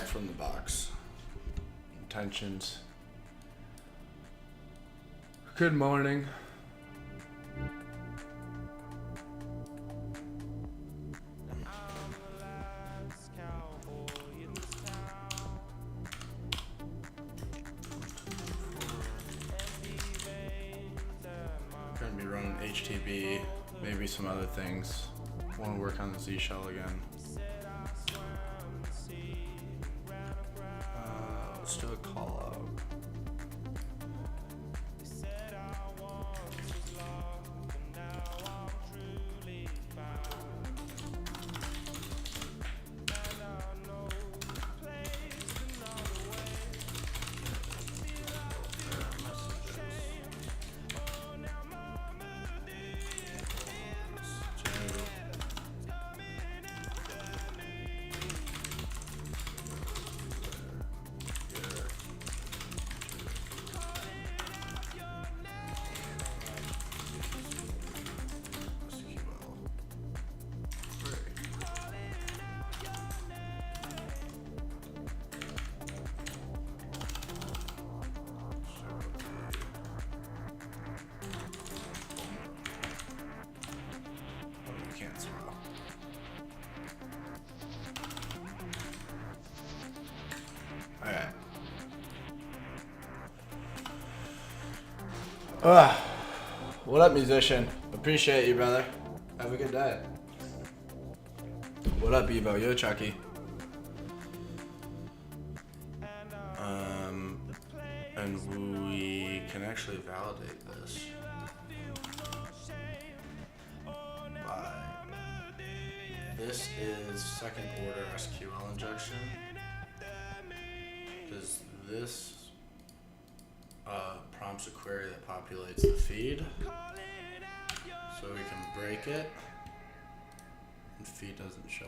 attacked from the box. Intentions. Good morning. Gonna be running HTB, maybe some other things. Want to work on the Z shell again. Let's do a call out. What up, musician? Appreciate you, brother. Have a good day. What up, Evo? Yo, Chucky. And we can actually validate this by this is second order SQL injection, because this prompts a query that populates the feed, so we can break it and feed doesn't show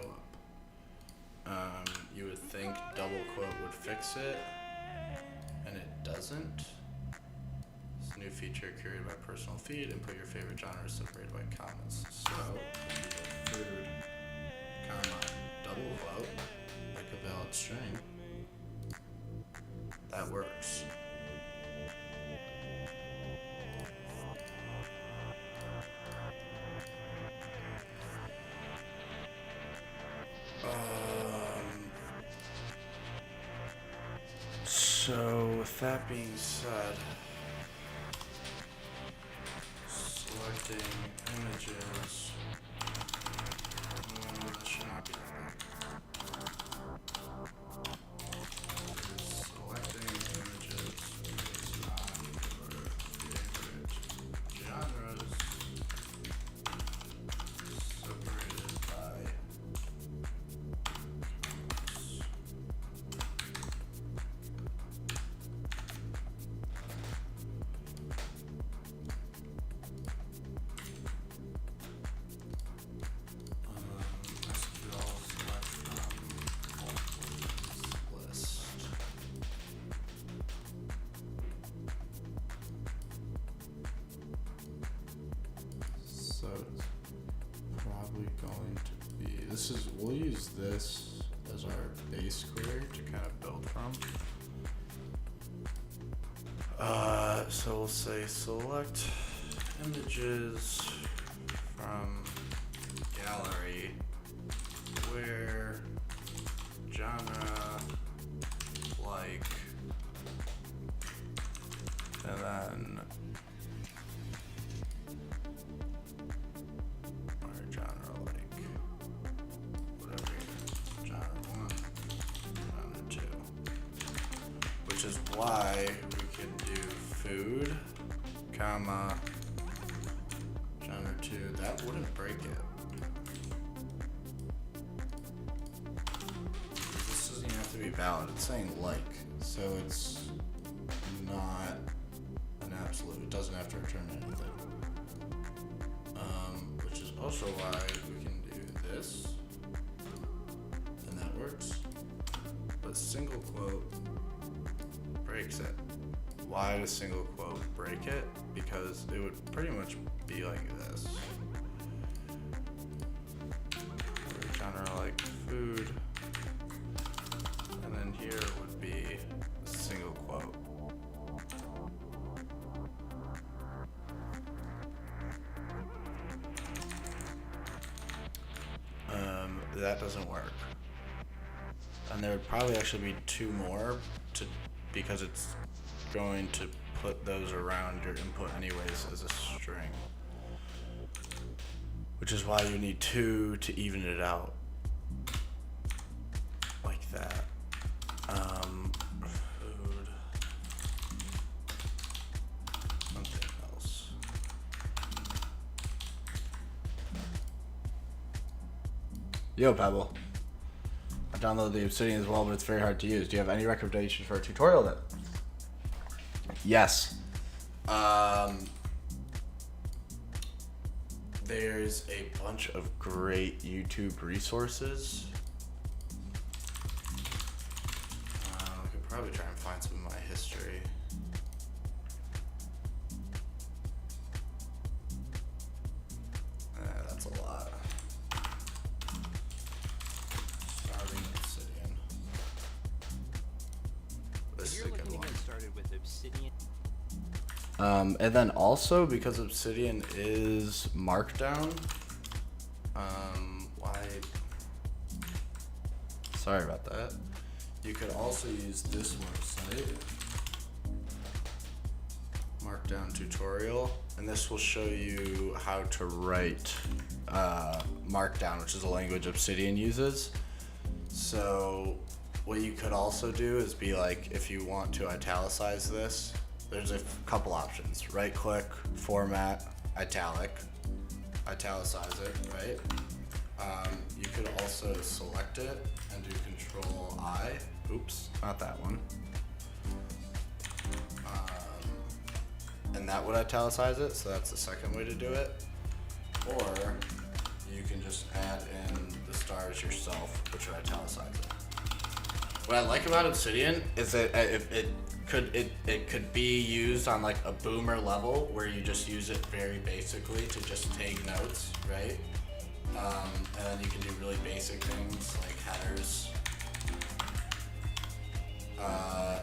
up. You would think double quote would fix it, and it doesn't. This new feature curated by personal feed, input your favorite genre separated by comments. So food, comma, double quote, like a valid string. That works. So with that being said, selecting images, that should not be that big. Selecting images is not your favorite genres, separated by we'll use this as our base query to kind of build from. So we'll say select images from gallery where genre like, and then is why we can do food, comma, genre 2. That wouldn't break it. This doesn't even have to be valid. It's saying like, so it's not an absolute. It doesn't have to return anything. Which is also why we can do this, and that works. But single quote breaks it. Why does single quote break it? Because it would pretty much be like this. Genre like food, and then that doesn't work. And there would probably actually be 2 more because it's going to put those around your input anyways as a string. Which is why you need 2 to even it out. Like that. Food. Something else. Yo, Pebble. I downloaded the Obsidian as well, but it's very hard to use. Do you have any recommendations for a tutorial then? Yes. There's a bunch of great YouTube resources. I could probably try and find some of my history. That's a lot. Starting Obsidian. This is a good one. Started with Obsidian. And then also, because Obsidian is Markdown, sorry about that. You could also use this website, Markdown tutorial, and this will show you how to write Markdown, which is a language Obsidian uses. So what you could also do is be like, if you want to italicize this, there's a couple options. Right click, format, italicize it, right? You could also select it and do Control I. Oops, not that one. And that would italicize it, so that's the second way to do it. Or you can just add in the stars yourself, which would italicize it. What I like about Obsidian is that it could be used on like a boomer level where you just use it very basically to just take notes, right? And then you can do really basic things like headers.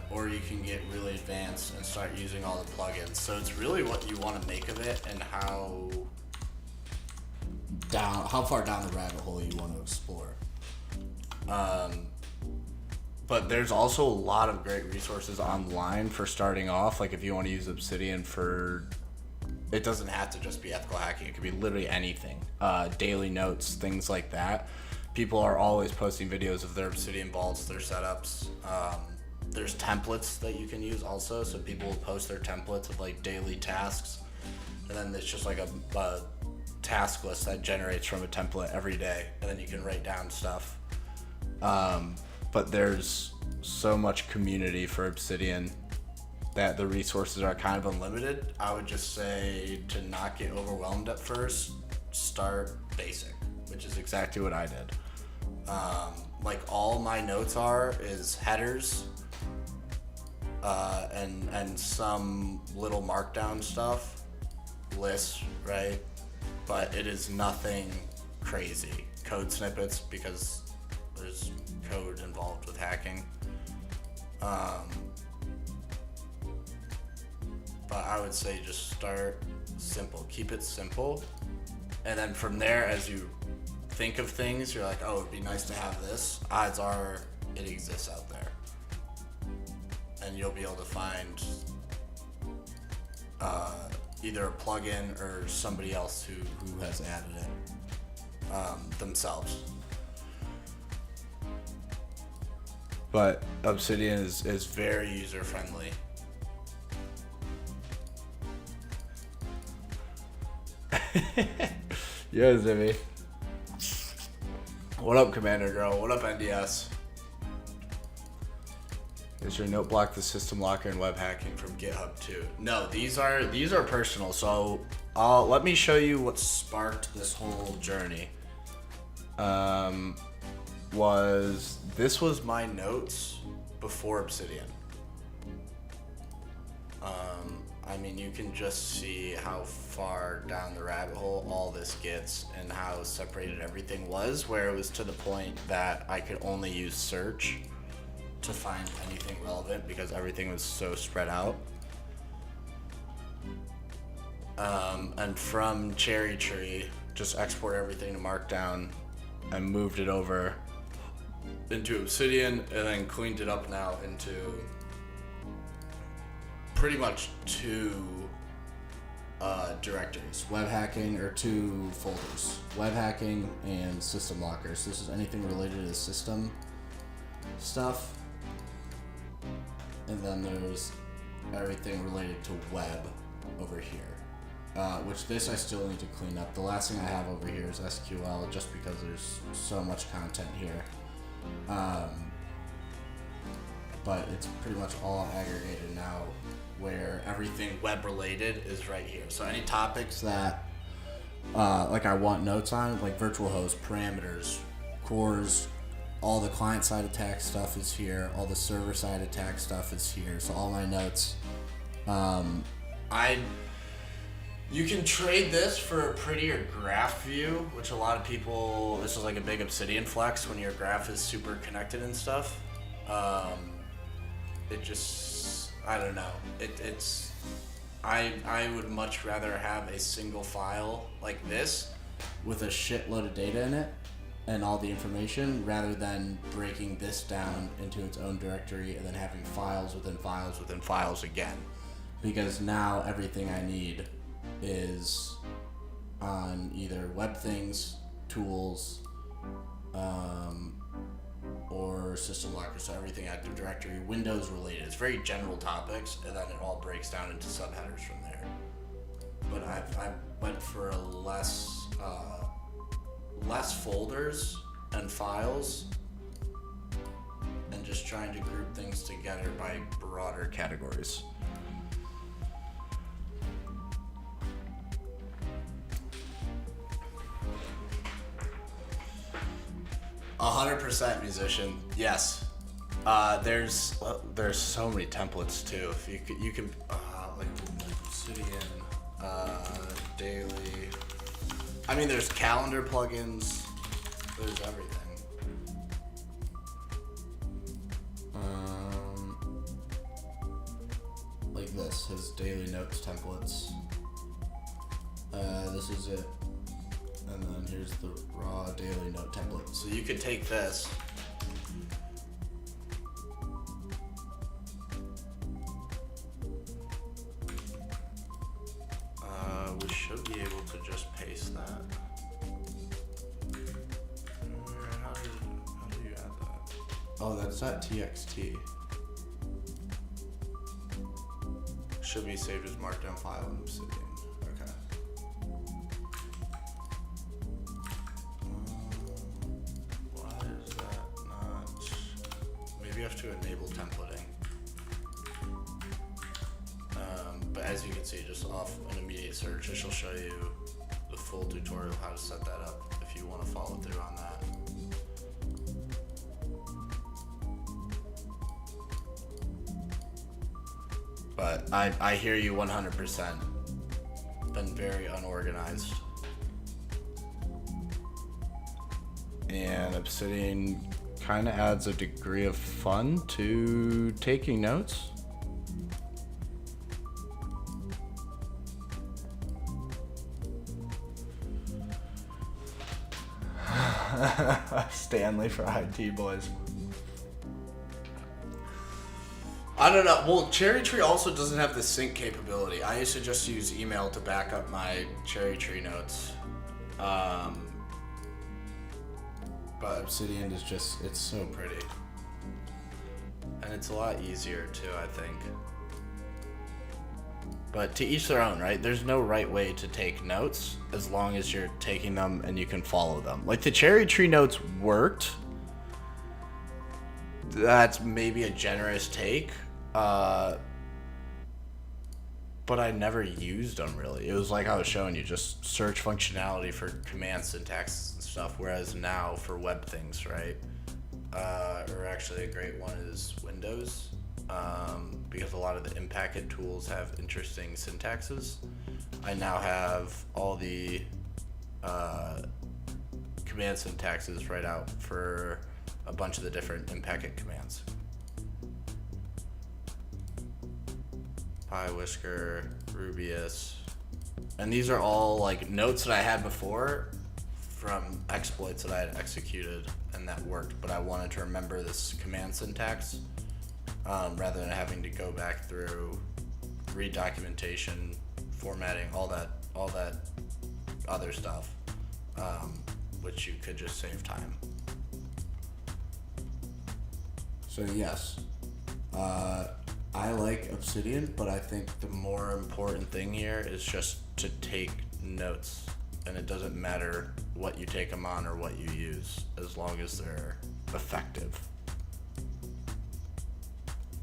Or you can get really advanced and start using all the plugins. So it's really what you want to make of it and how far down the rabbit hole you want to explore. But there's also a lot of great resources online for starting off. Like if you want to use Obsidian for, it doesn't have to just be ethical hacking. It could be literally anything. Daily notes, things like that. People are always posting videos of their Obsidian vaults, their setups. There's templates that you can use also. So people will post their templates of like daily tasks. And then it's just like a task list that generates from a template every day. And then you can write down stuff. But there's so much community for Obsidian that the resources are kind of unlimited. I would just say to not get overwhelmed at first, start basic, which is exactly what I did. Like all my notes is headers and some little markdown stuff, lists, right? But it is nothing crazy. Code snippets because there's code involved with hacking. But I would say just start simple. Keep it simple. And then from there, as you think of things, you're like, oh, it'd be nice to have this. Odds are it exists out there. And you'll be able to find either a plugin or somebody else who has added it themselves. But Obsidian is very user friendly. Yo, Zimmy. What up, Commander Girl? What up, NDS? Is your note block the system locker and web hacking from GitHub too? No, these are personal. So let me show you what sparked this whole journey. This was my notes before Obsidian. I mean, you can just see how far down the rabbit hole all this gets and how separated everything was, where it was to the point that I could only use search to find anything relevant because everything was so spread out. And from Cherry Tree, just export everything to Markdown I moved it over into Obsidian and then cleaned it up now into pretty much two directories, web hacking, or two folders, web hacking and system lockers. This is anything related to system stuff, and then there's everything related to web over here, which this I still need to clean up. The last thing I have over here is SQL, just because there's so much content here, but it's pretty much all aggregated now, where everything web related is right here. So any topics that like I want notes on, like virtual host, parameters, cores, all the client side attack stuff is here, all the server side attack stuff is here. So all my notes, you can trade this for a prettier graph view, which a lot of people, this is like a big Obsidian flex when your graph is super connected and stuff. It just, I don't know. I would much rather have a single file like this with a shitload of data in it and all the information, rather than breaking this down into its own directory and then having files within files within files again. Because now everything I need is on either web things, tools, or system locker. So everything Active Directory, Windows related. It's very general topics, and then it all breaks down into subheaders from there. But I went for a less folders and files, and just trying to group things together by broader categories. 100% musician. Yes. There's so many templates too. If you can like Obsidian, daily. I mean, there's calendar plugins. There's everything. Like this, his daily notes templates. This is it. And then here's the raw daily note template. So you could take this. We should be able to just paste that. How do you add that? Oh, that's not TXT. Should be saved as markdown file in Obsidian. Okay. Why is that not? Maybe you have to enable templating. But as you can see, just off an immediate search, it shall show you the full tutorial how to set that up if you want to follow through on that. But I hear you 100%. Been very unorganized. And Obsidian kind of adds a degree of fun to taking notes. Stanley for IT boys. I don't know. Well, Cherry Tree also doesn't have the sync capability. I used to just use email to back up my Cherry Tree notes. But Obsidian is just, it's so pretty. And it's a lot easier too, I think. But to each their own, right? There's no right way to take notes as long as you're taking them and you can follow them. Like the Cherry Tree notes worked. That's maybe a generous take. But I never used them really. It was like I was showing you, just search functionality for command syntax and stuff. Whereas now for web things, right? Or actually a great one is Windows. Because a lot of the in-packet tools have interesting syntaxes. I now have all the command syntaxes right out for a bunch of the different in-packet commands. PyWhisker, Rubius, and these are all like notes that I had before from exploits that I had executed and that worked, but I wanted to remember this command syntax rather than having to go back through, read documentation, formatting, all that other stuff, which you could just save time. So yes, I like Obsidian, but I think the more important thing here is just to take notes, and it doesn't matter what you take them on or what you use, as long as they're effective.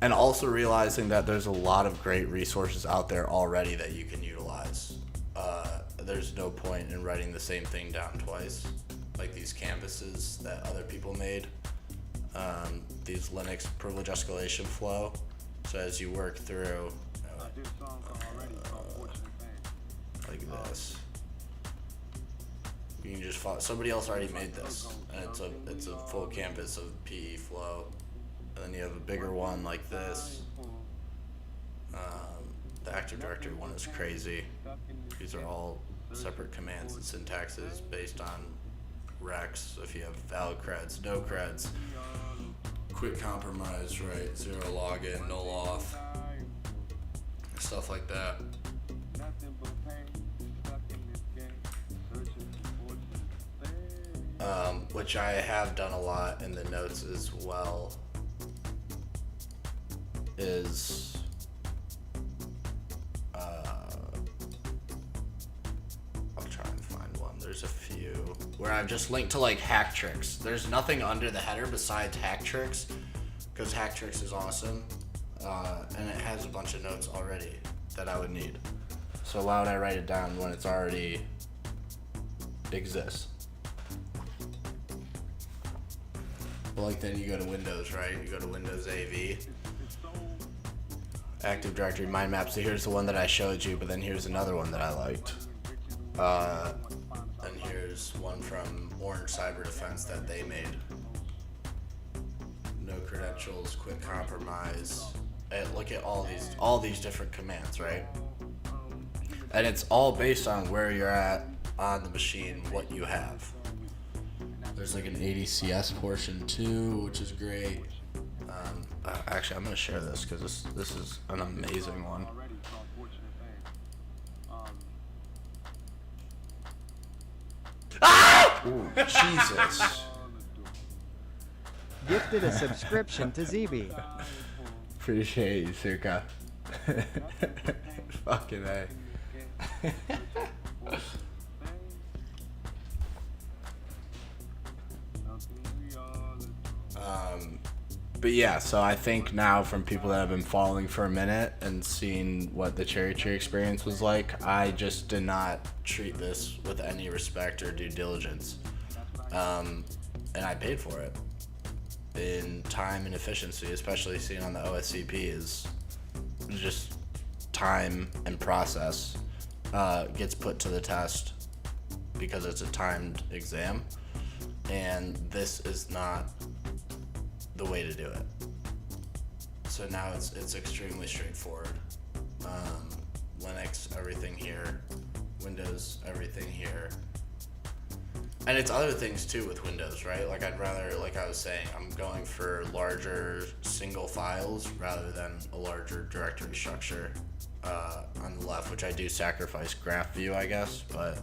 And also realizing that there's a lot of great resources out there already that you can utilize. There's no point in writing the same thing down twice, like these canvases that other people made, these Linux privilege escalation flow. So as you work through, like this, you can just follow. Somebody else already made this, and it's a full canvas of PE flow. And then you have a bigger one like this. The Active Directory one is crazy. These are all separate commands and syntaxes based on recs. So if you have valid creds, no creds, quick compromise, right? Zero login, null auth, stuff like that. Which I have done a lot in the notes as well, is I'll try and find one. There's a few where I've just linked to like hack tricks. There's nothing under the header besides hack tricks, because hack tricks is awesome, and it has a bunch of notes already that I would need. So why would I write it down when it's already exists? But like then you go to Windows, right? You go to Windows AV, Active Directory mind map. So here's the one that I showed you, but then here's another one that I liked. And here's one from Orange Cyber Defense that they made. No credentials, quick compromise. And look at all these different commands, right? And it's all based on where you're at on the machine, what you have. There's like an ADCS portion too, which is great. Actually, I'm gonna share this because this is an amazing one. Ah! Ooh, Jesus. Gifted a subscription to ZB. Appreciate you, Suka. Fucking A. But yeah, so I think now from people that have been following for a minute and seeing what the cherry tree experience was like, I just did not treat this with any respect or due diligence. And I paid for it in time and efficiency, especially seeing on the OSCP is just time and process gets put to the test because it's a timed exam, and this is not the way to do it. So now it's extremely straightforward. Linux, everything here. Windows, everything here. And it's other things too with Windows, right? Like I'd rather, like I was saying, I'm going for larger single files rather than a larger directory structure on the left, which I do sacrifice graph view, I guess, but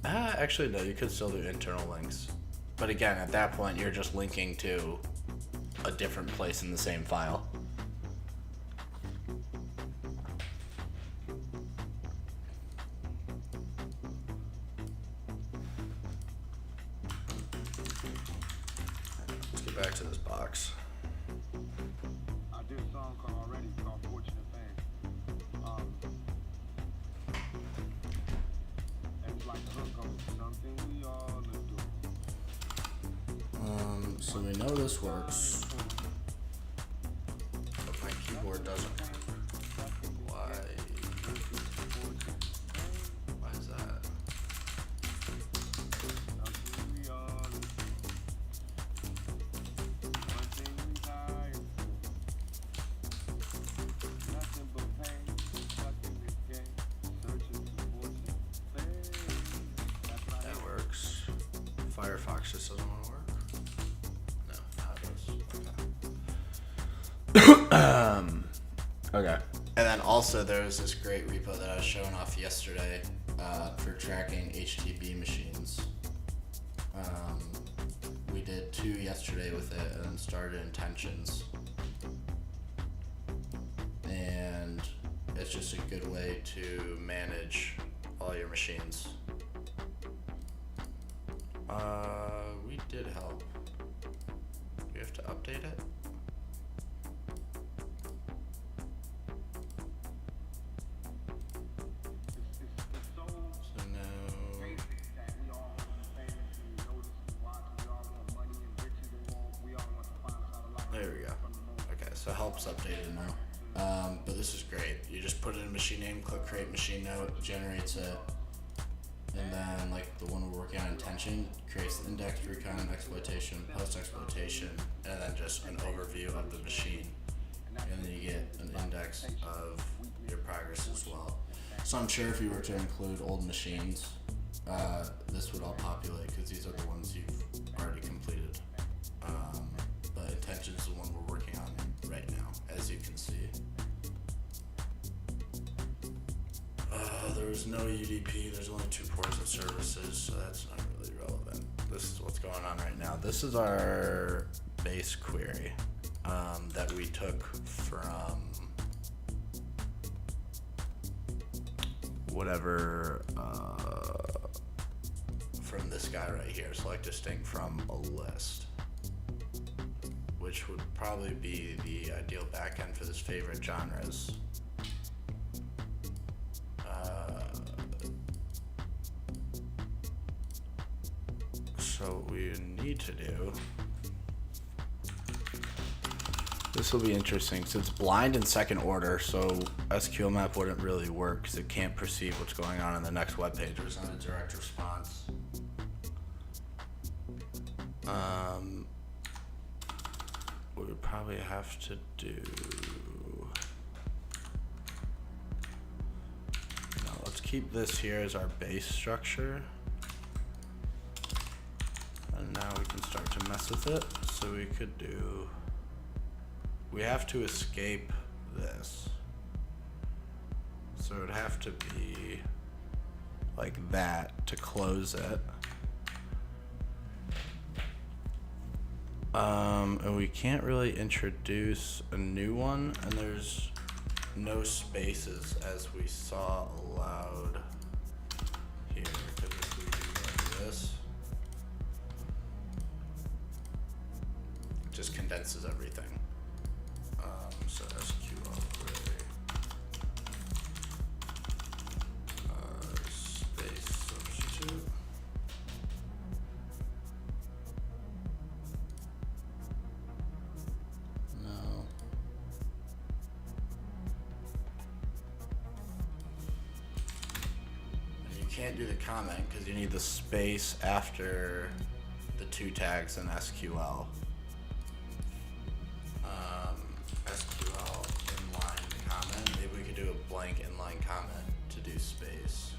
actually no, you could still do internal links. But again, at that point, you're just linking to a different place in the same file. Let's get back to this box. I did a song called already called Fortunate Fame. And it's like the hook goes, something we all adore. So we know this works, but my keyboard doesn't. Why is that? That box just doesn't want to work. No, now it does. Okay. And then also there was this great repo that I was showing off yesterday for tracking HTB machines. We did 2 yesterday with it and then started intentions. And it's just a good way to manage all your machines. We did help. Do we have to update it? It's so So no. basic that we all famous and notice and watch. We all want money and riches and we all want to find out a lot. There we go. Okay, so help's updated now. But this is great. You just put in a machine name, click create machine note, generates it. And then like the one we're working on intention, creates the index, recon, exploitation, post-exploitation, and then just an overview of the machine. And then you get an index of your progress as well. So I'm sure if you were to include old machines, this would all populate because these are the ones you've already completed. But intention is the one we're working on right now, as you can see. There was no UDP, there's only 2 ports of services, so that's not really relevant. This is what's going on right now. This is our base query that we took from whatever, from this guy right here, select distinct from a list, which would probably be the ideal backend for this favorite genres. So what we need to do, this will be interesting because it's blind in second order, so SQL map wouldn't really work because it can't perceive what's going on in the next web page. There's not a direct response. What we probably have to do, no, let's keep this here as our base structure. And now we can start to mess with it. So we could do, we have to escape this. So it would have to be like that to close it. And we can't really introduce a new one, and there's no spaces as we saw allowed here. Because if we do like this, just condenses everything. So SQL query space substitute. No. And you can't do the comment because you need the space after the 2 tags in SQL. SQL inline comment. Maybe we could do a blank inline comment to do space.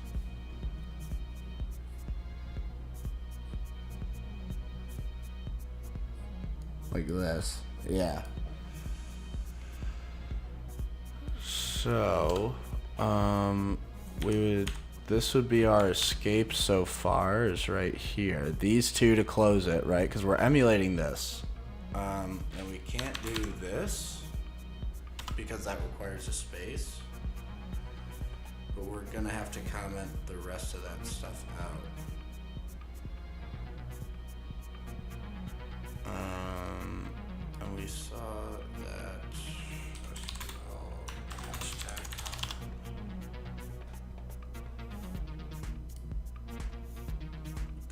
Like this. Yeah. So, this would be our escape so far is right here. These 2 to close it, right? Because we're emulating this. And we can't do this because that requires a space, but we're gonna have to comment the rest of that stuff out. And we saw that SQL hashtag comment.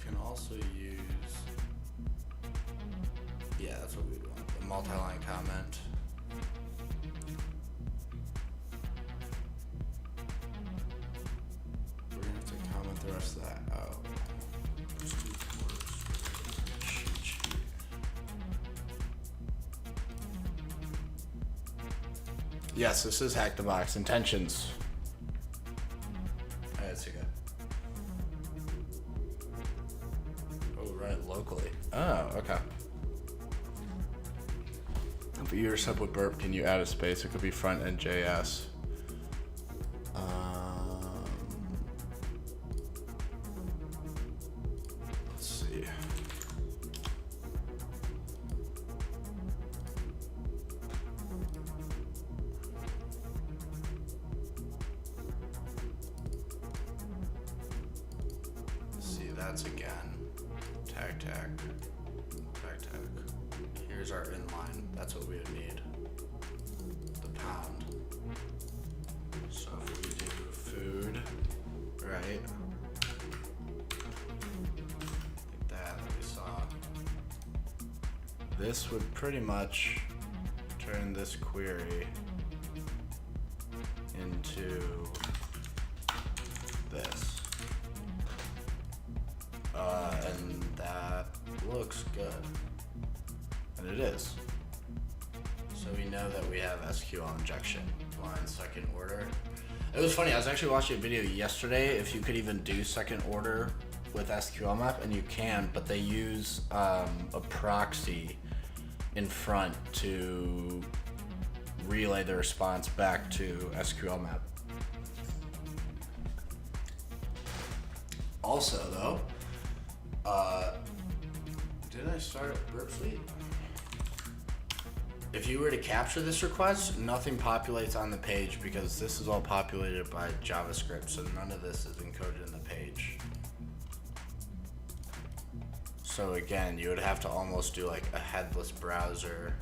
Can also use, yeah, that's what we want, a multi-line comment. We're gonna have to comment the rest of that out. Let's do cheat sheet. Yes, this is Hack the Box intentions. Alright, that's good. Oh, run it locally. Oh, okay. If your sub would burp, can you add a space? It could be front end JS. Let's see. That's again. Tag. Here's our inline. That's what we would need. The pound. So if we do food, right? Like that we saw. This would pretty much turn this query into this. And that looks good. And it is. So we know that we have SQL injection line second order. It was funny, I was actually watching a video yesterday if you could even do second order with SQL map, and you can, but they use a proxy in front to relay the response back to SQL map. Also though, did I start Burp Fleet? If you were to capture this request, nothing populates on the page because this is all populated by JavaScript, so none of this is encoded in the page. So again, you would have to almost do like a headless browser.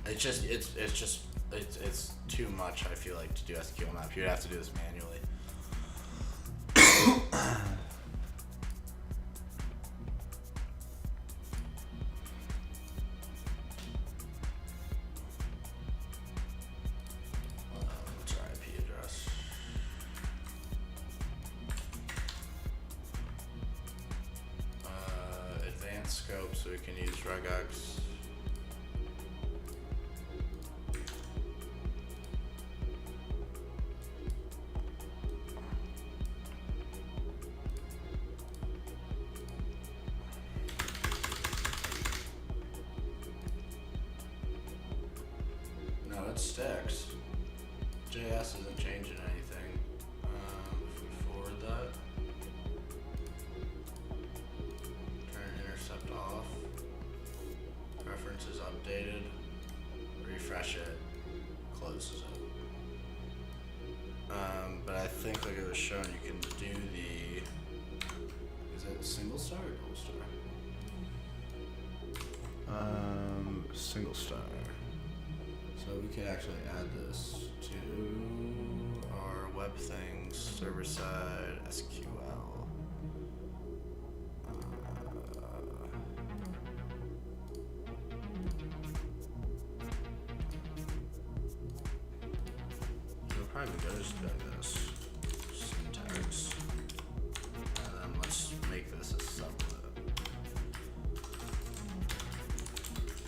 It's too much, I feel like, to do SQL map. You'd have to do this manually. What's our IP address? Advanced scope, so we can use regex. No, it sticks. JS isn't changing anything. If we forward that, turn intercept off, reference is updated, refresh it, closes it. But I think like it was shown, you can do the, is it single star or double star? Single star. So we could actually add this to our web things, server side, SQL. We'll probably go just like this. Syntax. And then let's make this a sublet.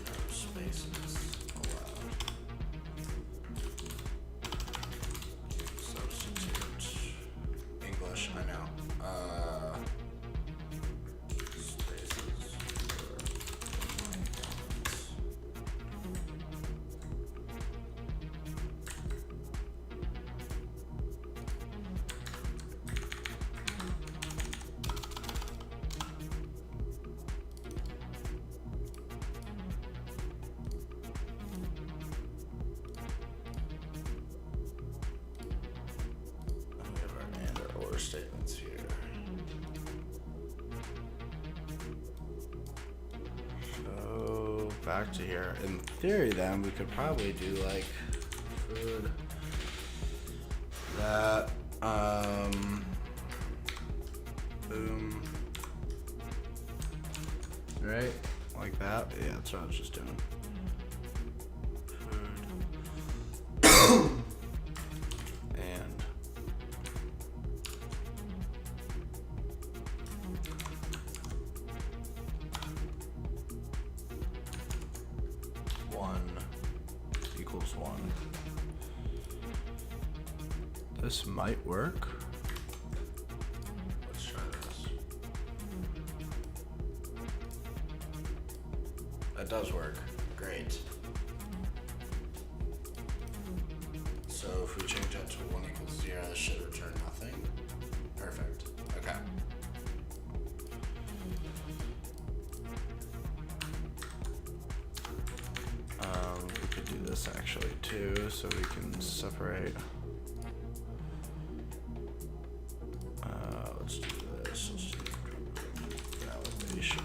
No spaces allowed. Substitute English, I know. Spaces for inline comments. We have our and our or statements here. So back to here. In theory then we could probably do like food that boom. Right? Like that? Yeah, that's what I was just doing. Food. And one equals one. This might work. Let's try this. does work. Great. So if we change that to 1 equals 0, this should return nothing. Perfect. Okay. We could do this actually too, so we can separate. Let's do this. Let's do validation.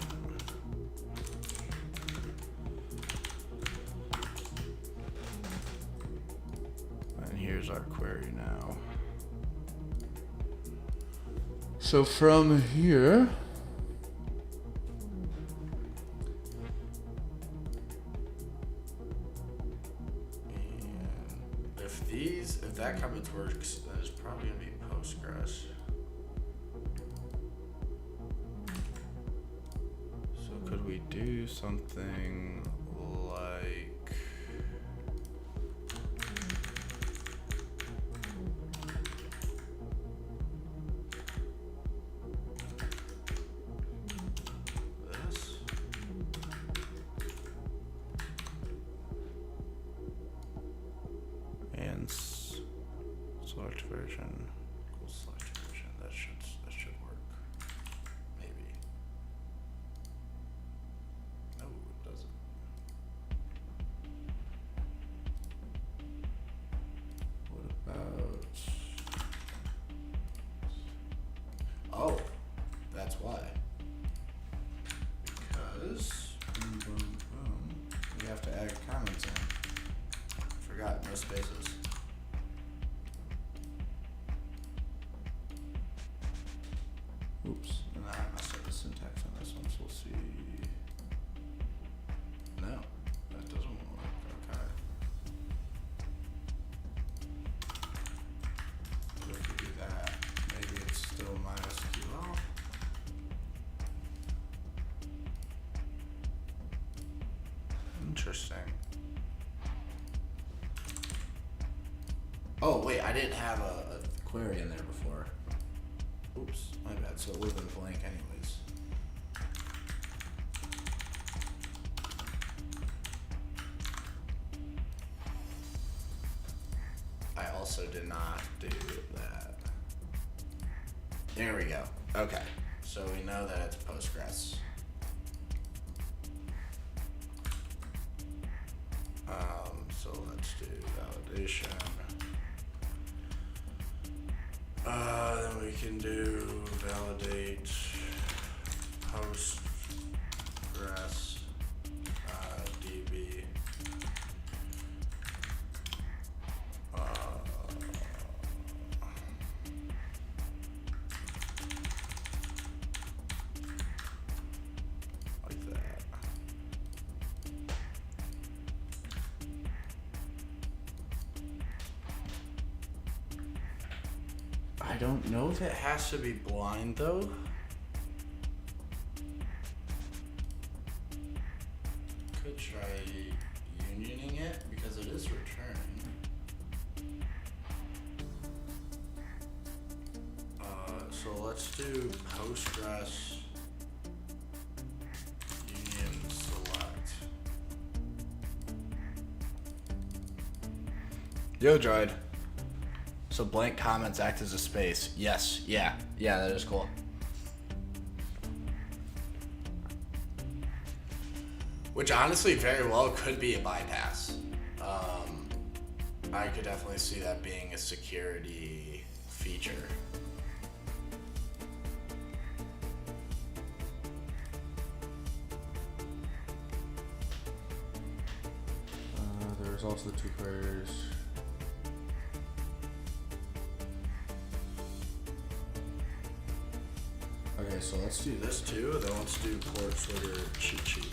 And here's our query now. So from here, and if that comment works, then it's probably gonna be Postgres. So could we do something like this? And select version equals select version. That should work. Maybe. No, it doesn't. What about? Oh, that's why. Because boom, boom, boom, we have to add comments in. Forgot, no spaces. Oops, and I messed up the syntax on this one, so we'll see. No, that doesn't work. Okay. So if we do that, maybe it's still MySQL. Interesting. Oh wait, I didn't have a query in there before. Oops, my bad. So it would have been blank anyways. I also did not do that. There we go. Okay, so we know that it's Postgres. So let's do validation. Then we can do validate Postgres DB. Like that. I don't know if it has to be blind though. Could try unioning it because it is returning. So let's do Postgres union select. Yo, droid. So blank comments act as a space. Yes, yeah, that is cool. Which honestly very well could be a bypass. I could definitely see that being a security feature. There's also the two queries. Okay, so let's do this too, then let's do port sorter cheat sheet.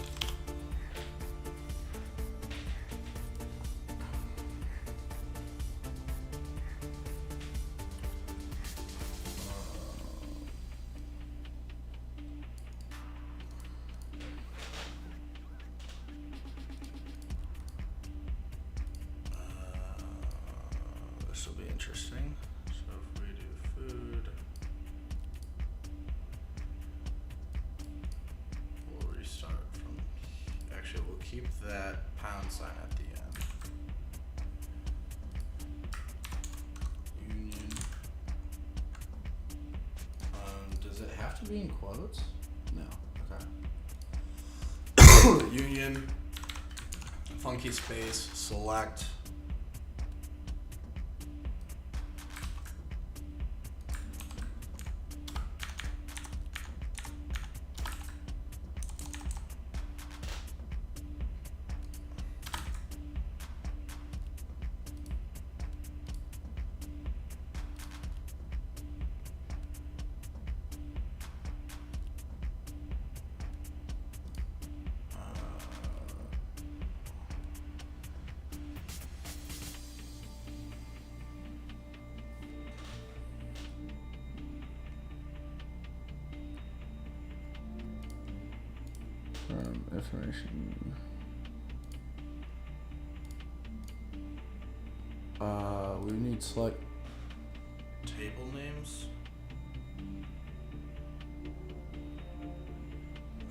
This will be interesting. So if we do food, we'll restart from, actually we'll that pound sign at the end. Union. Does it have to be in quotes? No. Okay. Union. Funky space. Select. Information. We need select table names.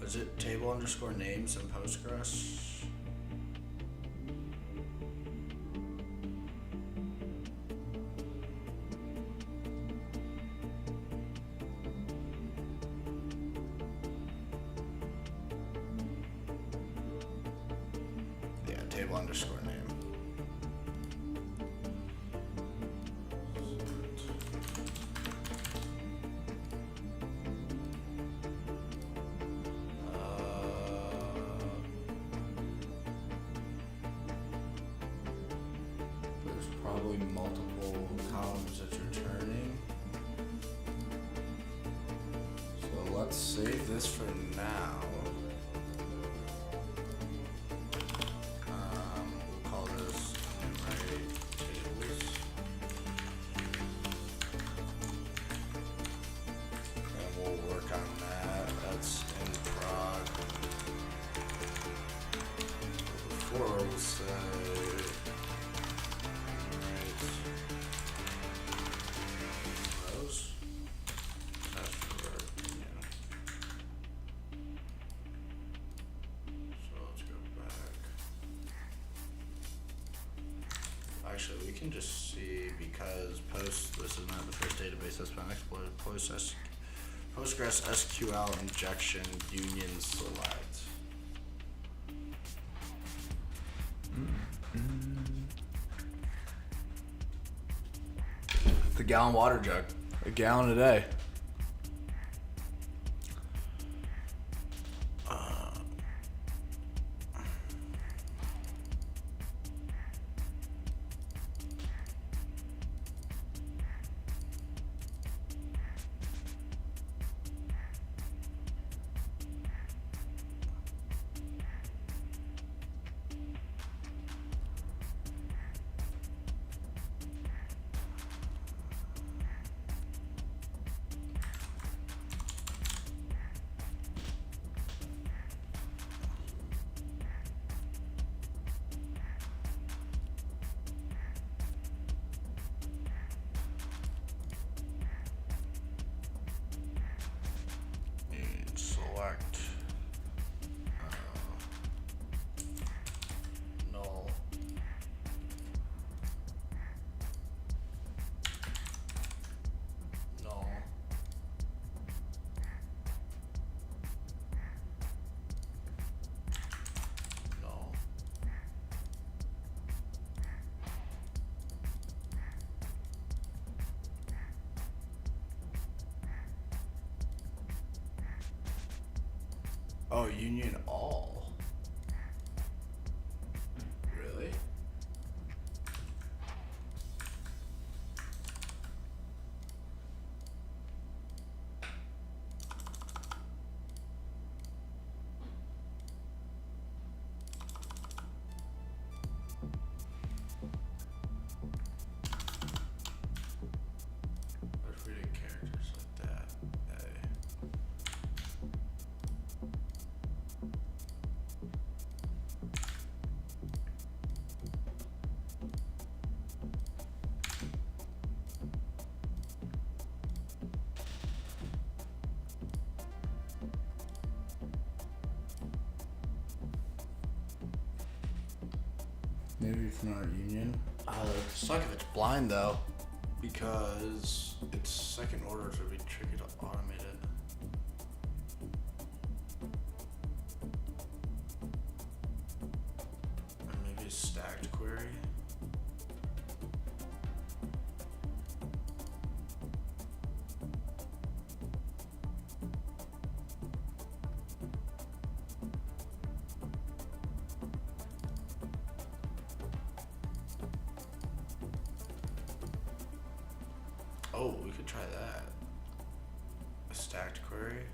Is it table underscore names in Postgres? Table underscore name. There's probably multiple columns that you're turning. So let's save this for now. Actually, we can just see because this is not the first database that's been exploited. Postgres SQL injection union select. The gallon water jug, a gallon a day. Select null. Null. Null. Oh, union all. Really? What if we did characters like that? Maybe it's not union. It'd suck if it's blind though, because it's second order, so it'd be tricky to automate it. Or maybe a stacked query. Oh, we could try that. A stacked query.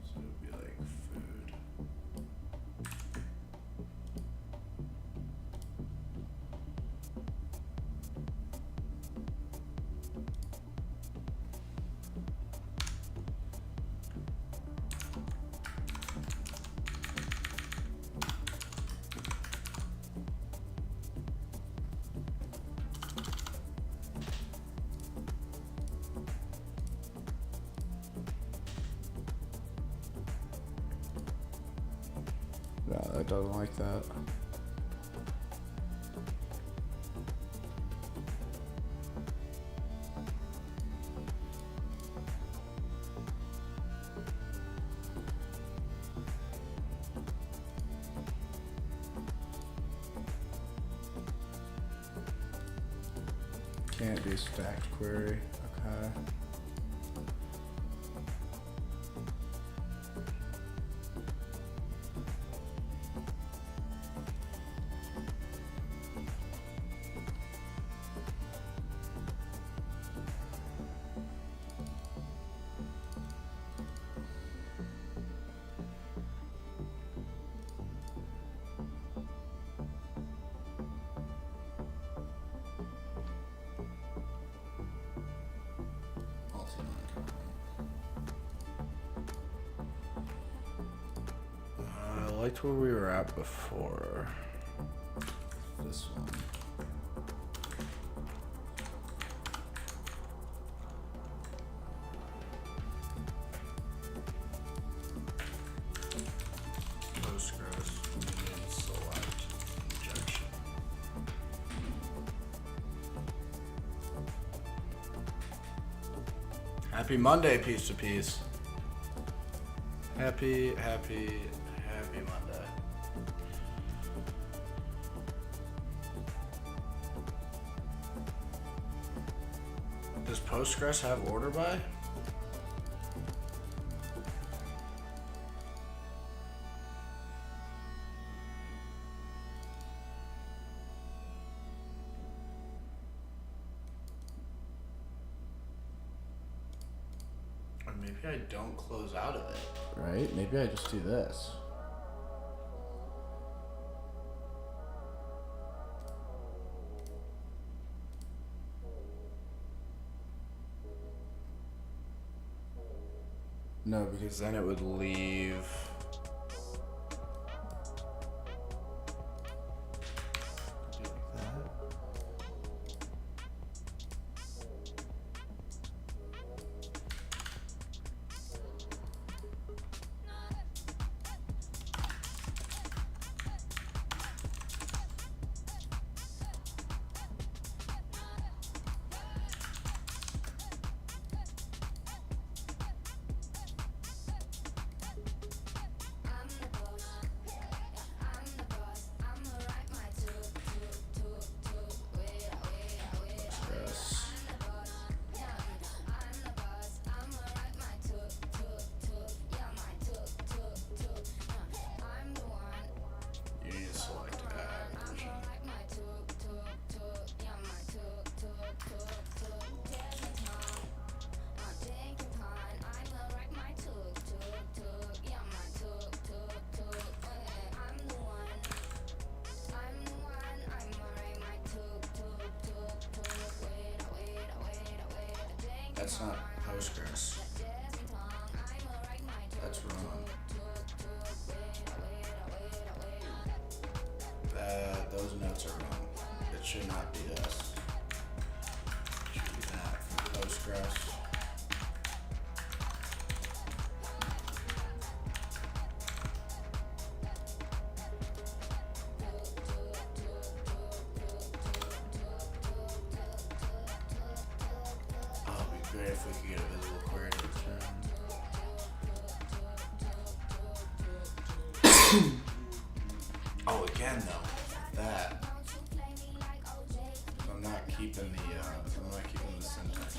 So it would be like food. No, that doesn't like that. Can't do stacked query. Okay. I liked where we were at before. This one. Postgres union select injection. Happy Monday, piece to piece. Happy Monday. Does Postgres have order by? Or maybe I don't close out of it. Right? Maybe I just do this. No, because then it would leave. Do like that. That's not Postgres. That's wrong. Those notes are wrong. It should not be this. It should be that for Postgres. Oh, again though, that. I'm not keeping the syntax.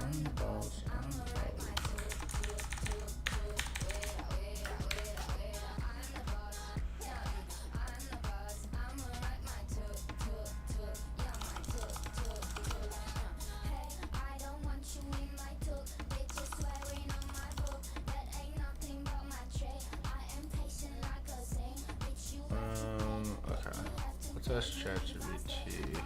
I'm the boss. Okay. Let's ask ChatGPT.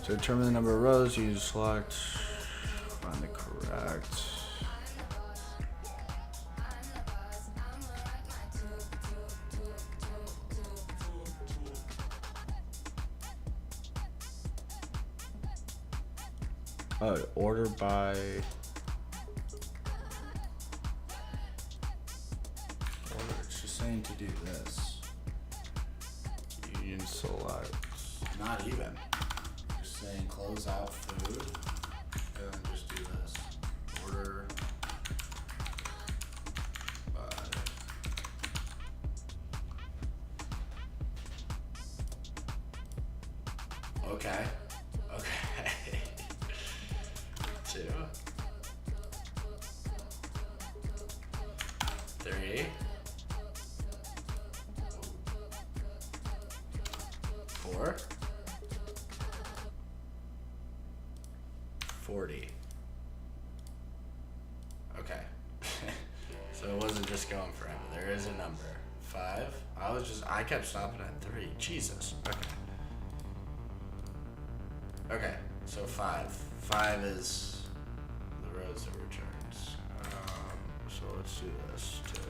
To determine the number of rows, use select, find the correct. Order by. It's just saying to do this. Union select. Not even. Just saying close out food. And then just do this. Order by. Okay. Okay. 2, 3, 4, 40. Okay. So it wasn't just going forever. There is a number. 5. I kept stopping at 3. Jesus. Okay. Okay. So 5. 5 is the rows that returns. So let's do this too.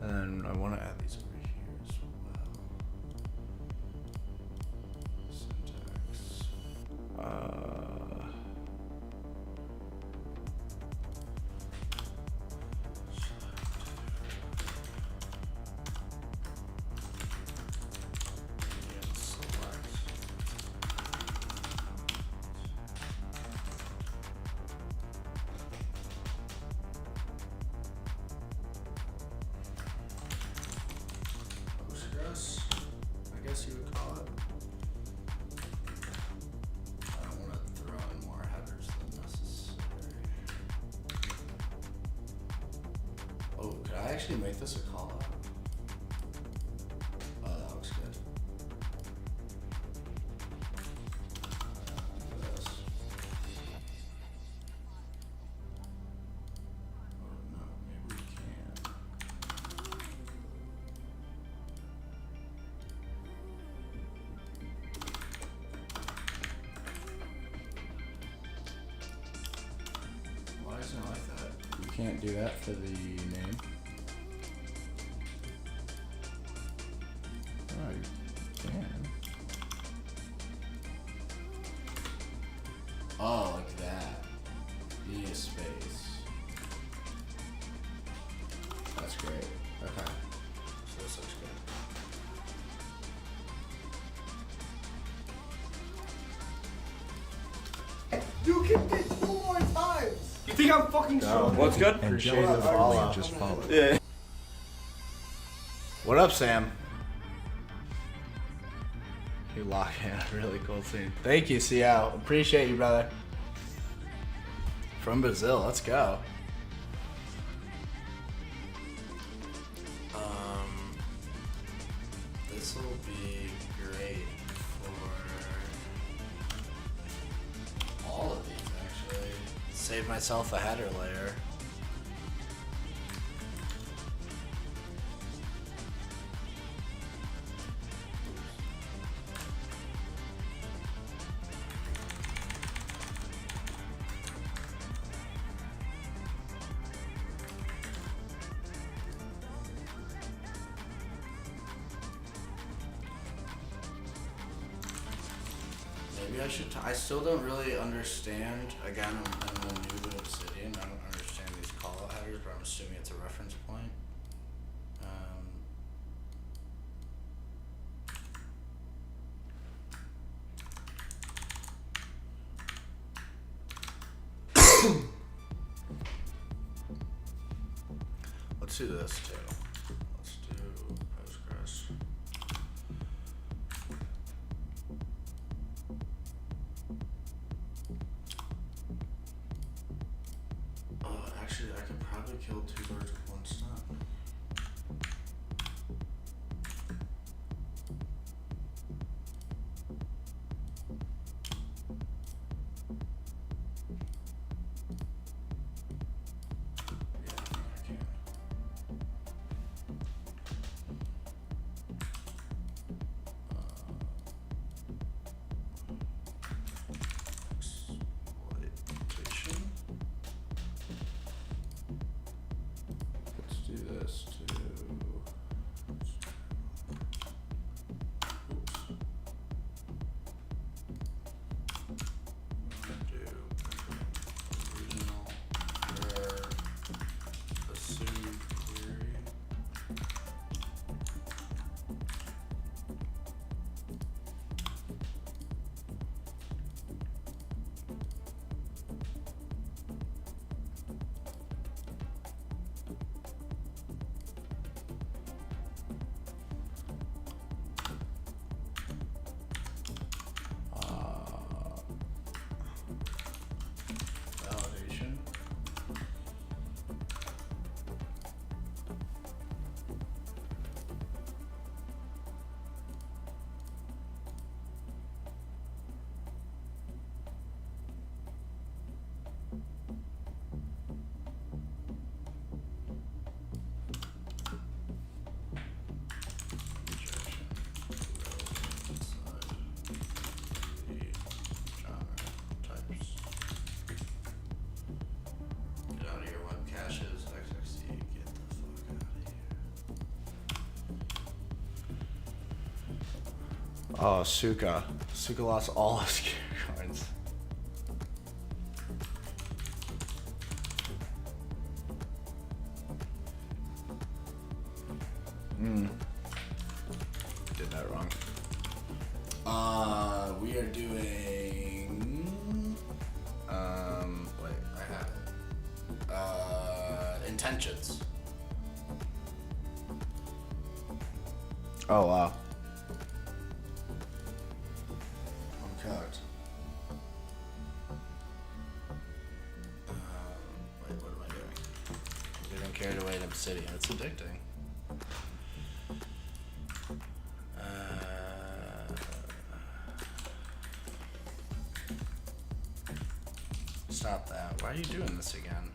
And I want to add these over here as well. Syntax. I guess you would call it. I don't want to throw in more headers than necessary. Oh, could I actually make this a call out? Oh, that looks good. This. Oh no, maybe we can. Why isn't it like that? You can't do that for the name. Oh, you can. Oh, like that. You need a space. That's great. Okay. So this looks good. You can get 2 more times. You think I'm fucking strong? What's good? Appreciate the follow. Just follow. Yeah. What up, Sam? You lock in a really cool scene. Thank you, Ciao. Appreciate you, brother. From Brazil, let's go. This will be great for all of these, actually. Save made myself a header layer. Maybe I should. I still don't really understand. Again, I'm new to Obsidian. I don't understand these callout headers, but I'm assuming it's a reference point. Let's do this too. Let's do Postgres. Actually, I could probably kill 2 birds with 1 stone. Yeah, I think I can. Exploitation. Let's do this too. Oops. Do original rare assume query. Validation. Rejection. Inside the genre types. Get out of your web caches, XXC, get the fuck out of here. Oh, Suka. Suka lost all his cards. Did that wrong. We are doing. Wait, I have it. Intentions. Oh wow. I'm cocked. Wait, what am I doing? I'm getting carried away in Obsidian. It's addicting. Stop that. Why are you doing this again?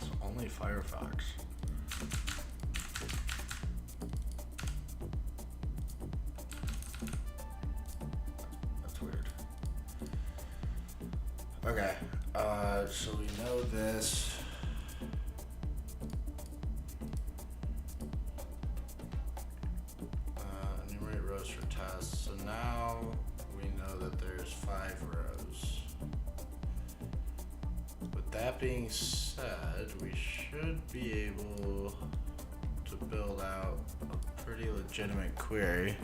It's only Firefox. That's weird. Okay, so we know this. Enumerate rows for tests. So now we know that there's 5 rows. With that being said, we should be able to build out a pretty legitimate query.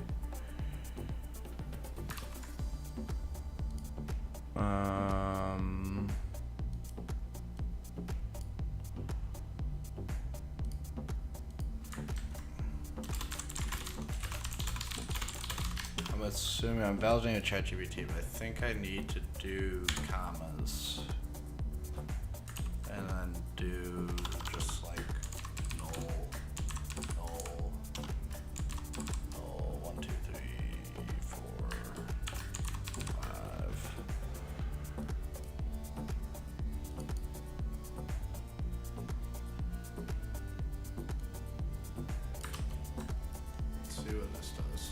I'm I'm assuming I'm validating a ChatGPT, but I think I need to do commas. And then do just like null, 1, 2, 3, 4, 5. Let's see what this does.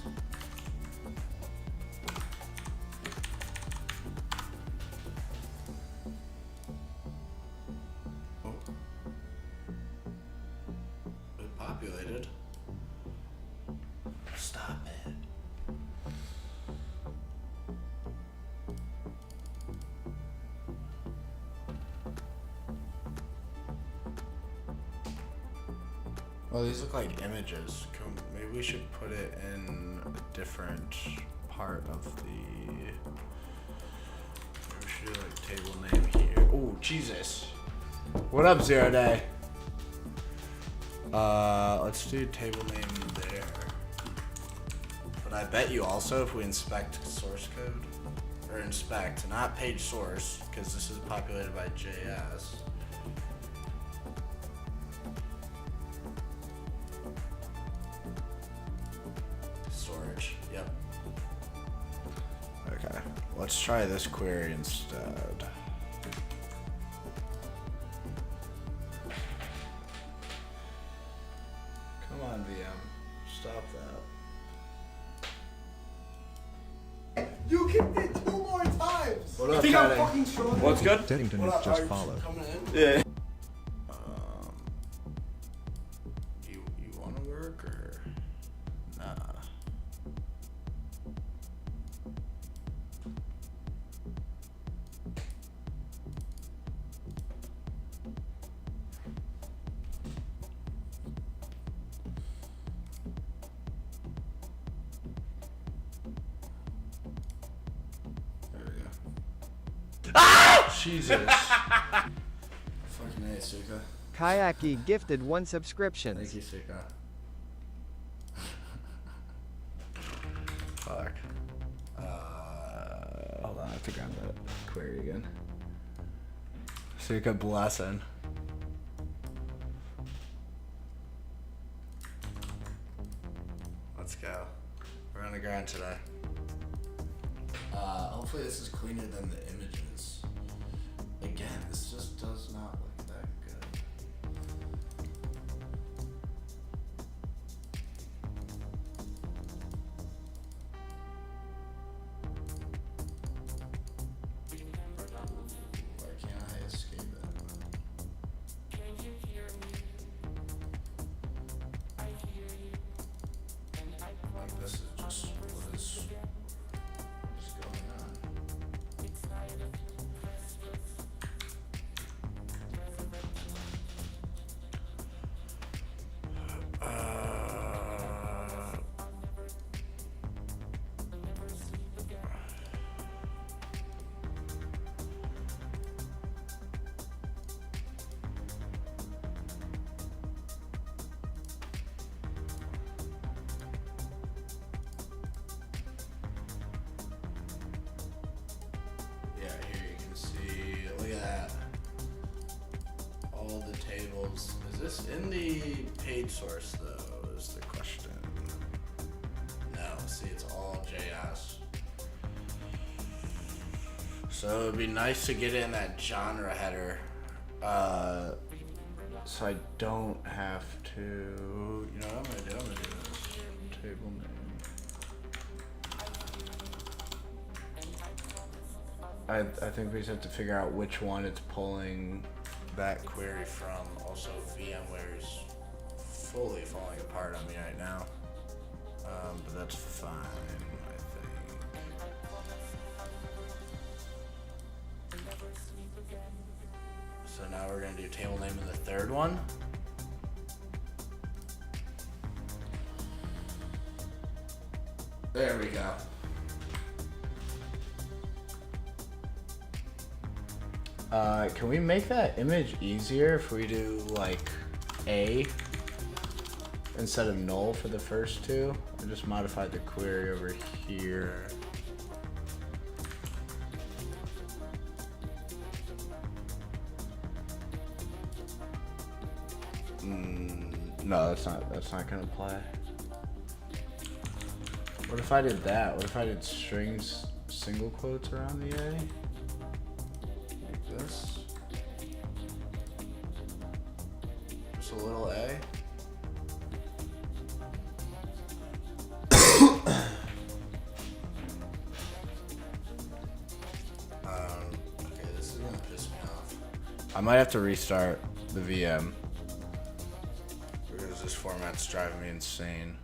Oh. It populated. Stop it. Well, these look like images. Maybe we should put it in a different part of the. Maybe we should do like table name here. Oh, Jesus. What up, Zero Day? Let's do table name there. But I bet you also if we inspect source code, or inspect, not page source, because this is populated by JS. Storage, yep. Okay, let's try this query instead. Come on, VM. Stop that. You kicked it 2 more times! What You up, think I'm Patty? fucking strong? What's good? Didn't What up, just are you follow. coming in? Yeah. You wanna work or nah? There we go. Ah! Jesus. Fucking A, Suka. Kayaki gifted 1 subscription. Thank you, Suka. Fuck. Hold on, I have to grab that query again. Suka blessing. Let's go. We're on the grind today. Hopefully this is cleaner than the images. Again, this just does not look that good. Why can't I escape it? Like this is just what is going on. Yeah, here you can see, look at that. All the tables. Is this in the page source though, is the question. No, see it's all JS. So it'd be nice to get it in that genre header. So I don't have to, you know what I'm gonna do? I'm gonna do this. Table name. I think we just have to figure out which one it's pulling that query from. Also, VMware's fully falling apart on me right now. But that's fine, I think. So now we're gonna do table name in the third one. There we go. Can we make that image easier if we do like A instead of null for the first two? I just modified the query over here. No, that's not gonna apply. What if I did that? What if I did strings single quotes around the A? Like this. Just a little A. Okay, this is gonna piss me off. I might have to restart the VM because this format's driving me insane.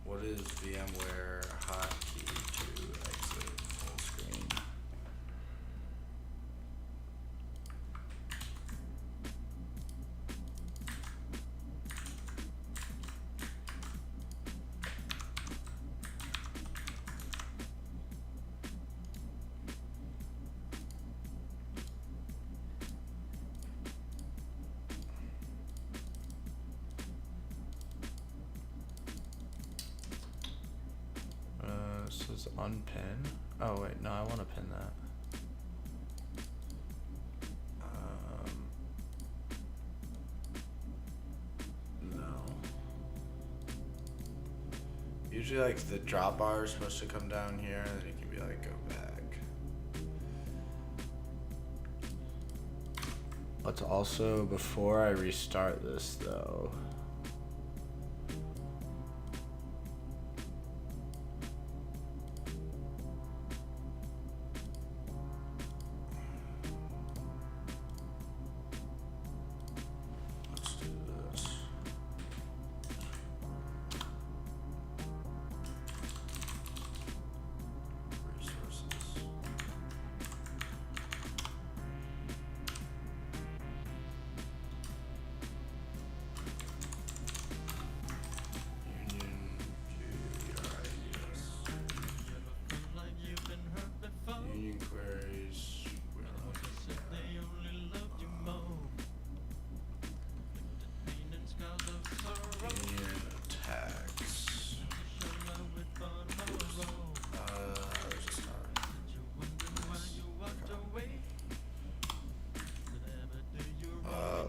What is VMware hotkey to exit full screen? This is unpin. Oh wait, no, I want to pin that. No. Usually, like the drop bar is supposed to come down here, and then you can be like, go back. Let's also, before I restart this though.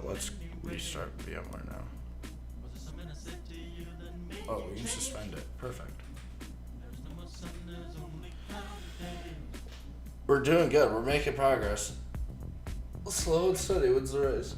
Let's restart VMware now. Oh, we can suspend it. Perfect. We're doing good. We're making progress. Slow and steady wins the race.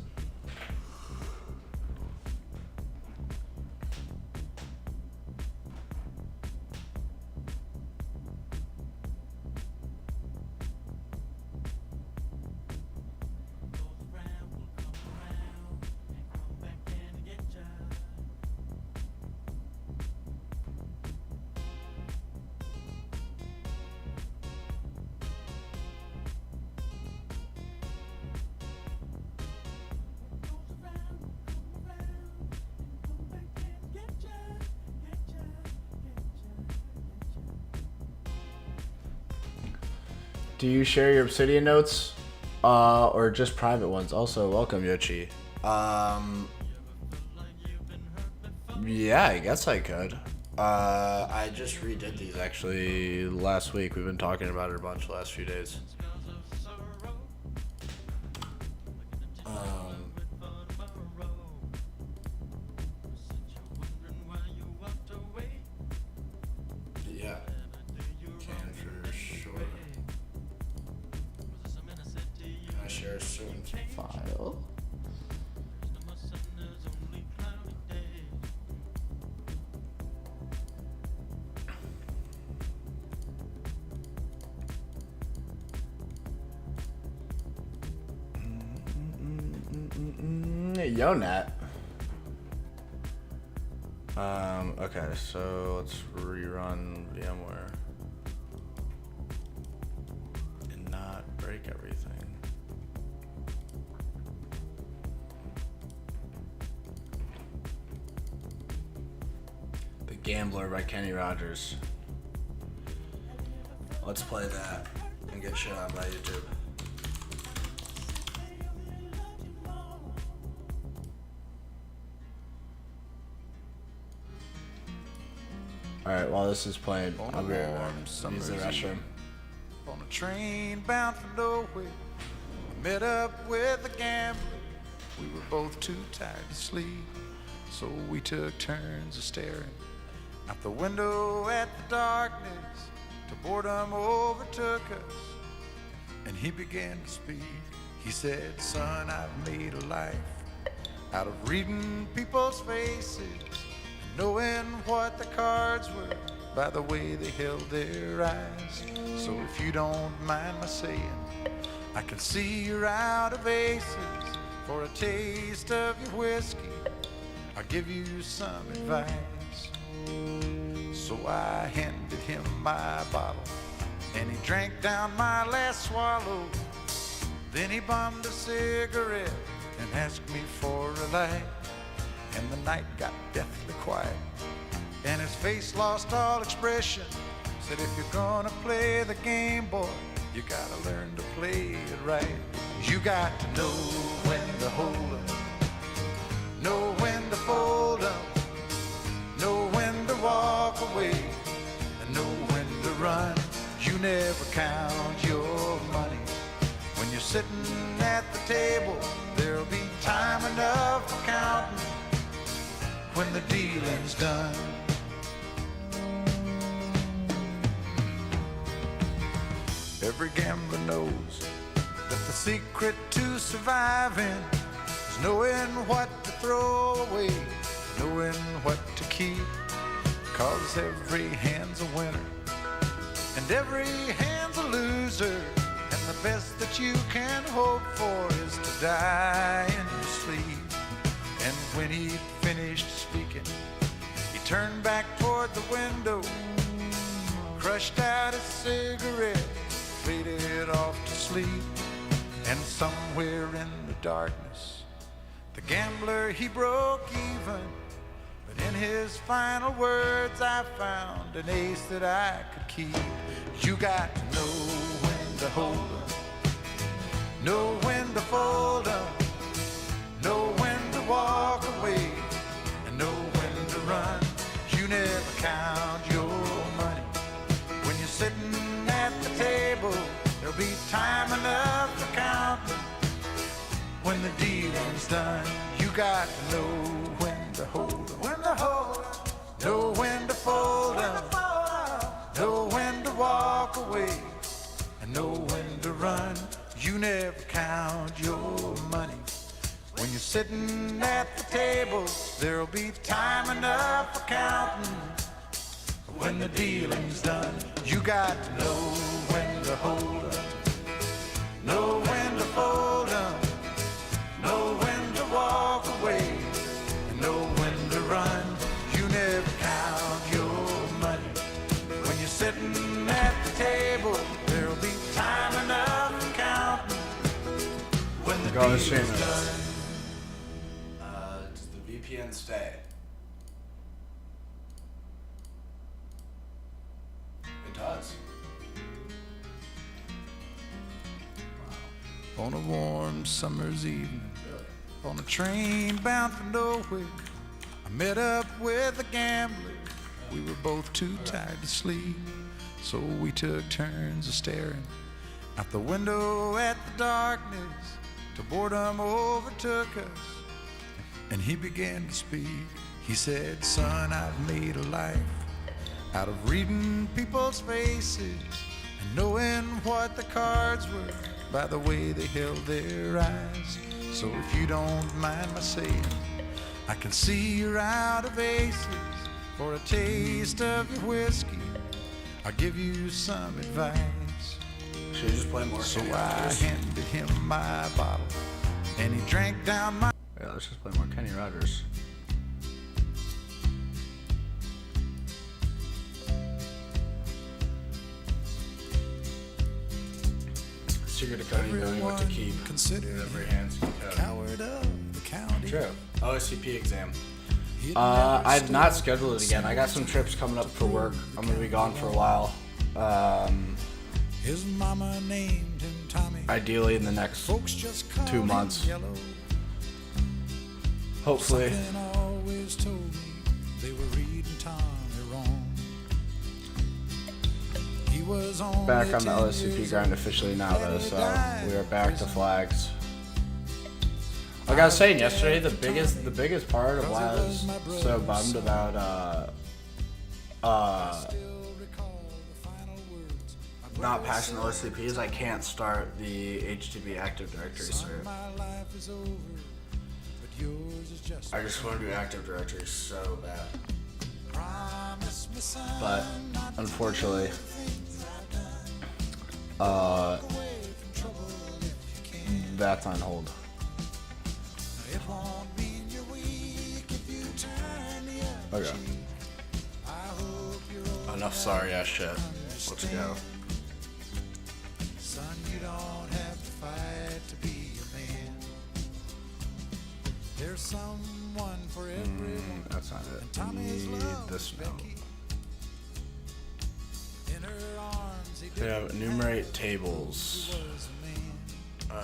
Do you share your Obsidian notes, or just private ones? Also, welcome, Yoshi. Yeah, I guess I could. I just redid these actually last week. We've been talking about it a bunch the last few days. Yeah, can for sure. Can I share a certain file? Yo, Nat. Okay, so let's rerun VMware and not break everything. The Gambler by Kenny Rogers. Let's play that and get shit on by YouTube. Alright, while this is playing, I'll be right back. Use the restroom. On a train bound for nowhere, I met up with a gambler. We were both too tired to sleep, so we took turns of staring out the window at the darkness till boredom overtook us, and he began to speak. He said, son, I've made a life out of reading people's faces and knowing what the cards were by the way they held their eyes. So if you don't mind my saying, I can see you're out of aces. For a taste of your whiskey, I'll give you some advice. So I handed him my bottle, and he drank down my last swallow. Then he bummed a cigarette and asked me for a light. And the night got deathly quiet, and his face lost all expression. Said, if you're gonna play the game, boy, you gotta learn to play it right. You got to know when to hold up, know when to fold up, know when to walk away, and know when to run. You never count your money. When you're sitting at the table, there'll be time enough for counting when the dealing's done. Every gambler knows that the secret to surviving is knowing what to throw away, knowing what to keep. 'Cause every hand's a winner and every hand's a loser, and the best that you can hope for is to die in your sleep. And when he'd finished speaking, he turned back toward the window, crushed out his cigarette, faded off to sleep. And somewhere in the darkness, the gambler, he broke even. But in his final words, I found an ace that I could keep. You got to know when to hold up, know when to fold up, know when to walk away, and know when to run. You never count your money. When you're sitting at the table, there'll be time enough for counting when the dealing's done. You got to know when to hold up, know when to fold up, know when to walk away, and know when to run. You never count your money. When you're sitting at the table, there'll be time enough for counting when the dealing's done. You got to know when to hold up, know when to fold up, know when to walk away, and know when to run. You never count your money. When you're sitting at the table, there'll be time enough for counting when the dealing's done. Does the VPN stay? It does. On a warm summer's evening, on a train bound for nowhere, I met up with a gambler. We were both too tired to sleep, so we took turns of staring out the window at the darkness till boredom overtook us, and he began to speak. He said, son, I've made a life out of reading people's faces and knowing what the cards were by the way they held their eyes. So if you don't mind my saying, I can see you're out of aces. For a taste of your whiskey, I'll give you some advice. Should we just play more? So I handed him my bottle, and he drank down my... Yeah, let's just play more Kenny Rogers. Secret to coding, knowing what to keep. Consider Every hand's coward of the county. True. OSCP exam. I've not scheduled it again. I got some trips coming up for work. I'm gonna be gone for a while. His mama named him Tommy. Ideally in the next Folks just called 2 him months. Yellow. Hopefully. Something always told me they were reading Tommy wrong. Back on the OSCP grind officially now, though, so we are back to flags. Like I was saying yesterday, the biggest part of why I was so bummed about not passing the OSCP is I can't start the HTB Active Directory cert. I just want to do Active Directory so bad. But unfortunately, that's on hold. Okay. Enough sorry ass shit. Let's go. Son, you don't have to fight to be a man. There's someone for everyone. That's not it. I need this note. In her arms, he They have enumerate tables. was a man.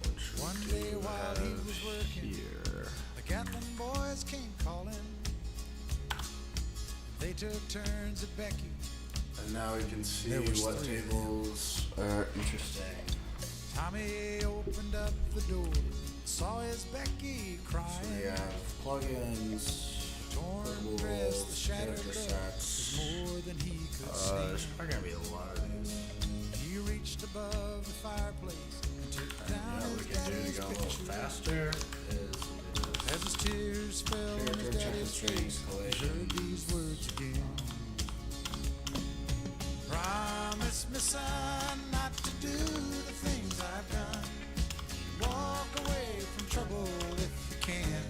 Which One we day do while he have was working, here. the Gatlin boys came calling. They took turns at Becky. And now we can see There was what 3 of them. tables are interesting. Tommy opened up the door, saw his Becky So crying. we have plugins, Torn purple dress, the shattered character love sets. was more than he could There's see. probably gonna be a lot of these. He reached above the fireplace and took And down what we his can do to daddy's go a little picture. faster is As his tears fell on his character daddy's check face, he heard these words again. Promise me, son, not to do the things I've done. Walk away from trouble if you can.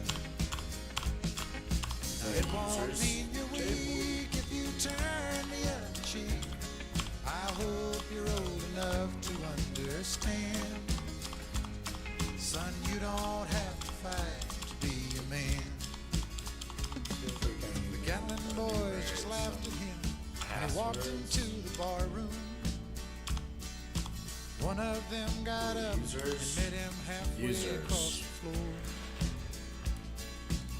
It won't mean you're weak if you turn the other cheek. I hope you're old enough to understand. Son, you don't have to fight to be a man. The Gatlin boys just laughed at him and he walked into the bar room. One of them got up and Users. met him halfway Users. across the floor.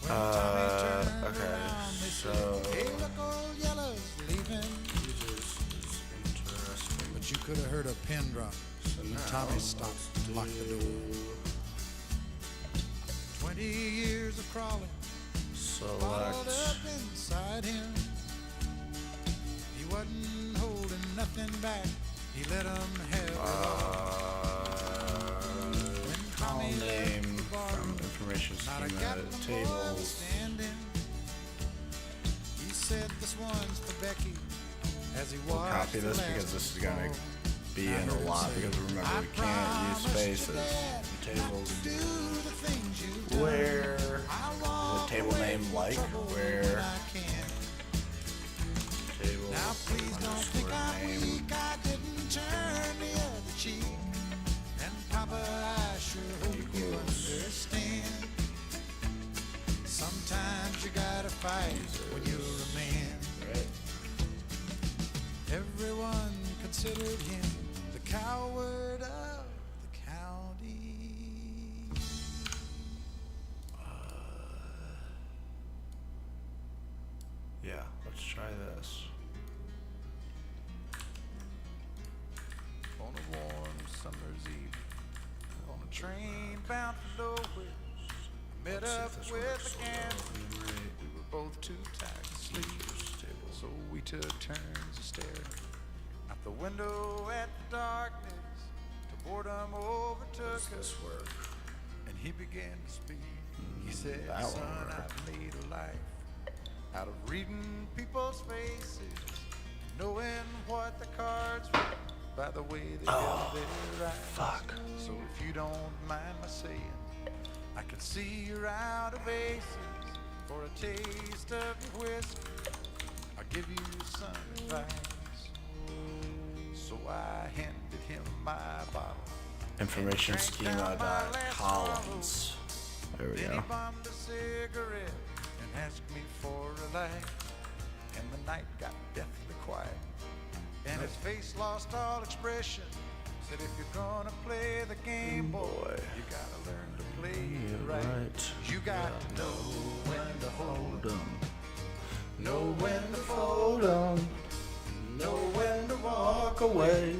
When Tommy turned okay, around, they so- said, "Hey, look, old Yellow's leaving." Users is interesting. But you could have heard a pin drop. So now, Tommy stopped and locked the door. 20 years of crawling, bottled Select. up inside him. He wasn't holding nothing back. He let him have it all. When Call Tommy left name the bar from room, information not a schema Gatlin boy was tables. standing. He said, "This one's for Becky." As he We'll watched copy the this last because this is gonna fall. be in a lot because remember we can't use spaces. The tables. Where the table name like where table Now please don't think I'm name. weak. I didn't turn the other cheek. And Papa, I sure hope you understand. Sometimes you gotta fight when you're a man. Right. Everyone considered him the coward of the county. Yeah, let's try this. On a warm summer's eve, on a train bound for nowhere, I met Let's see up if this with works. a gambler. We were both too tired to sleep, so we took turns to stare out the window at the darkness. Till boredom overtook Does us, this work? and he began to speak. He said, that won't "Son, work. I've made a life out of reading people's faces, knowing what the cards were by the way they held their eyes. Fuck. So if you don't mind my saying, I can see you're out of aces. For a taste of your whiskey, I'll give you some advice." So I handed him my bottle. Information schema dot columns. There we Then he go. bummed a cigarette and asked me for a light. And the night got deathly quiet, and his face lost all expression. Said, "If you're gonna play the game, boy, you gotta learn to play it right. You got to know when to hold 'em, know when to fold 'em, know when to walk away.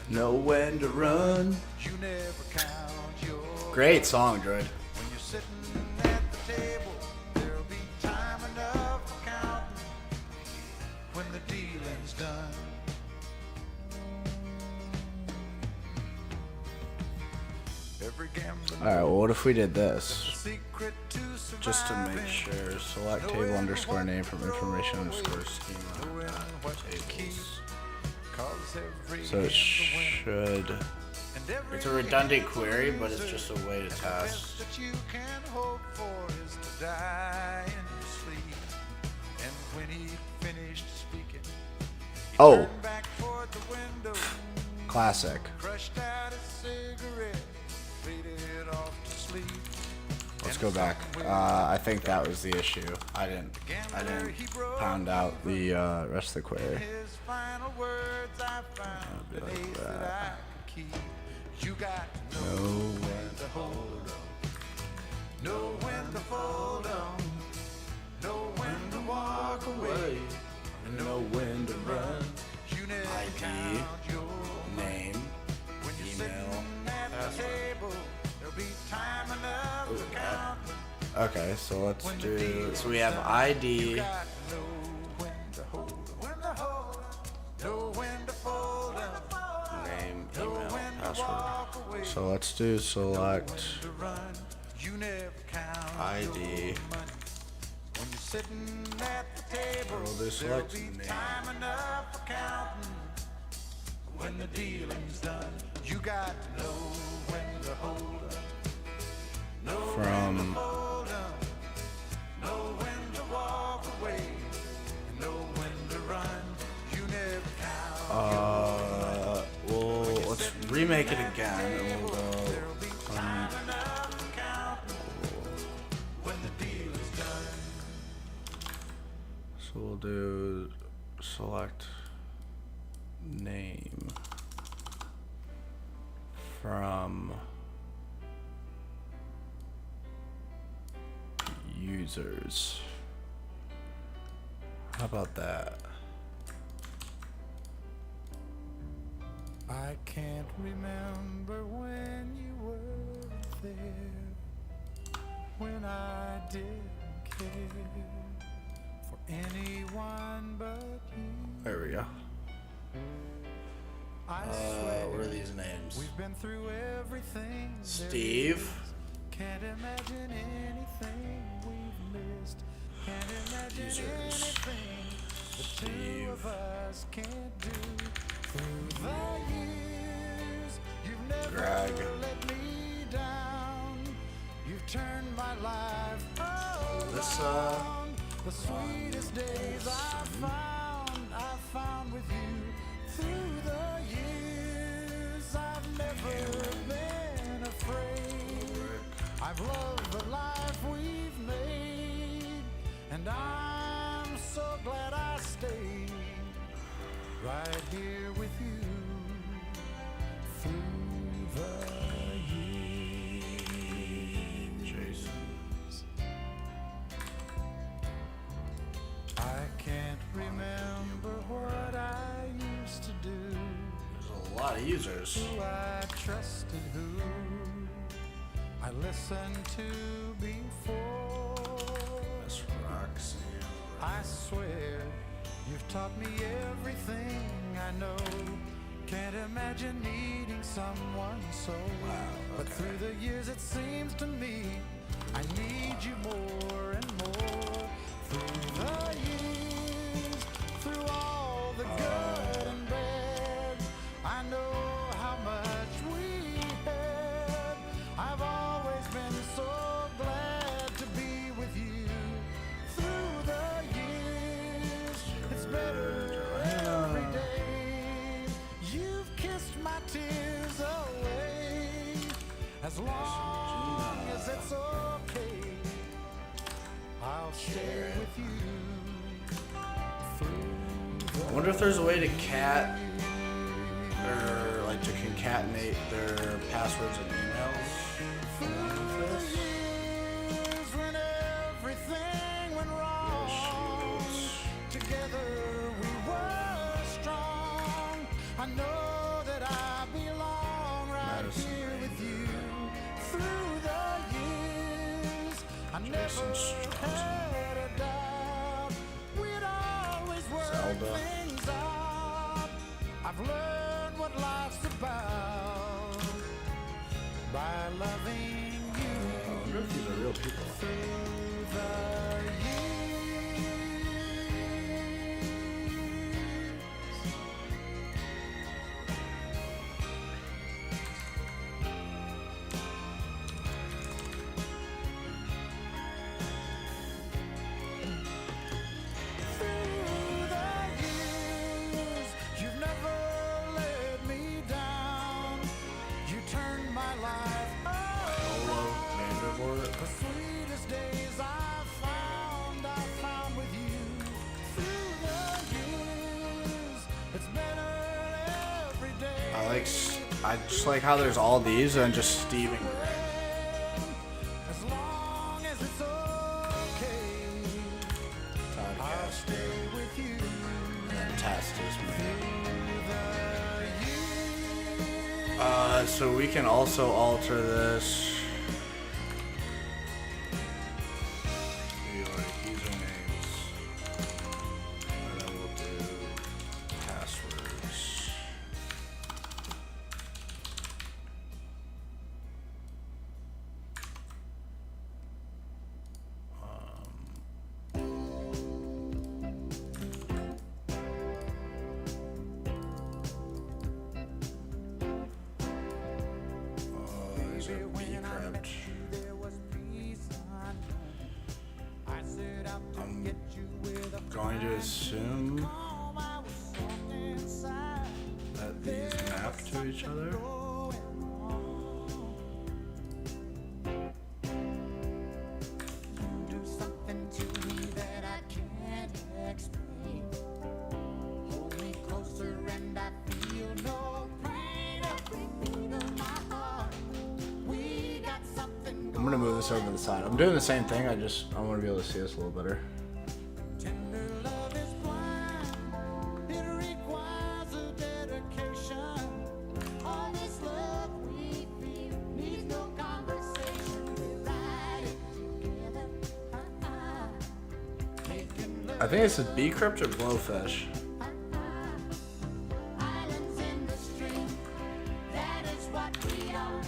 Know when to run. You never count your Great song, Droid. when you're sitting at the table. There'll be time enough for counting when the dealing's done. Every gambler Alright, well, what if we did knows this? the secret to Just to make surviving. sure. Select table underscore name from information underscore schema. Tables. 'Cause every So it gambler wins. should. And every It's a redundant query, but it's just a way to best task. that you can hope for is to die in your sleep. And when he finished speaking, he Oh. turned back toward the window, Classic. crushed out a cigarette, faded off to sleep. Let's go back. I think that was the issue. I didn't pound out the rest of the query. His final words, I found an like ace that. that I could keep. You got to know Know when to hold on, know when to fold on, know when to walk away, and know when to run. You never ID, count your name, when you're email, sitting at the password. table. There'll be time enough Ooh, to that- count. Okay, so let's do. So we have ID. Got to know when to hold on, when to hold on, know when to fold on. Name, email, password. So let's do select To run, you never count ID. your money. When you're sitting at the table, We'll do there'll select be name. time enough for counting. When the dealing's done, you got to know when to hold up. Know when to from. hold up. Know when to walk away. Know when to run. You never count. Well, let's remake it again, and we'll go. There'll be time enough for counting. When the deal is done. So we'll do select name from users. How about that? I can't remember when you were there, when I didn't care for anyone but you. There we go. I swear What are these names? we've been through everything. there Steve. is. Can't imagine anything we've missed. Can't imagine Users. anything the two of Steve. us can't do. Through the years, you've never Greg. let me down. You've turned my life Alyssa. around. The sweetest days I found with you. Through the years, I've never been afraid. I've loved the life we've made, and I'm so glad I stayed right here with you through the years. Jason. I can't remember what I used to do. There's a lot of users. Who I trusted, who I listened to before. That's Roxanne. I swear you've taught me everything I know. Can't imagine needing someone so. But okay. through the years it seems to me I need you more and more. Through the years, through all the good and bad, I know how much we had. I've always been so glad to be with you. Through the years, it's better every day. You've kissed my tears away. As long as it's okay, I'll stay with you. Through I wonder if there's a way to cat or like to concatenate their passwords and emails. With this. years when everything went wrong. Shoot. Together we were strong. I know that I belong right Madison here with Ranger. you. Through the years, I never had a doubt. We'd always work Zelda. things out. I've learned what life's about by loving you I wonder if these are real people. through the years. Through the years, you've never let me down. You turned my life Hello, Vandervoort. the sweetest days I found with you. Through the years, it's better every day. I just like how there's all these and just Steve and Greg. As long as it's okay, Todd I'll Castor. stay with you. And then Tastus, man. Through the years. So we can also alter this. We like usernames. And then we'll do passwords. These are bcrypt. There was peace unknown. I set out to get you with a Going to assume calm. I was soft inside. that these map to each other. Going wrong. You do something to me that I can't explain. Hold me closer and I feel no pain. Every beat of my heart. We got something I'm gonna move this over to the side. I'm doing the same thing. I want to be able to see this a little better. Tender love is blind. It requires a dedication. All this love we feel needs no conversation. We ride it together. Making love. I think this is bcrypt or blowfish. Islands in the stream. That is what we are.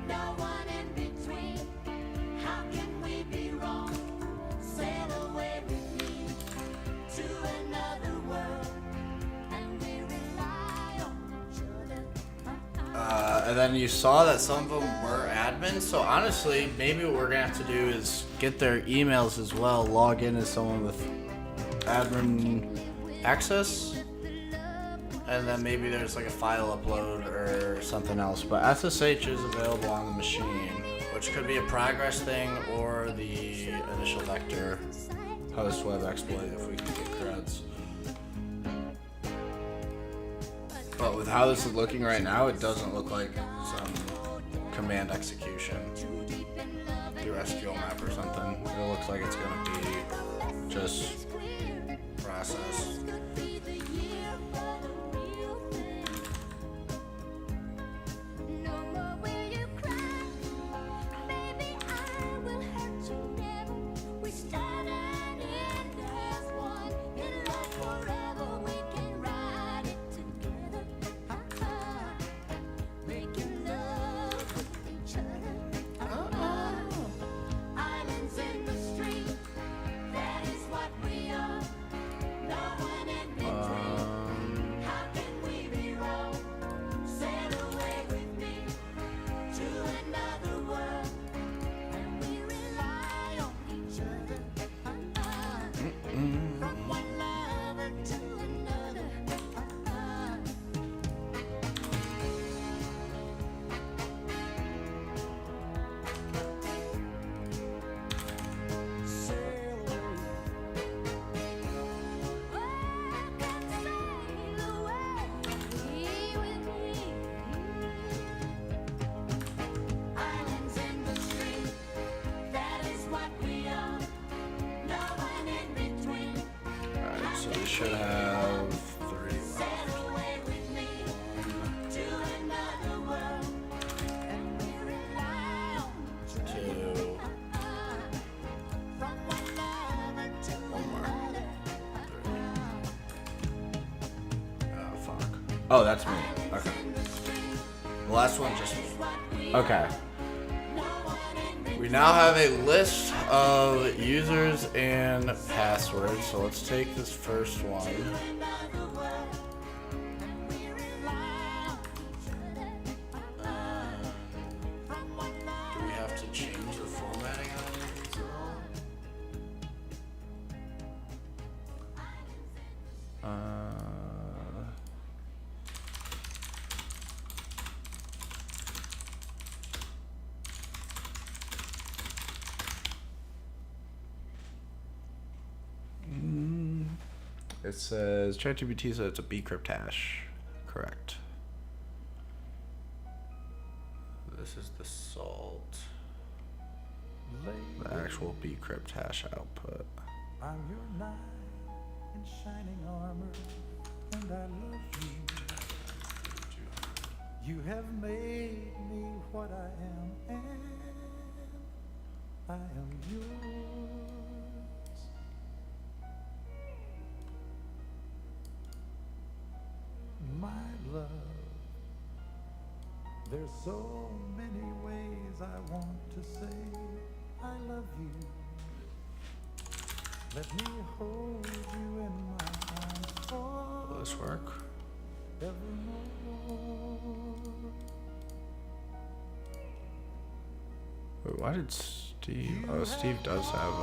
No one in between. How can we be wrong? Sail away with me to another world, and we rely on each other. And then you saw that some of them were admins. So honestly, maybe what we're gonna have to do is get their emails as well. Log in as someone with admin access, and then maybe there's like a file upload or something else. But SSH is available on the machine, which could be a progress thing or the initial vector host web exploit if we can get creds. But with how this is looking right now, it doesn't look like some command execution through SQL map or something. It looks like it's gonna be just process. Islands in the stream, that is what we are. No one in between. How can we be wrong? Sail away with me to another world, and we rely on each other. From one lover to another. Sail away. Islands in the stream, that is what we are. No one in between. Alright, so we should have 3 left. Sail away with me Oh, that's me. Okay. The last one just me. Okay. We now have a list of users and passwords, so let's take this first one. Do we have to change the formatting on these at all? It says ChatGPT says it's a bcrypt hash. Correct. This is the salt. The actual bcrypt hash output. I'm your knight in shining armor, and I love you. You have made me what I am, and I am yours. My love, there's so many ways I want to say I love you. Let me hold you in my arms Will this work? forevermore. Wait, why did Steve? Oh, Steve does have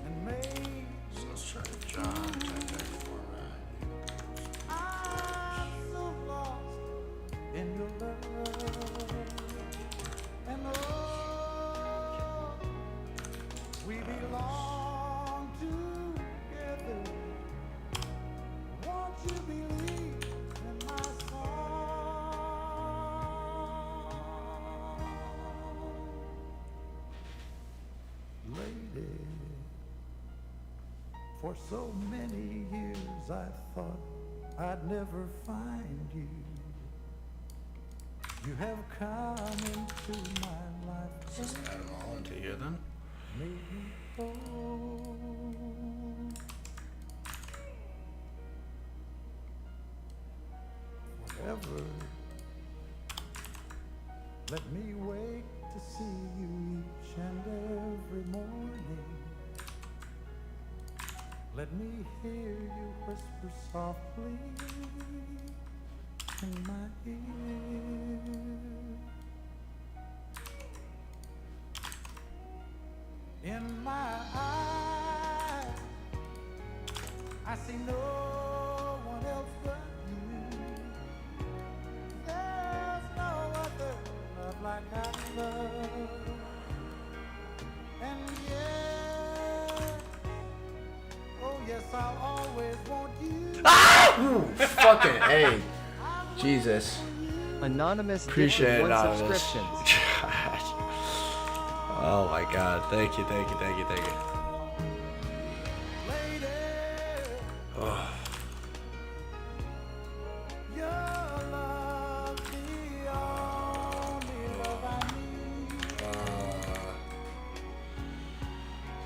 And make So let's try John type format. I'm so lost in your love. And oh, we belong together. Won't you believe in my song? Lady, for so many years I thought I'd never find you. You have come into my life, Just add them all into here then. made me whole. Forever, let me wake to see you each and every morning. Let me hear you whisper softly in my ear. In my eyes, I see no one else but you. There's no other love like I love. And yes, oh yes, I'll always want you. Fucking A. Jesus. Anonymous Appreciate gifted it, 1 Anonymous. subscription. Gosh. Oh my god. Thank you, thank you, thank you, thank you. Lady, Oh. your love, the only love I need.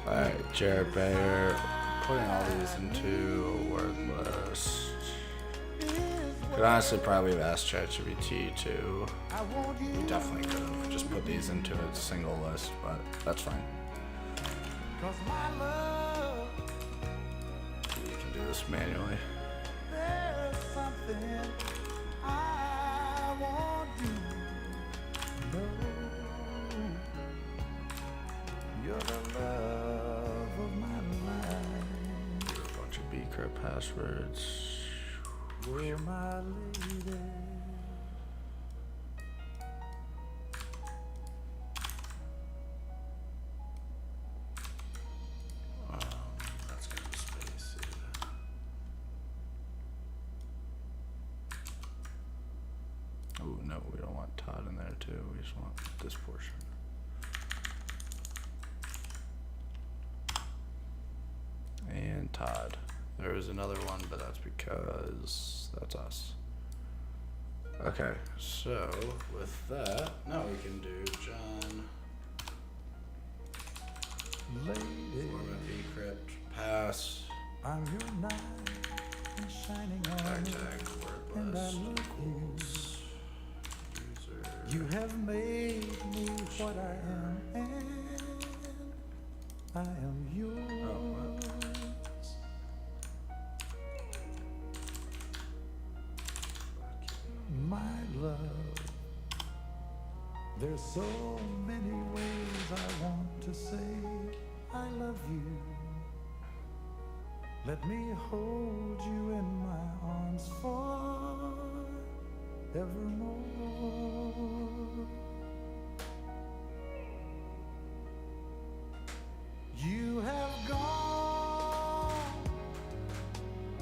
Alright, Jared Bayer. Putting all these into wordless. Could honestly probably have asked ChatGPT to. I want you, We definitely could have just put these into a single list, but that's fine. 'cause my love, We can do this manually. there's something I want you to know. You're the love of my life. A bunch of bcrypt passwords. You're my lady. That's gonna be spacey. Oh no, we don't want Todd in there too. We just want this portion. And Todd. There was another one, but that's because that's us. Okay, so with that, now we can do John. Lady, Format bcrypt pass. I'm your knight and shining Tag armor, tag and I wordless love equals user. you. You have made me what I am, and I am yours. Oh, wow. My love, there's so many ways I want to say I love you. Let me hold you in my arms forevermore. You have gone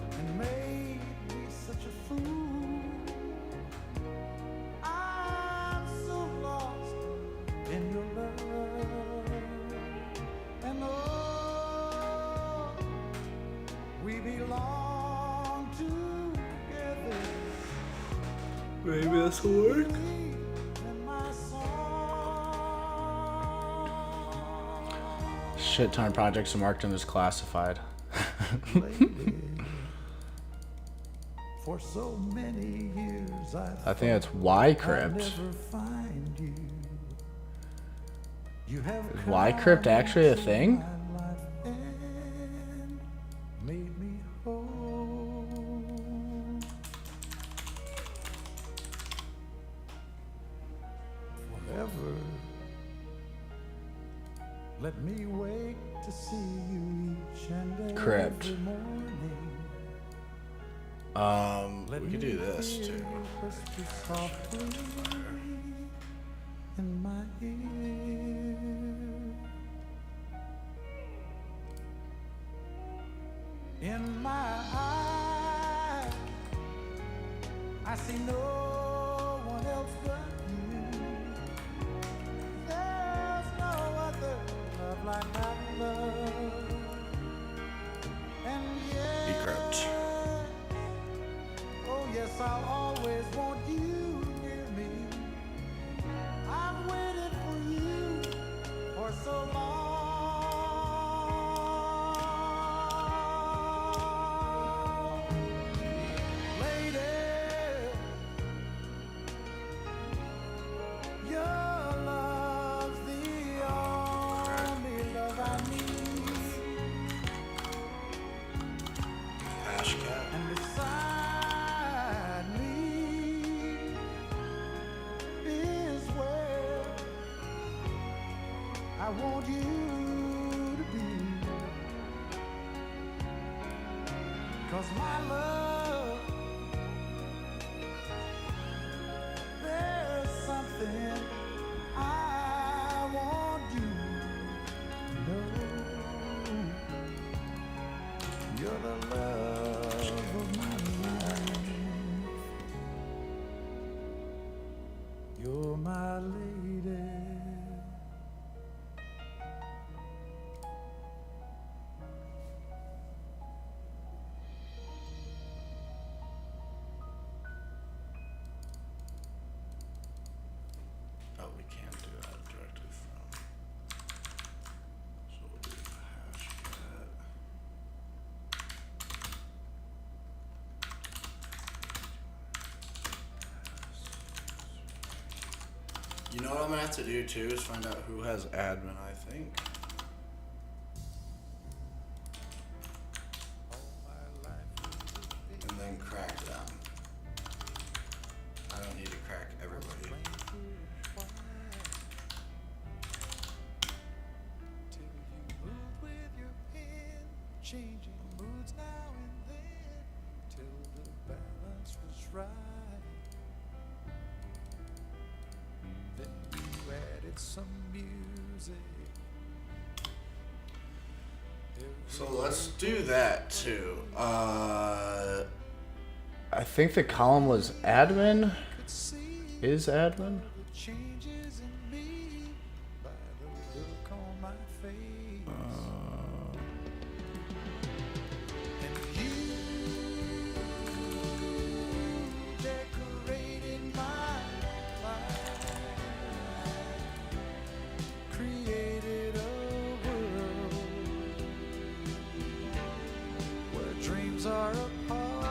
and made me such a fool. I'm so lost in your love, and oh, we belong together. Maybe this will work. In my song, Shit ton of projects are marked and is classified. lady, for so many years I think that's I'll Y-crypt. never find you. You have Is Y-crypt actually a come thing? into my life and made me whole. Forever, let me wake to see you each and Crypt. every morning. We could do this too. Whisper softly in my ear. In my eyes, I see no one else but you. There's no other love like I love. And Decrypt. oh yes, I'll always want you near me. I've waited for you for so long. Lady, your love's the only love I need. Hashcat. And beside me is where I want you to be. 'Cause my love, there's something I want you to know. You're the love of my life. You're my lady. Oh, we can't do that directly from. So we'll do hashcat. You know what I'm gonna have to do too is find out who has admin, I think. And then crack them. I don't need to crack everybody. Till you move with your pen, changing moods now and then, till the balance was right. Then you added some music. So let's do that too. I think the column was admin. Is admin? The changes in me by the look on my face. And you decorated my life, created a world where dreams are a part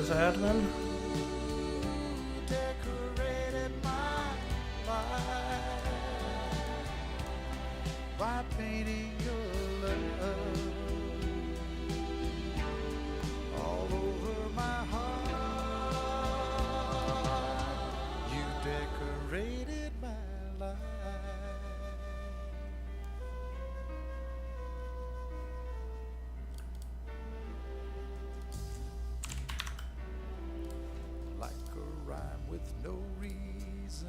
is admin? Decorated my life by painting your love all over my heart. You decorated my life. Like a rhyme with no reason.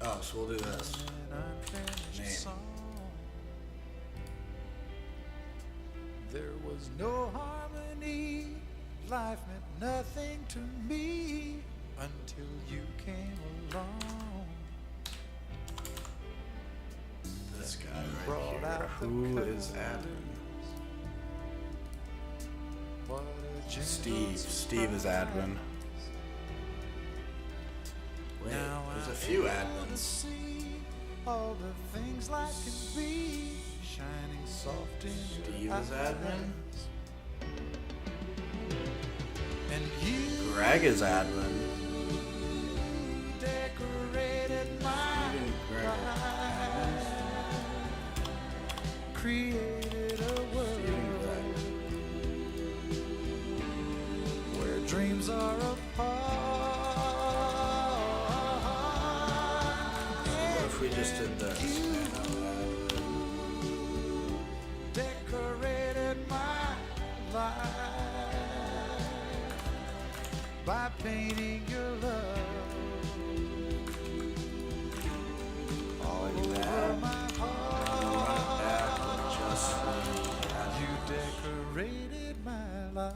Oh, so we'll do this. An unfinished Name. song. There was no harmony. Life meant nothing to me until you came along. This guy Brought right here. out the Who is colors. admin? What a gentle Steve. Steve is admin. Wait, Now there's a I'm few able to admins. see all the things life can be, shining soft in Steve your is admin. eyes. And you Greg is admin. decorated my Steven Greg. life, created a Steven world Greg. where dreams are apart. What if we just did this? Decorated my life by painting your love all over my heart. Just You decorated my life.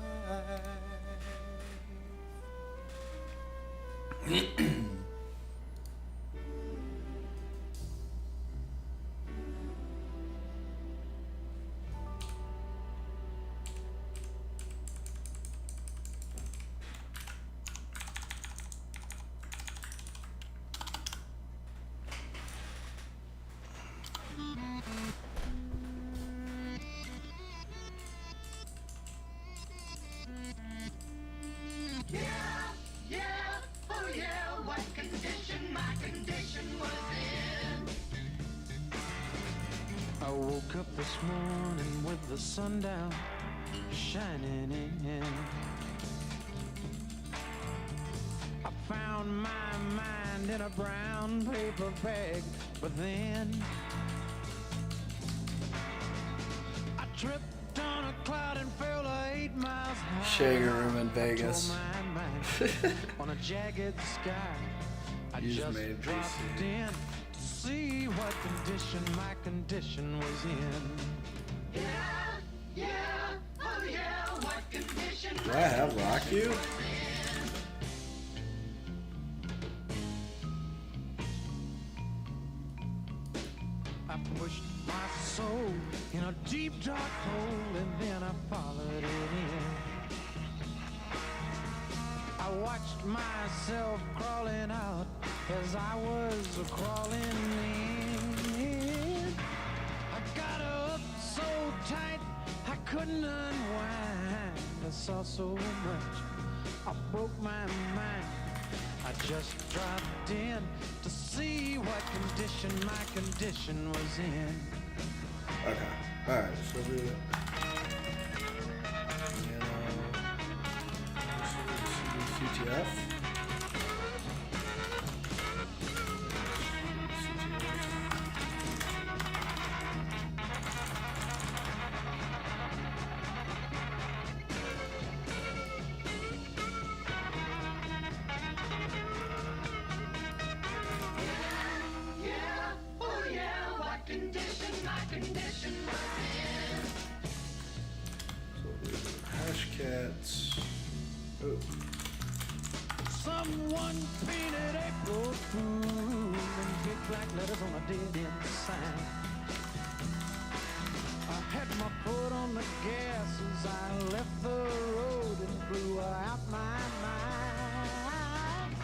I woke up this morning with the sun down, shining in. I found my mind in a brown paper bag, but then I tripped on a cloud and fell 8 miles high. Shaker room in I Vegas. tore my mind on a jagged sky. I You just just made dropped BC. in to see what condition my condition was in. Do I have Rock You? I pushed my soul in a deep dark hole and then I followed it in. I watched myself crawling out as I was crawling in. I got up so tight I couldn't unwind. I saw so much, I broke my mind. I just dropped in to see what condition my condition was in. Okay. Alright, so we CTF. Hashcats. Oh. Someone painted April Fool in big black letters on a dead-end sign. I had my foot on the gas as I left the road and blew out my mind.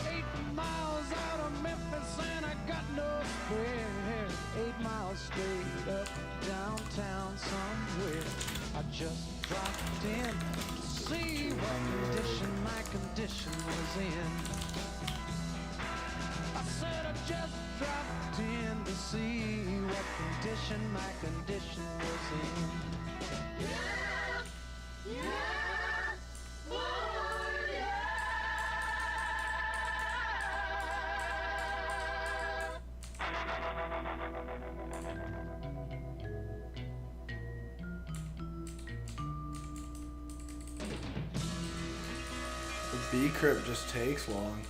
8 miles out of Memphis and I got no spare. 8 miles straight up downtown somewhere. I just dropped in to see what condition my condition was in. I said I just dropped in to see what condition my condition was in. The B crypt just takes long.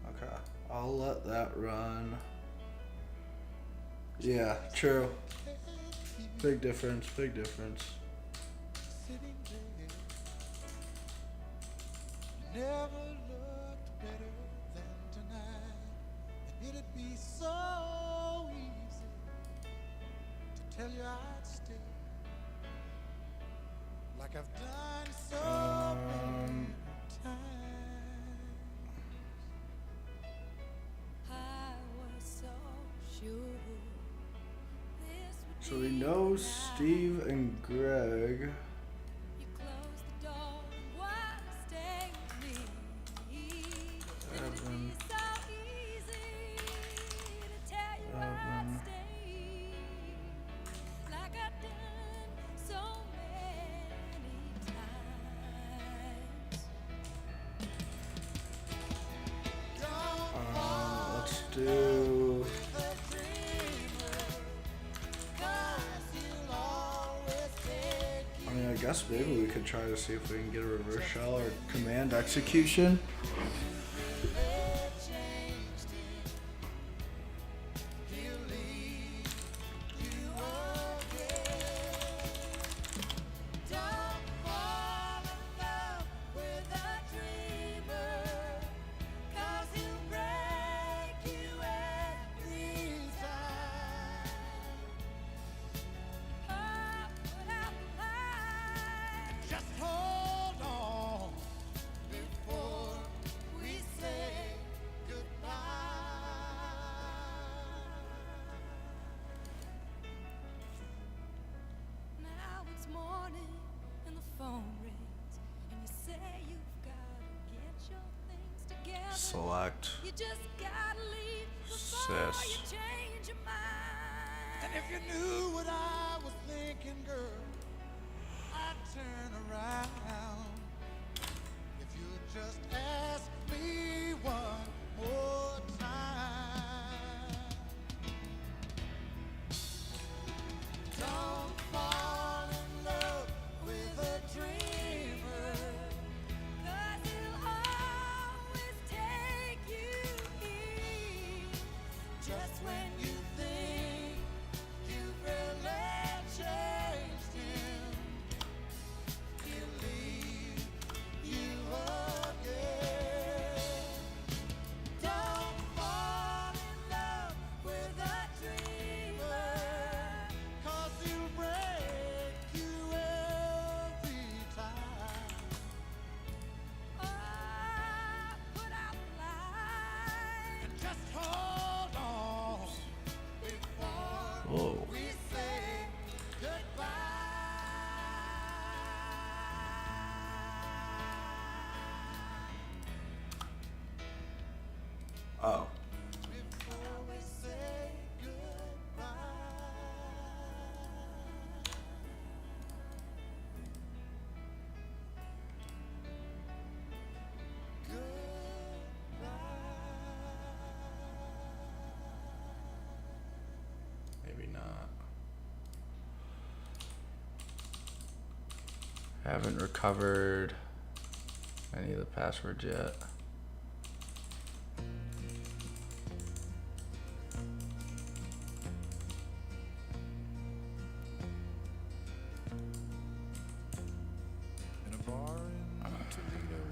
Okay, I'll let that run. Yeah, true. Big difference, big difference. Never looked better than tonight. And it'd be so easy to tell you I'd stay, like I've done so many times. I was so sure this would So we be know now. Steve and Greg. You closed the door and wanted to stay with me. It would Evan. be so easy to tell you I'd stay, like I've done so many times. Let's do. I mean, I guess maybe we could try to see if we can get a reverse shell or command execution. Just hold on before we say goodbye. Now it's morning and the phone rings, and you say you've gotta get your things together. Select You just gotta leave before sis. you change your mind. And if you knew what I was thinking, girl, I'd turn around. If you just ask me one more time. Don't fall in love with a dreamer. 'Cause he'll always take you in, Just when you think you've really changed him, he'll leave you again. Don't fall in love with a dreamer, 'cause he'll break you every time. oh, put out the light. Just hold on before Whoa. we say goodbye. Oh. Before we say goodbye. Maybe not. Haven't recovered any of the passwords yet. In a bar in Toledo,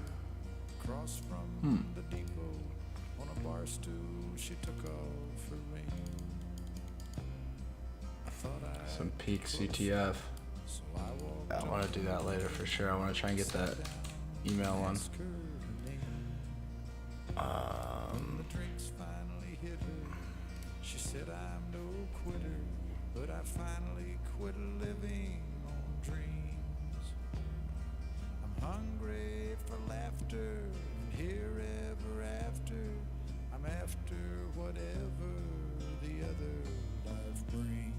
across from the depot, on a bar stool she took off her ring. I thought I Some peak CTF. I want to do that later for sure. I want to try and get that email one. Drinks finally hit her. She said I'm no quitter, but I finally quit living on dreams. I'm hungry for laughter and here ever after. I'm after whatever the other life brings.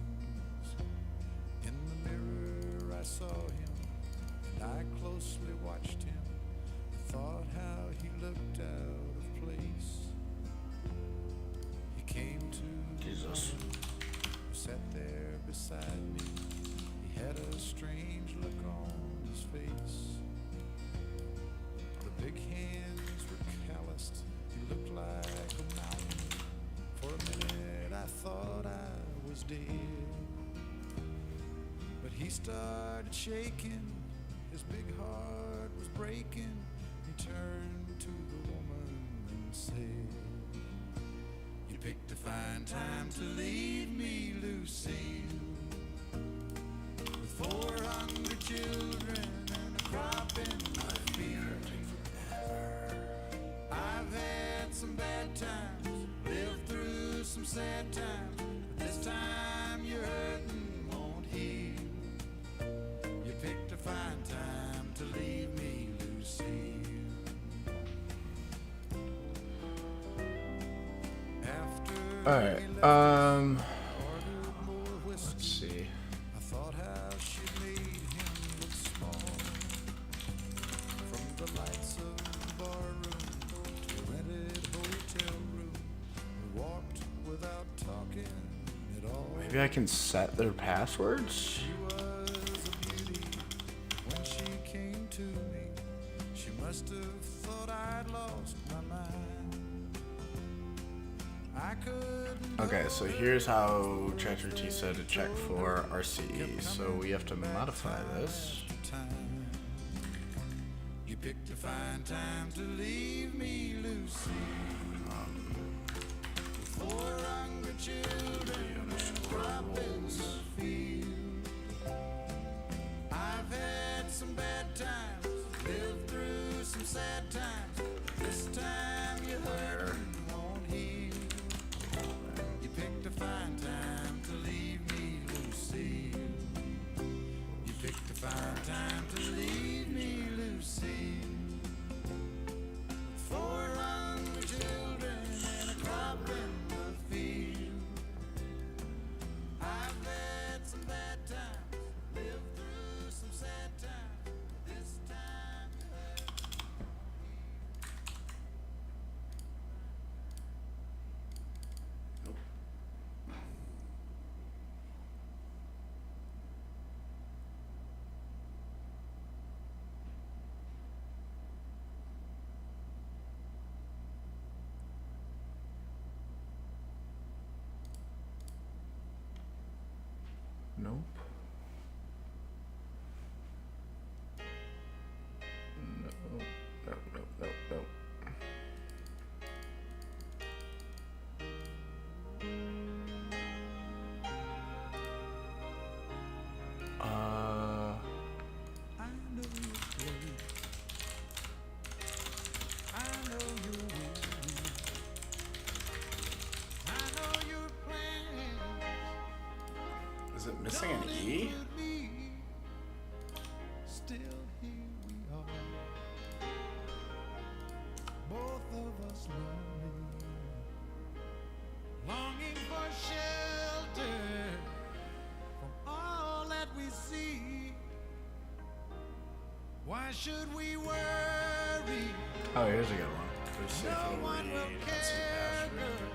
In the mirror I saw him and I closely watched him. I thought how he looked out of place. He came to Jesus. sat there beside me. He had a strange look on his face. The big hands were calloused. He looked like a mountain. For a minute I thought I was dead. But he started shaking. His big heart was breaking. He turned to the woman and said, "You picked a fine time to leave me, Lucille, with 4 hungry children and a crop in my field. I've had some bad times, lived through some sad times, but this time your hurting won't heal. You picked a fine time to leave me, Lucille." Alright, let's see. I thought how she made him look small. From the lights of the barroom to a rented hotel room, we walked without talking at all. Maybe I can set their passwords? She was a beauty when she came to me. She must have thought I'd lost my mind. I couldn't. Okay, so here's how ChatGPT said to check for RCE. So we have to modify this. You picked a fine time to leave me, Lucy. With 4 hungry children and a crop in the field. I've had some bad times, lived through some sad times. This time you hurt and won't heal. You picked a fine time to leave me, Lucille. You picked a fine time to leave me, Lucille. 4 hungry children and a crop in the field. I've had some bad times, lived through some sad times. This time you hurt. Nope. Nope. I know you're afraid. I know you're weary. I know you're planning. Is it missing an E? Still here we are, both of us lonely, longing for shelter from all that we see. Why should we worry? Oh, here's a good one. Let's see if No it'll one will read care, RC girl.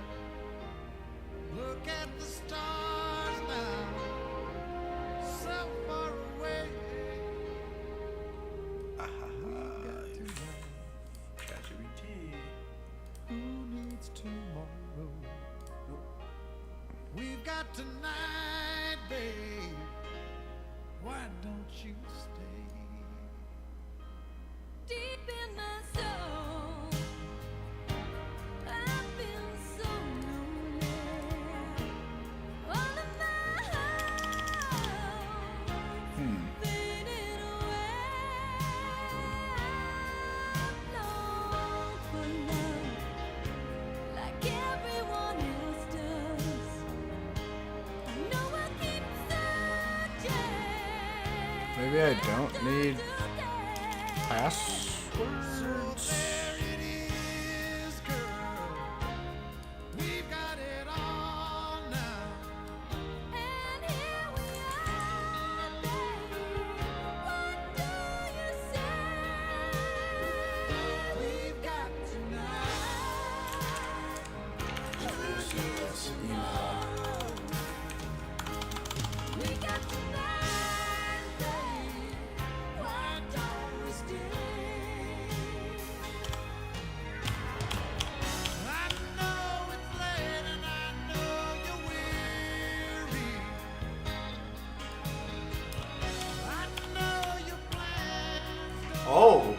Look at the stars now, so far away. ChatGPT. Who needs tomorrow? We've got tonight, babe. Why don't you stay? Deep in my soul, I've been so Maybe I don't need passwords. We've got it all now. And here we are, baby. What do you say? We've got tonight. We got tonight, baby. Why don't we stay? I know it's late and I know you're weary. I know your plans don't Oh,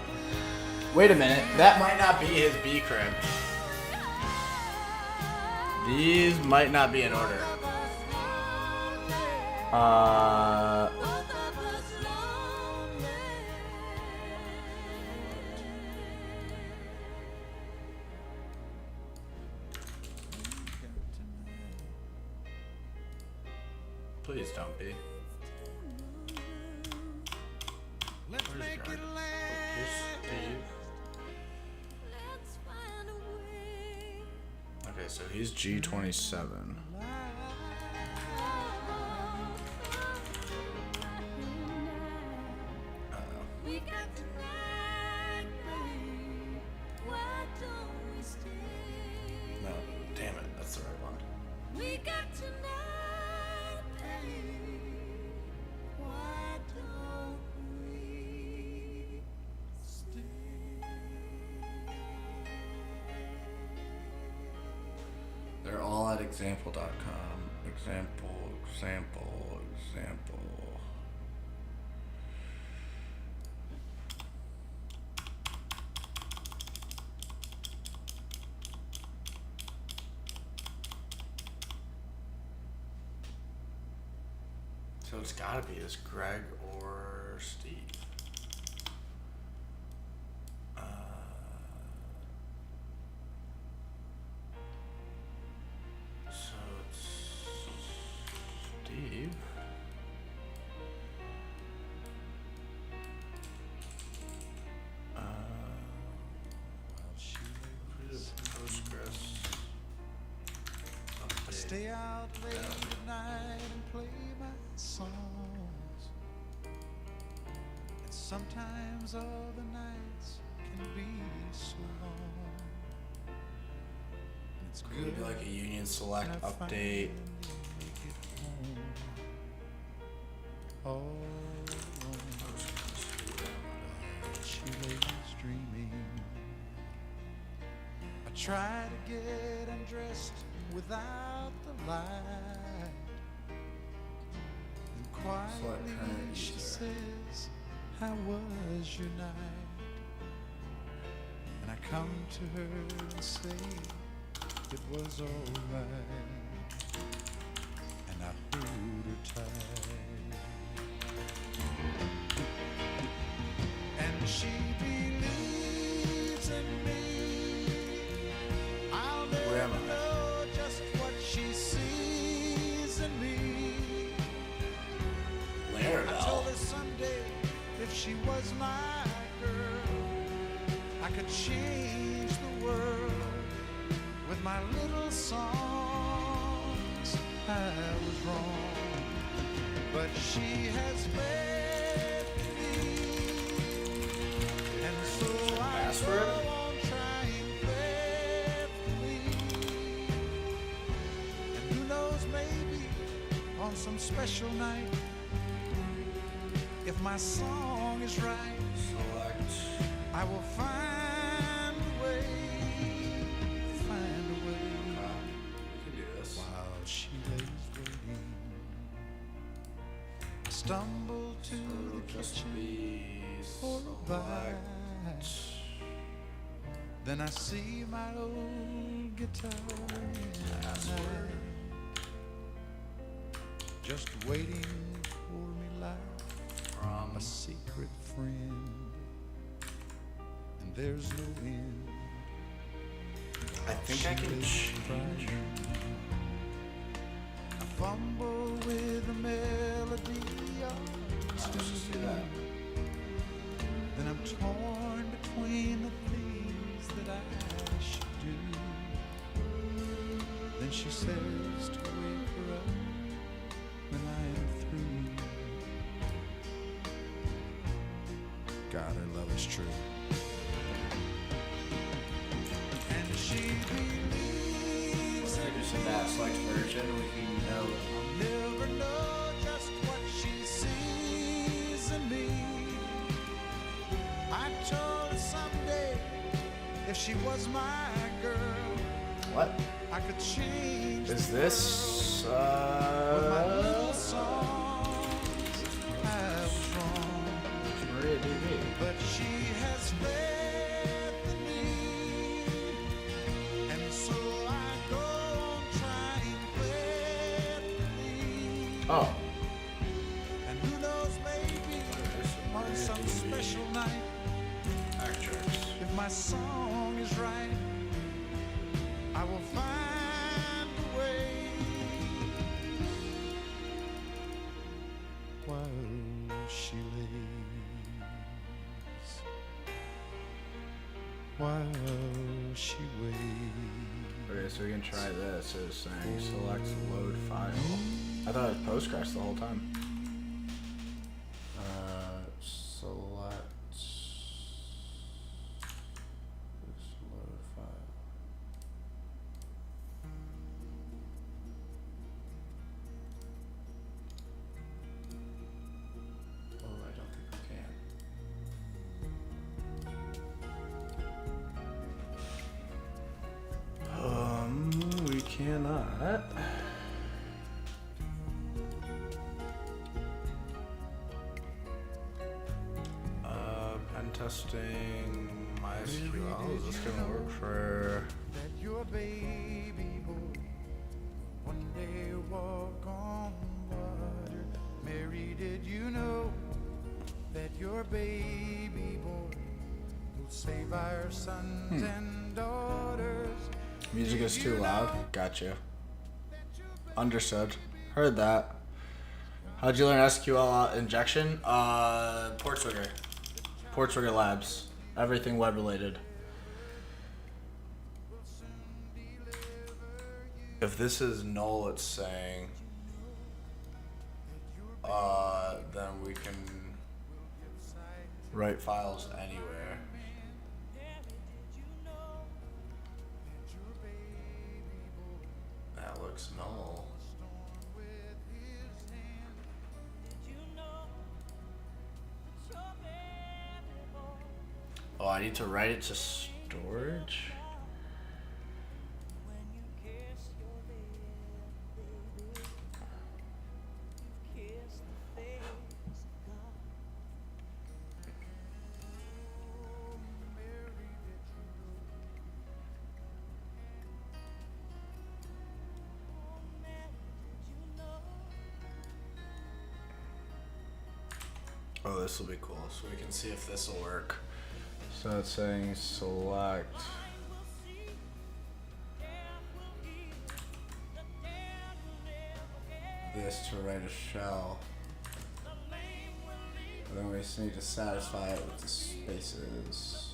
wait a minute. That might not be his B crib. These might not be in order. Both of us lonely. Please don't be. Let's Where's make Greg? it Oh, last. here's Steve. Let's find a way. Okay, so he's G27. We got tonight, babe. Why don't we stay? No, damn it, that's the right one. We got tonight, babe. Why don't we stay? They're all at example.com. Example. So it's gotta be this Greg or Steve. So it's Steve. Postgres. Update. Stay out late at night and play my songs. And sometimes all the nights can be so long. It's Could it be like a Union Select when I update? finally make it home. All alone, she lays dreaming. I try to get undressed without the light. And quietly current she user. says, how was your night? And I come to her and say, it was alright. And I hold her tight. And she believes in me. I'll Where am never I? know just what she sees in me. I told her someday if she was my girl, I could change the world with my little songs. I was wrong, but she has left me, and so I Password? go on trying faithfully. And who knows, maybe on some special night, if my song is right, Select. I will find a way, find a way. You can do this. While she lays waiting, I stumble to So the it'll just kitchen be for a select. bite. Then I see my old guitar in the night, just waiting for me like From a secret friend, and there's no end. I think I can change. I fumble with a melody or Let's just do two. that. God, her love is true. And she believes If we do some bad select version, we can know. I'll never know just what she sees in me. I told her someday if she was my girl, What? I could change Is the this, world with my little songs. I was wrong, Maria DB? but she has faith in me, and so I go on trying faithfully. Oh. And who knows, maybe on some special night, Actress. if my song is right, I will find a way. While she lays, while she waits. Okay, so we can try this. It's saying select load file. I thought it was Postgres the whole time. Select this load file. Oh, I don't think we can. We cannot. Pen testing MySQL. Is this gonna work for? That your baby boy one day walk on water. Mary, did you know that your baby boy will save our sons and daughters? Music is too loud. Gotcha. Understood. Heard that. How'd you learn SQL injection? Portswigger. Portswigger Labs. Everything web related. If this is null, it's saying, then we can write files anywhere. That looks null. Oh, I need to write it to storage? Oh, this will be cool. So we can see if this will work. So it's saying select. This to write a shell. And then we just need to satisfy it with the spaces.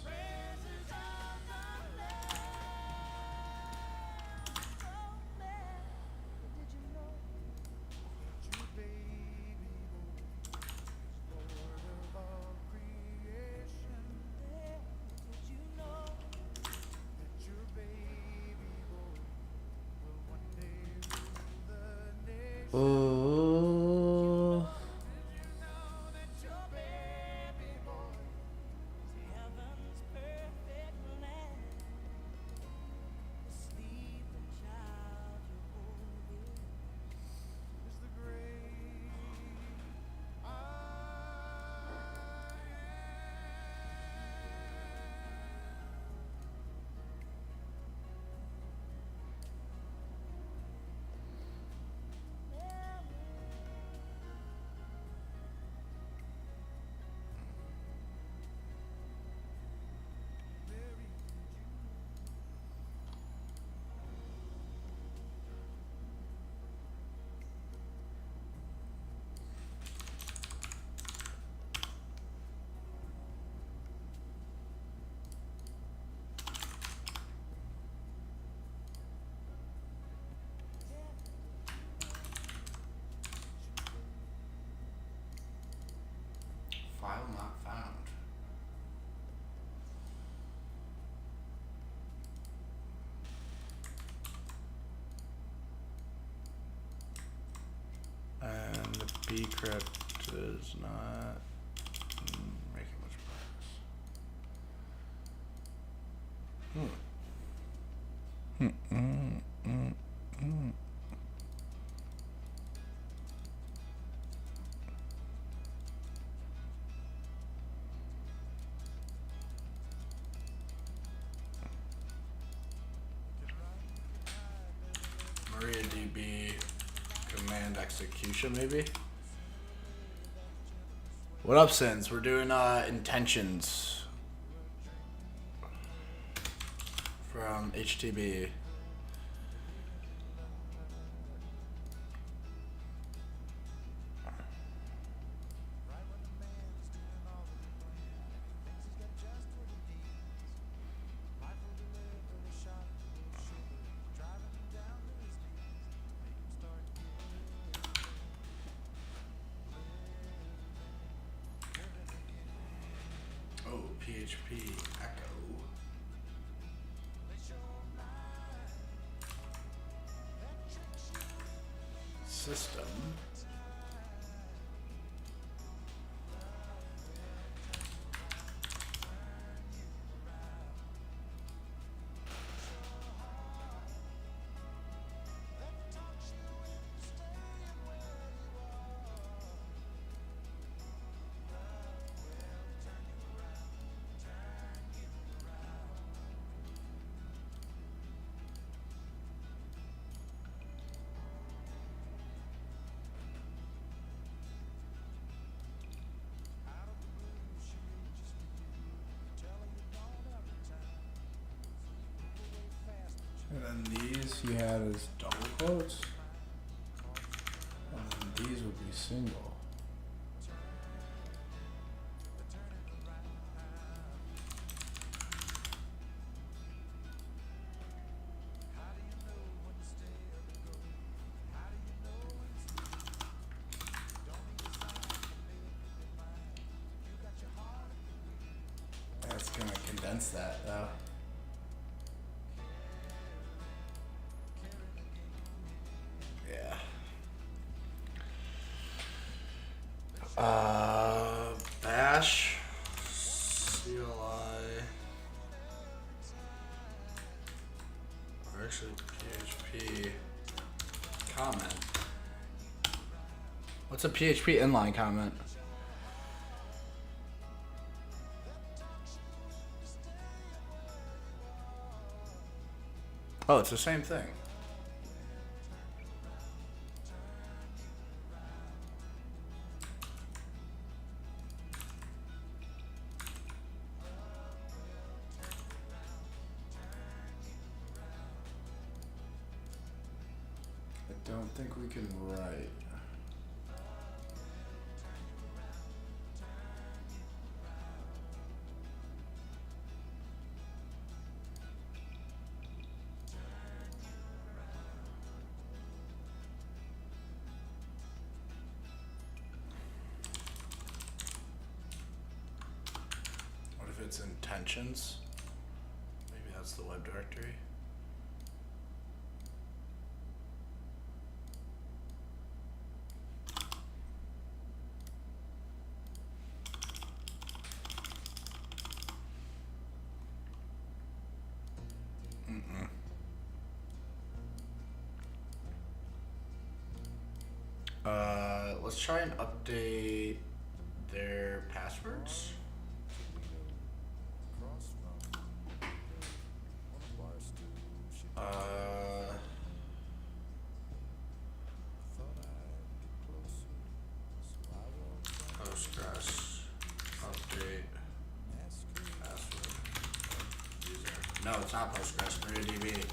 Oh. Decrypt is not making much progress. MariaDB command execution, maybe? What up, Sins? We're doing intentions from HTB. PHP echo. System. And then these you had as double quotes, and then these would be single. That's gonna condense that though. Bash, CLI, or actually PHP comment. What's a PHP inline comment? Oh, it's the same thing. I don't think we can write. What if it's intentions? Maybe that's the web directory. Let's try and update their passwords. Postgres update password user. No, it's not Postgres. MariaDB.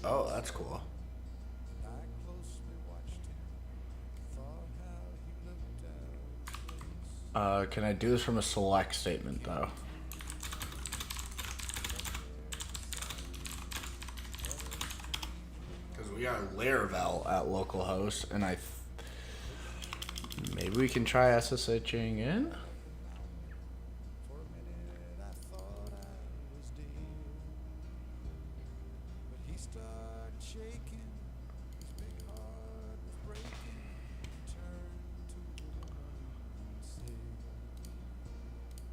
Oh, that's cool. Can I do this from a select statement though? we are Laravel at localhost, and maybe we can try SSHing in. For a minute I thought I was dead, but he started shaking, his big heart was breaking. He turned to the woman and said,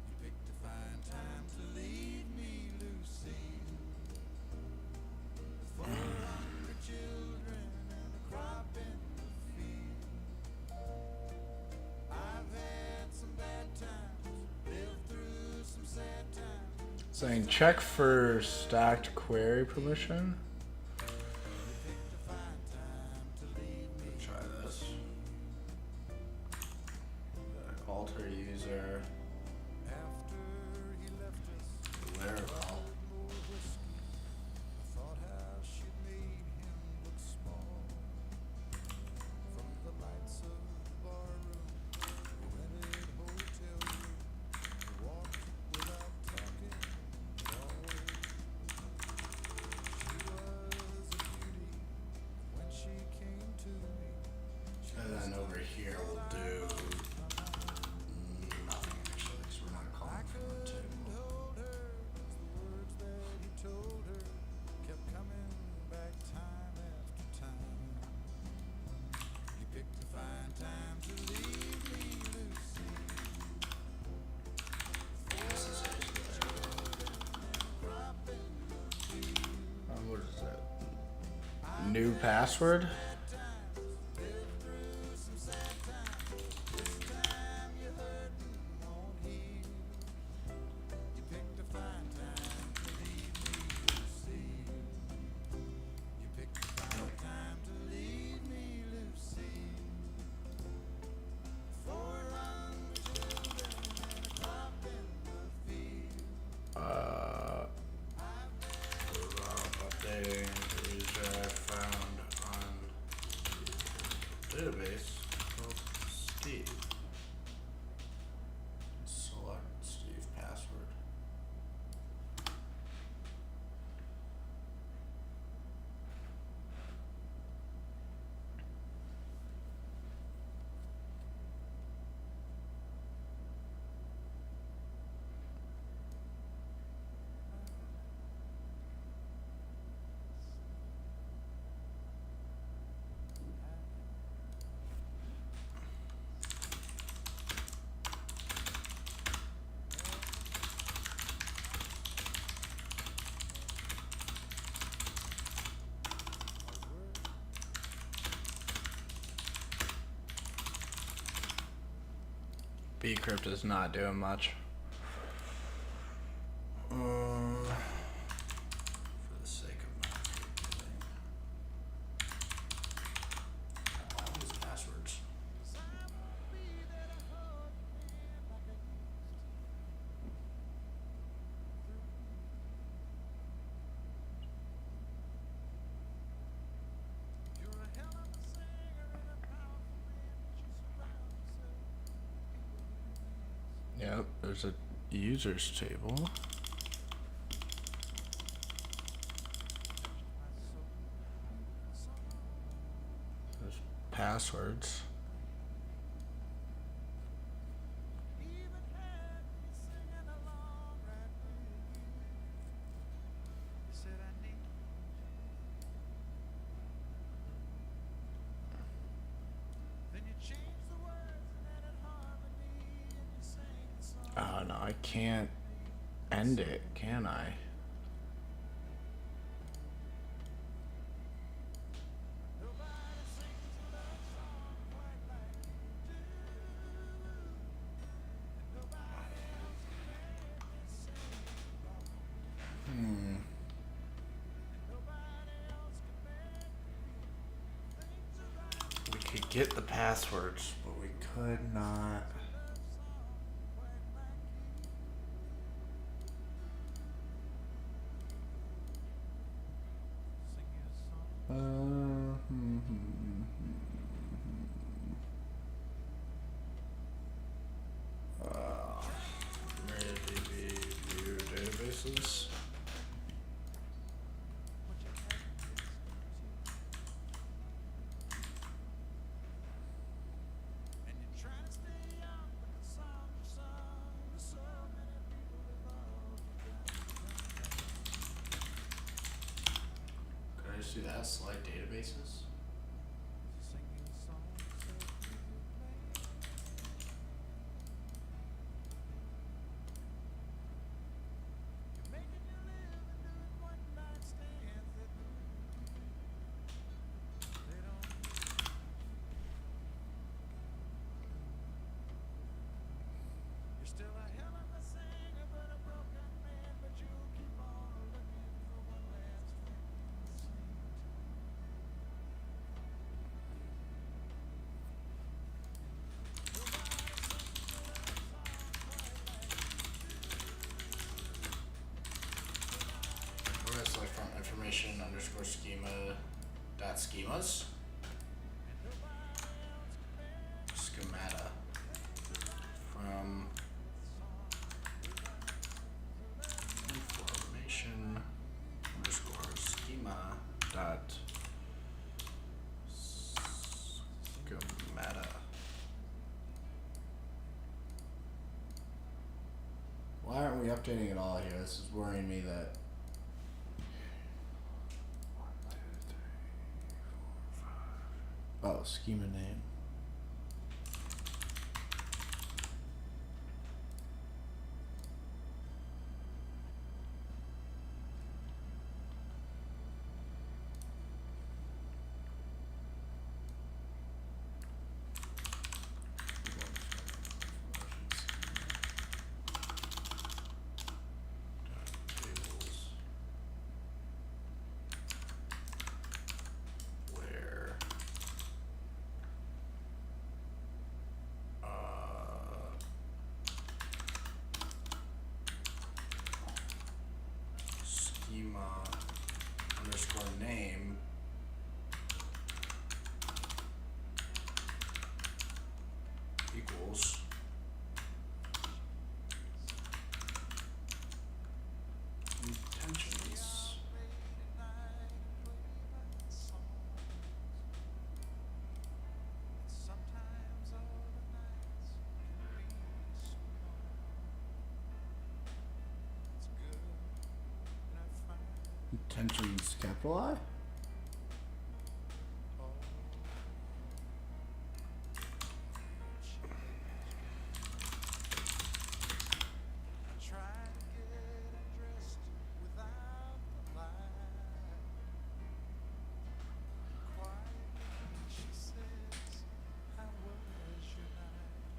"You picked a fine time to leave me, Lucille, with 400 children and a crop in the field. I've had some bad times, lived through some sad times." Saying check for stacked query permission. Try this. Alter user. After he left us, Laravel. more whiskey. I thought how she made him look small. From the lights of the bar room, the rented hotel room, we walked without talking at all. She was a beauty when she came to me. And then over here we'll do nothing actually, because we're not calling from the table. Hold her, 'cause the words that he told her kept coming back time after time. You picked a fine time to leave me, Lucy. What is that? New password? Updating the user I found on the database called Steve. Select Steve password. Bcrypt is not doing much. For the sake of not forgetting. All these passwords. Yep, there's a users table. There's passwords. Oh no, I can't end it, can I? We could get the passwords, but we could not. MariaDB view databases. do that. Select databases. Select from information underscore schema dot schemas. Schemata. From information underscore schema dot schemata. Why aren't we updating it all here? This is worrying me that. Oh, schema name. Schema underscore name equals intentions. Intentions capital I?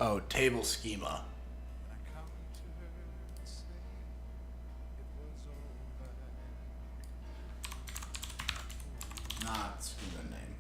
Oh, table schema. Not schema name.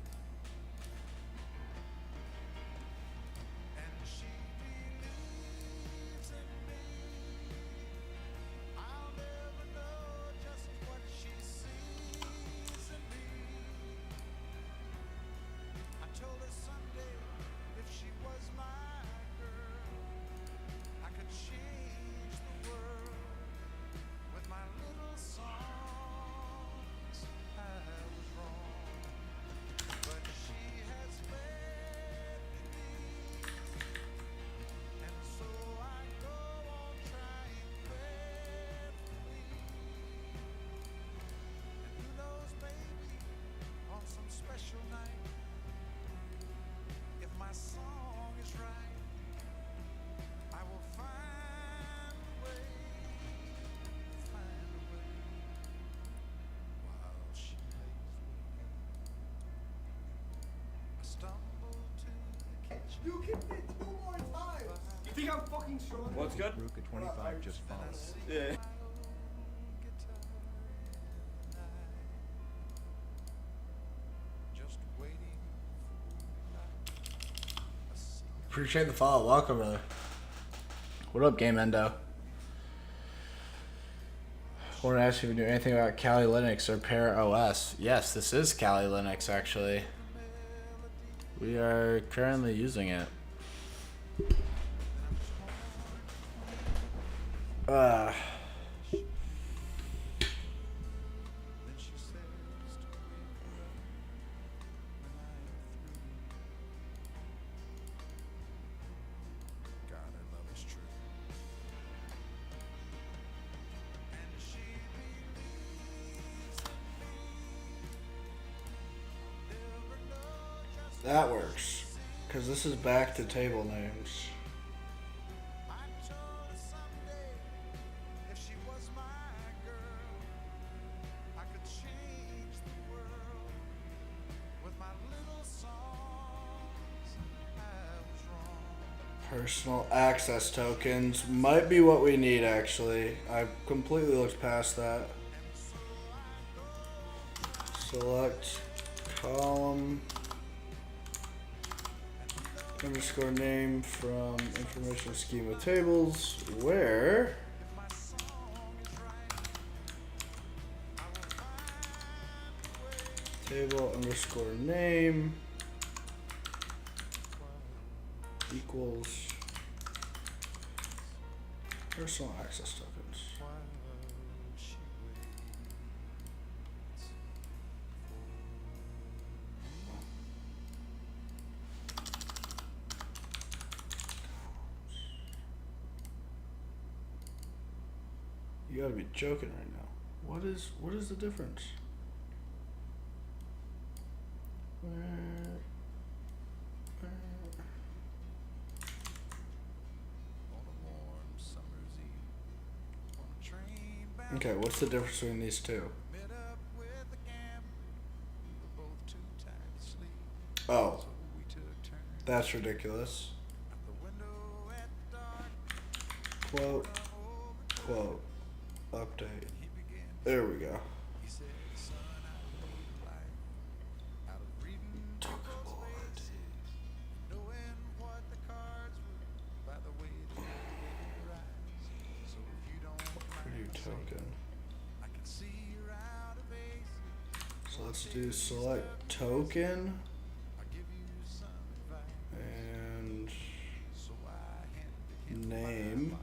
You kicked it 2 more times. You think I'm fucking strong? What's good? Ruka 25 just followed. Yeah. Appreciate the follow. Welcome, brother. What up, Game Endo? I want to ask you if you knew anything about Kali Linux or Para OS. Yes, this is Kali Linux, actually. We are currently using it. That works. Because this is back to table names. Personal access tokens might be what we need, actually. I completely looked past that. Select column underscore name from information schema tables where table underscore name equals personal access tokens. You gotta be joking right now. What is the difference? Okay, what's the difference between these two? Oh, that's ridiculous. Quote, quote, update. There we go. Token. So let's do select token and name.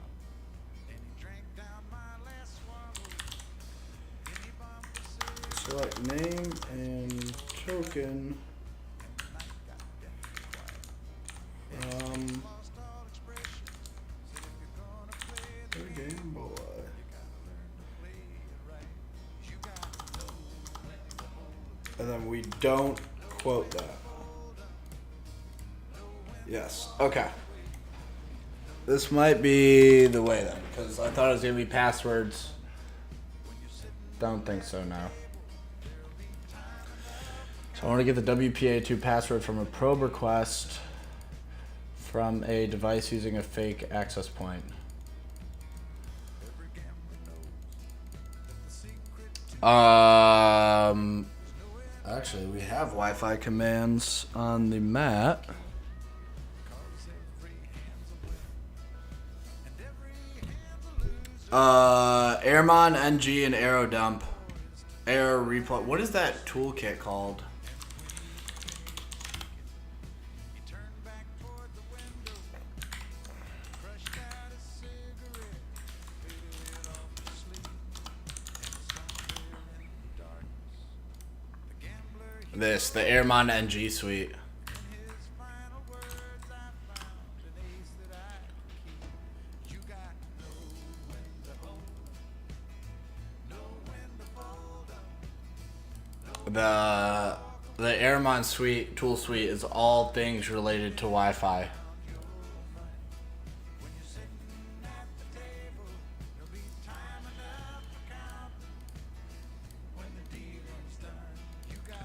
Select name and token. The Game Boy. And then we don't quote that. Yes. Okay. This might be the way then, because I thought it was going to be passwords. Don't think so now. So I want to get the WPA2 password from a probe request from a device using a fake access point. Actually, we have Wi-Fi commands on the mat. Airmon, NG, and Aero Dump. Aero Replug. What is that toolkit called? This, the Airmon NG suite. The Airmon suite, tool suite is all things related to Wi-Fi.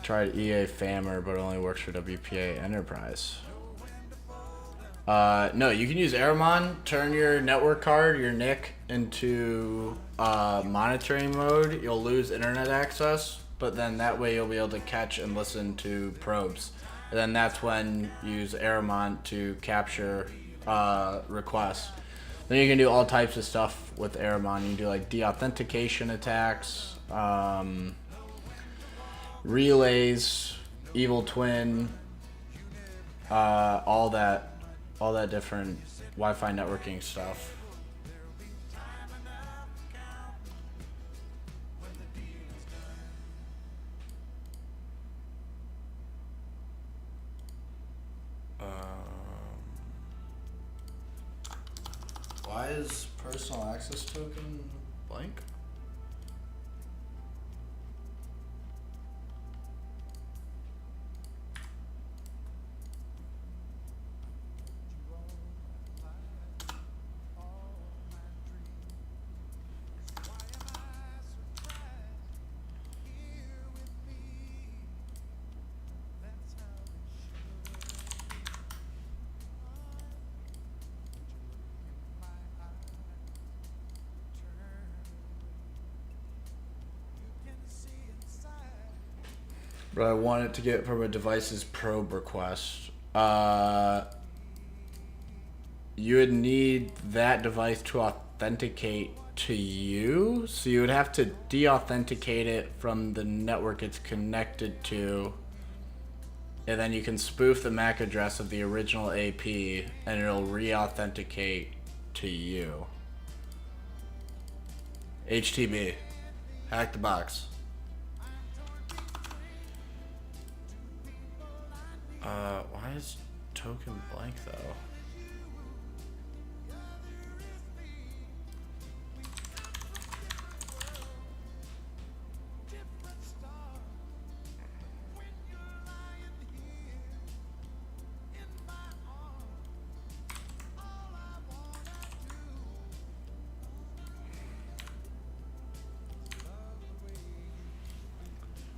Tried EA Fammer, but it only works for WPA Enterprise. No, you can use Airmon. Turn your network card, your NIC, into monitoring mode. You'll lose internet access, but then that way you'll be able to catch and listen to probes. And then that's when you use Airmon to capture requests. Then you can do all types of stuff with Airmon. You can do like deauthentication attacks. Relays, Evil Twin, all that different Wi-Fi networking stuff. Why is personal access token blank? But I want it to get from a device's probe request. You would need that device to authenticate to you. So you would have to de-authenticate it from the network it's connected to. And then you can spoof the MAC address of the original AP and it'll re-authenticate to you. HTB. Hack the box. Why is token blank though?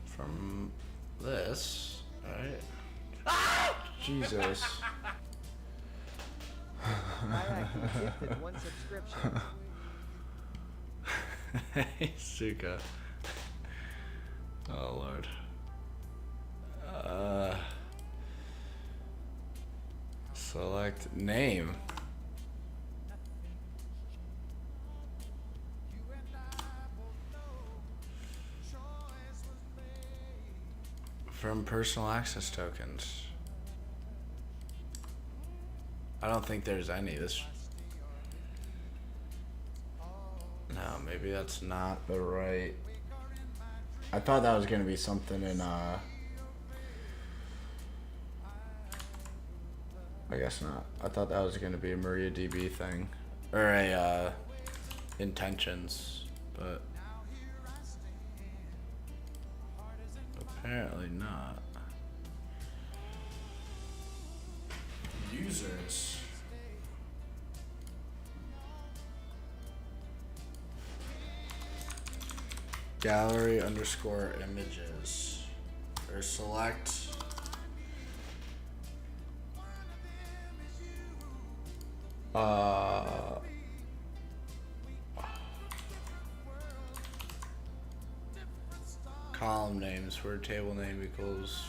From this, alright? Jesus. Kayaki gifted 1 subscription. Hey, Suka. Oh, Lord. Select name. From personal access tokens. I don't think there's any. This. No, maybe that's not the right. I thought that was gonna be something in I guess not. I thought that was gonna be a MariaDB thing. Or a intentions, but apparently not. Users. Gallery underscore images. Or select. Column names where table name equals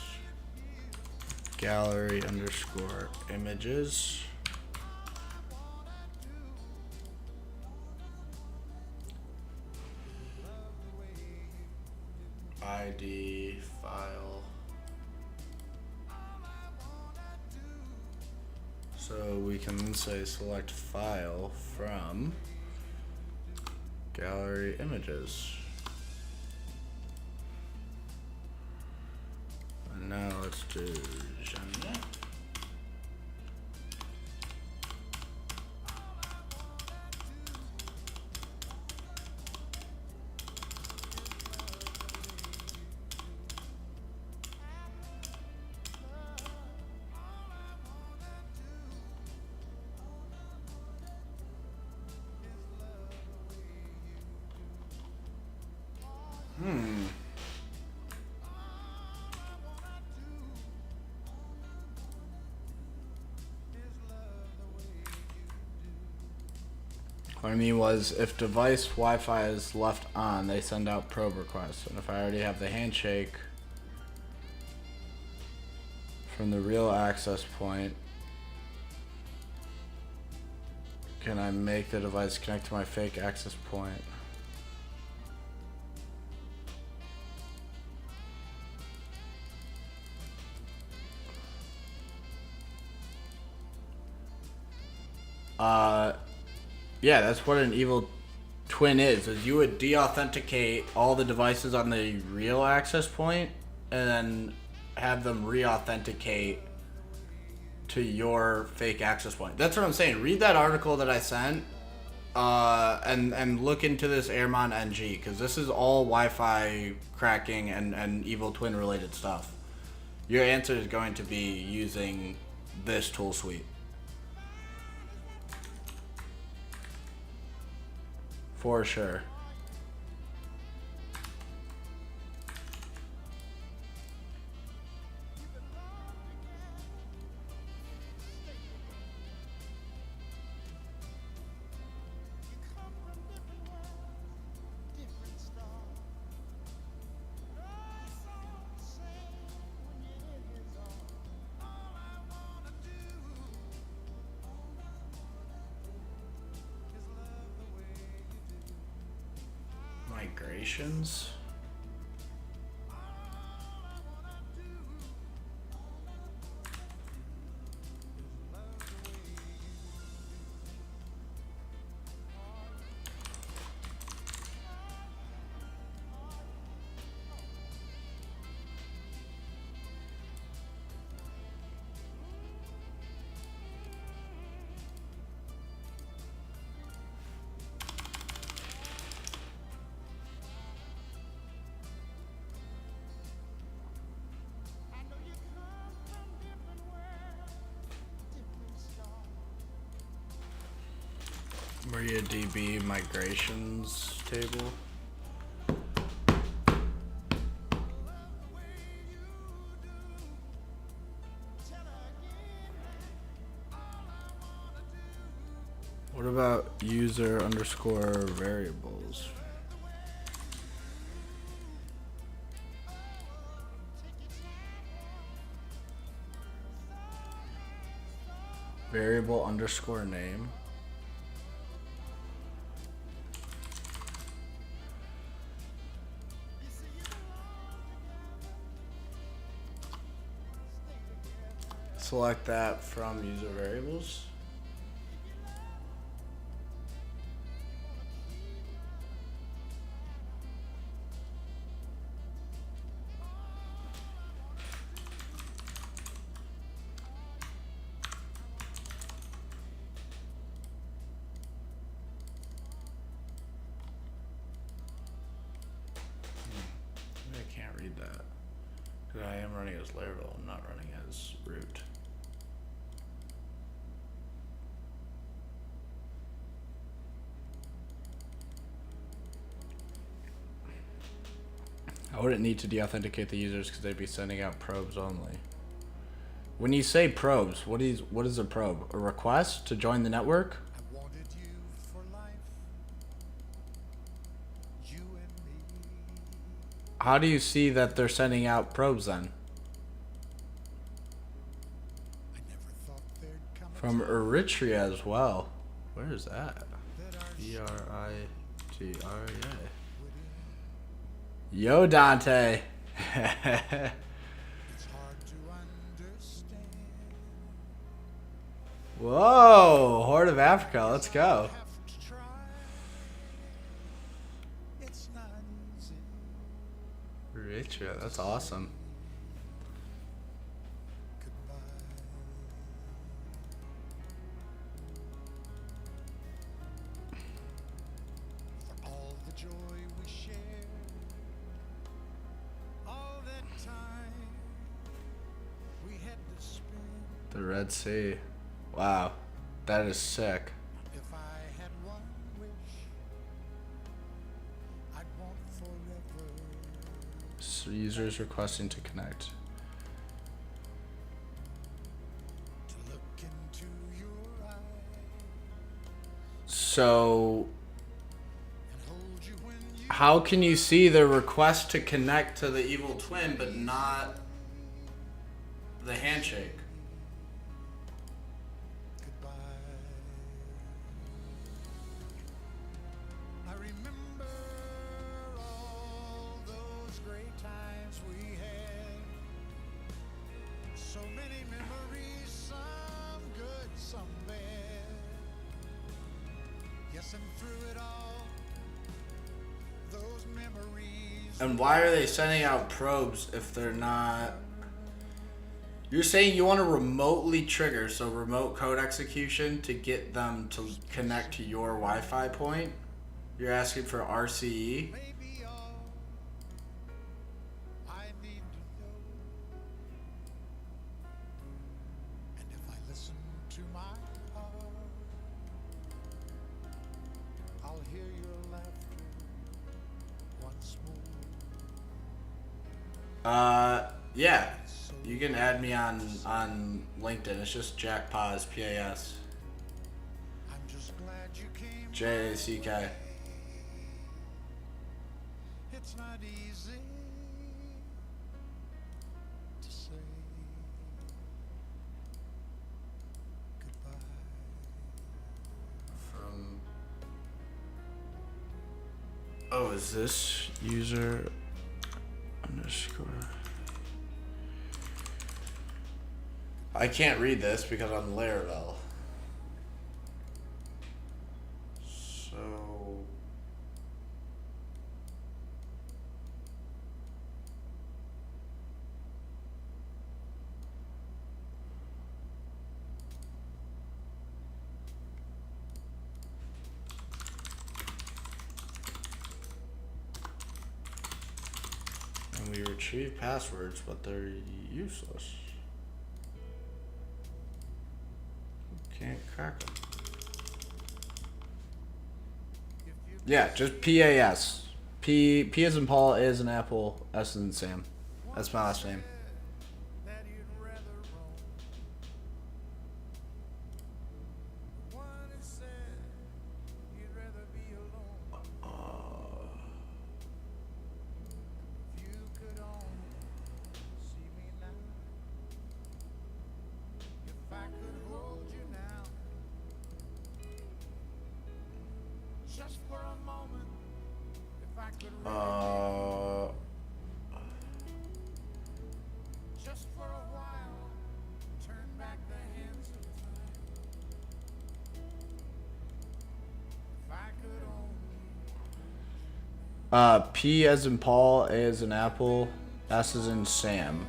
gallery underscore images. ID file. So we can say select file from gallery images. And now let's do genre. What I mean was, if device Wi-Fi is left on, they send out probe requests. And if I already have the handshake from the real access point, can I make the device connect to my fake access point? Yeah, that's what an evil twin is you would de-authenticate all the devices on the real access point and then have them re-authenticate to your fake access point. That's what I'm saying. Read that article that I sent and look into this Airmon NG, because this is all Wi-Fi cracking and evil twin related stuff. Your answer is going to be using this tool suite. For sure. migrations. MariaDB migrations table. What about user underscore variables? Variable underscore name. Select that from user variables. Maybe I can't read that. Because I am running as Laravel, I'm not running as root. I wouldn't need to deauthenticate the users because they'd be sending out probes only. When you say probes, what is a probe? A request to join the network? I wanted you for life, you and me. How do you see that they're sending out probes then? I never thought there'd come a From time Eritrea as well. Where is that? that our Eritrea. would end. Yo, Dante. It's hard to understand. Whoa, Horde of Africa, let's go. Have to try. It's not easy. Eritrea, that's awesome. Goodbye. For all the joy we shared, all that time we had to spend. The Red Sea. Wow, that is sick. If I had one wish, I'd want forever. So users requesting to connect. To look into your eyes So, and hold you when you how can you see the request to connect to the evil twin but not the handshake? goodbye. I remember all those great times we had. So many memories, some good, some bad. Yes, and through it all, those memories. And why are they sending out probes if they're not? You're saying you want to remotely trigger, so remote code execution, to get them to connect to your Wi-Fi point? You're asking for RCE? Maybe all I need to know. And if I listen to my heart, I'll hear your laughter once more. Yeah. You can add me on LinkedIn. It's just Jack Paz, P-A-S. I'm just glad you came. J-A-C-K. It's not easy to say goodbye. From... Oh, is this user underscore? I can't read this because I'm Laravel. So and we retrieve passwords, but they're useless. Can't crack them. Yeah, just PAS. P as in Paul, A as in Apple, S as in Sam. That's my last name. that you'd rather roam. One is said you'd rather be alone. If you could only see me now. If I could hold you now. Just for a moment. If I could just for a while, turn back the hands of time. If I could only P as in Paul, A as in Apple, S as in Sam.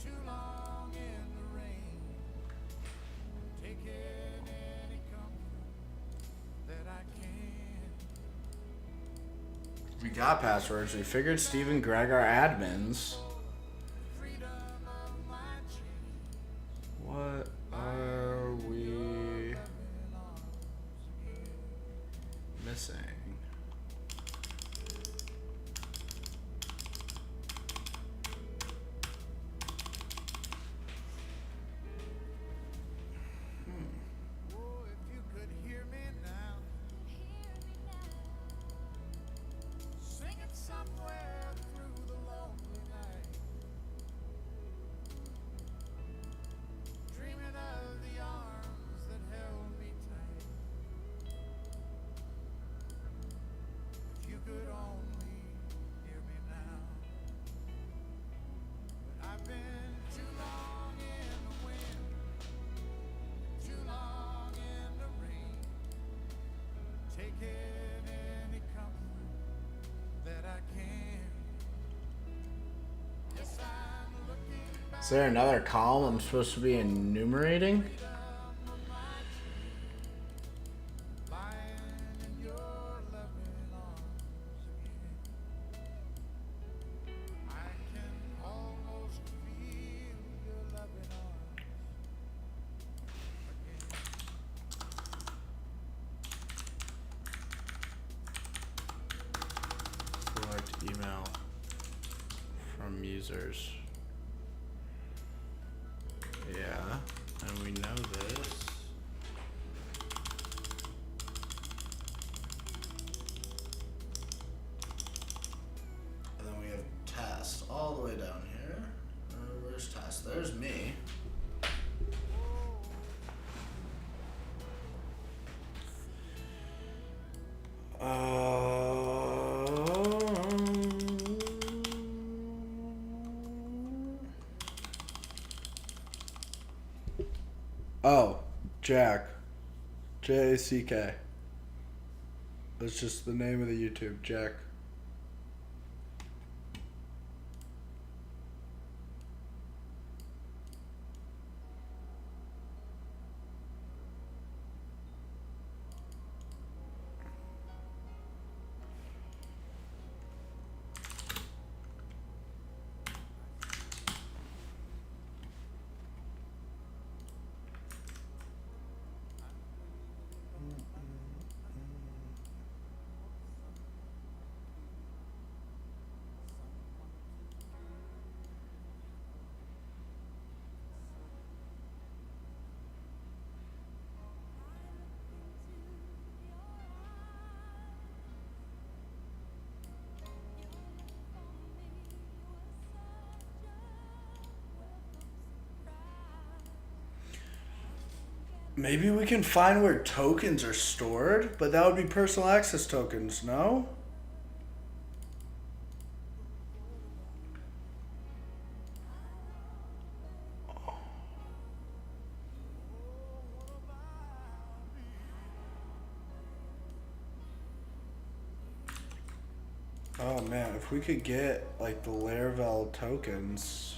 too long in the rain, taking any comfort that I can. We got passwords. We figured Steve and Greg are admins. Freedom of my chains, What are we missing? oh, if you could hear me now, singing somewhere through the lonely night, dreaming of the arms that held me tight. If you could only hear me now, but I've been too long in the wind, too long in the rain, taking any comfort that I can. Yes, I'm looking back Is there another column I'm supposed to be enumerating? lying in your loving arms again. I can almost feel your loving arms again. Select email from users. Yeah, and we know this. And then we have test all the way down here. Where's test? There's me. Oh, Jack. Jack. That's just the name of the YouTube, Jack. Maybe we can find where tokens are stored, but that would be personal access tokens, no? Oh man, if we could get like the Laravel tokens.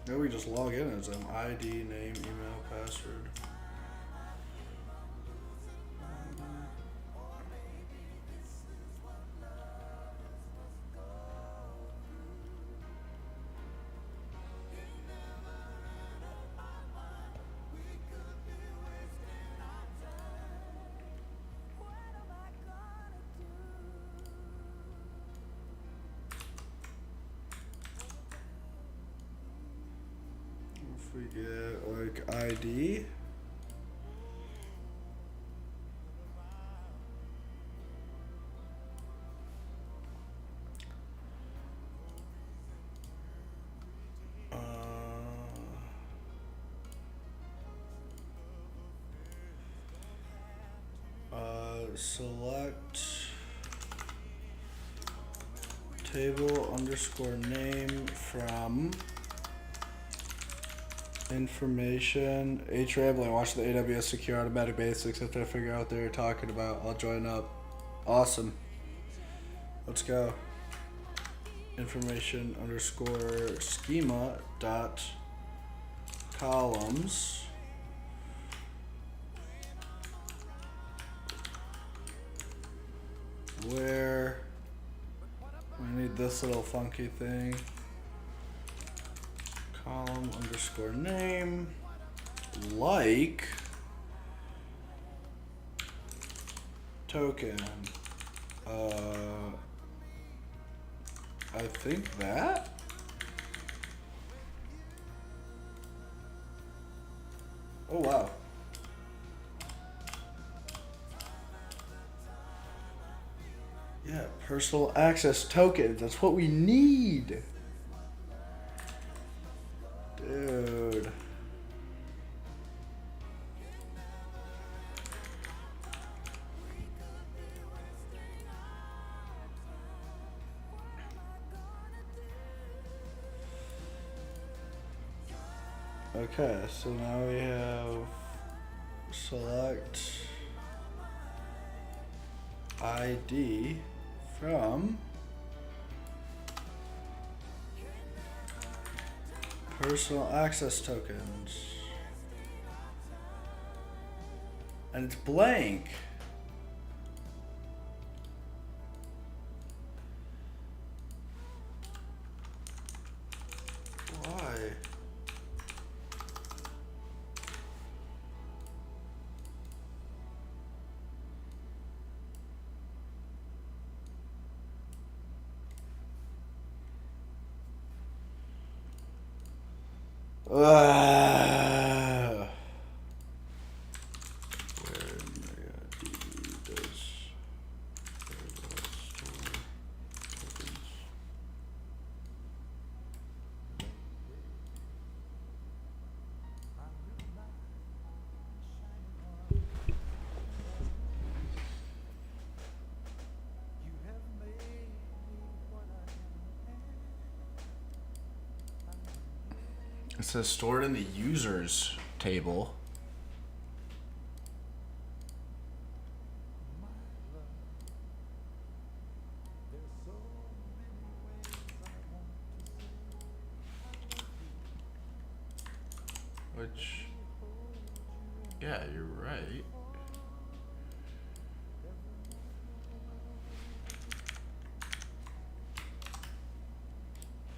Maybe we just log in as them. ID, name, email, password. If we get like ID. Select table underscore name from information HRAB. I watch the AWS Secure Automatic Basics after I figure out what they're talking about. I'll join up. Awesome. Let's go. Information underscore schema dot columns. Where we need this little funky thing. Column underscore name. Like token. I think that. Oh wow. Yeah, personal access tokens. That's what we need. Dude. Okay, so now we have select ID from personal access tokens. And it's blank. Why? It says stored in the users table. Which, yeah, you're right.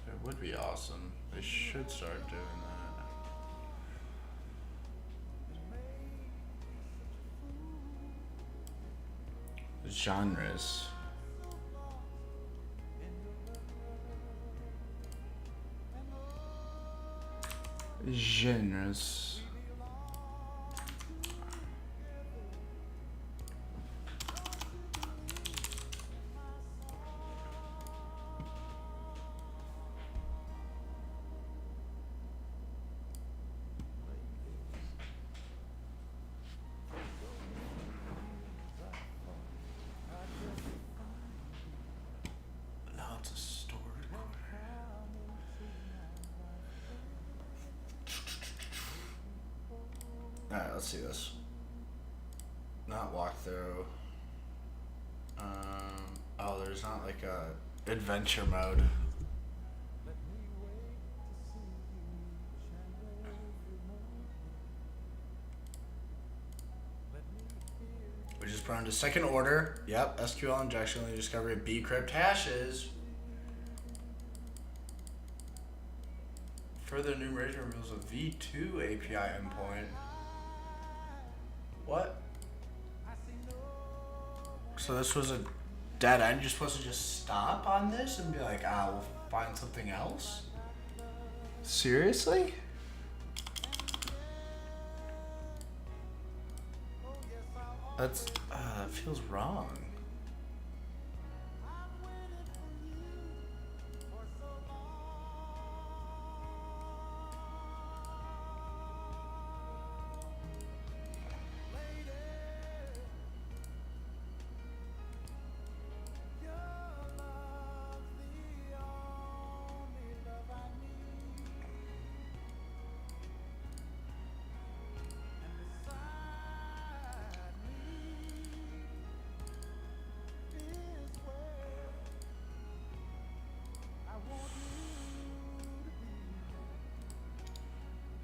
It would be awesome. They should start doing that. Genres. Genres. let's see this. Not walkthrough. Oh, there's not like a adventure mode. We just put on to second order. Yep, SQL injection, the discovery of bcrypt hashes. Further enumeration reveals a V2 API endpoint. What? So this was a dead end? You're supposed to just stop on this and be like, ah, we'll find something else? Seriously? That's, that feels wrong.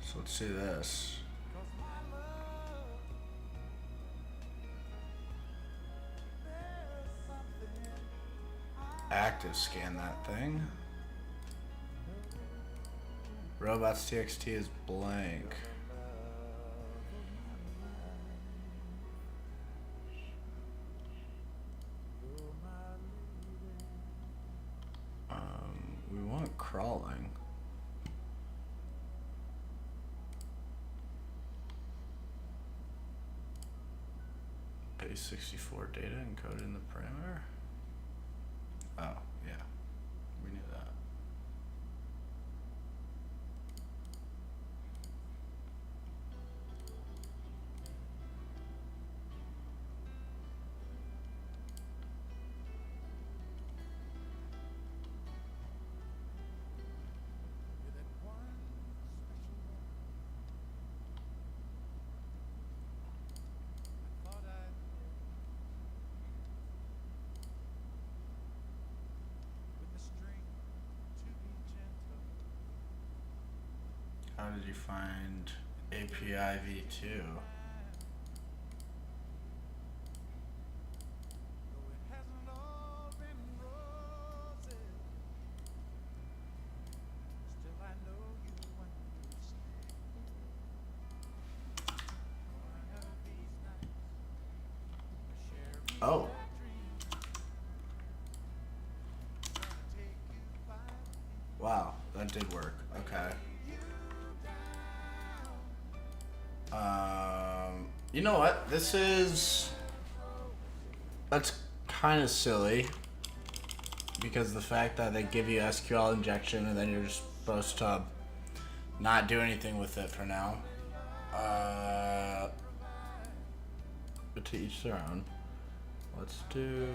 So let's see this. Active scan that thing. Robots.txt is blank. We want crawling. Base 64 data encoded in the parameter. Oh, yeah. We knew that. How did you find API v2? Oh. Wow, that did work. Okay. You know what? That's kind of silly. Because the fact that they give you SQL injection and then you're just supposed to not do anything with it for now. But to each their own. Let's do...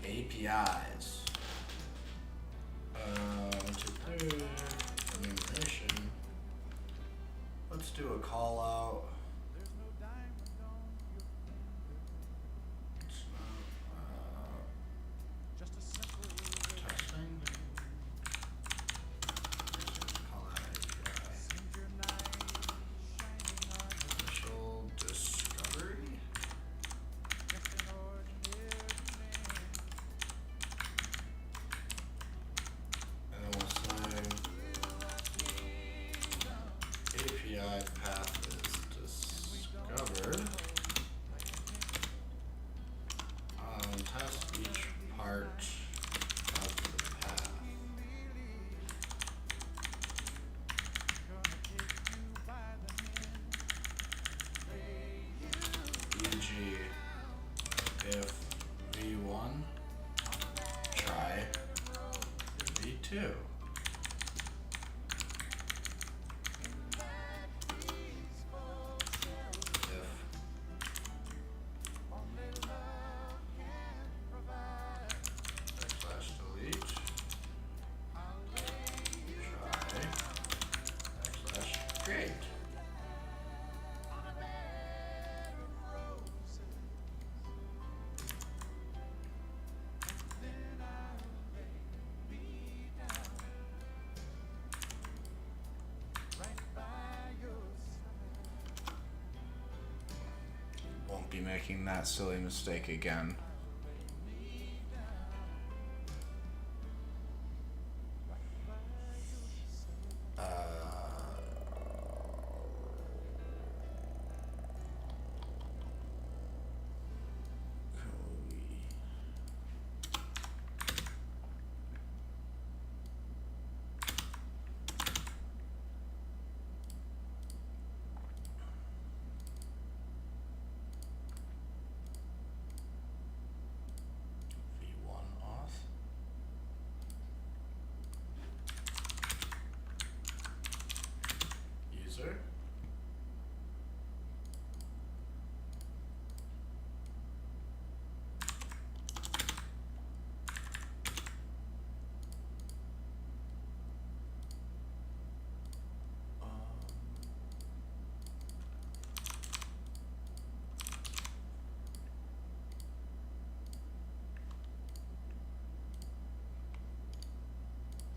APIs. 1, 2, 3. Enumeration. Let's do a call out. Testing. Call out API. Initial discovery. API path is discovered. Test each part of the path. E.g., if v1, try v2. making that silly mistake again. V1 auth. User.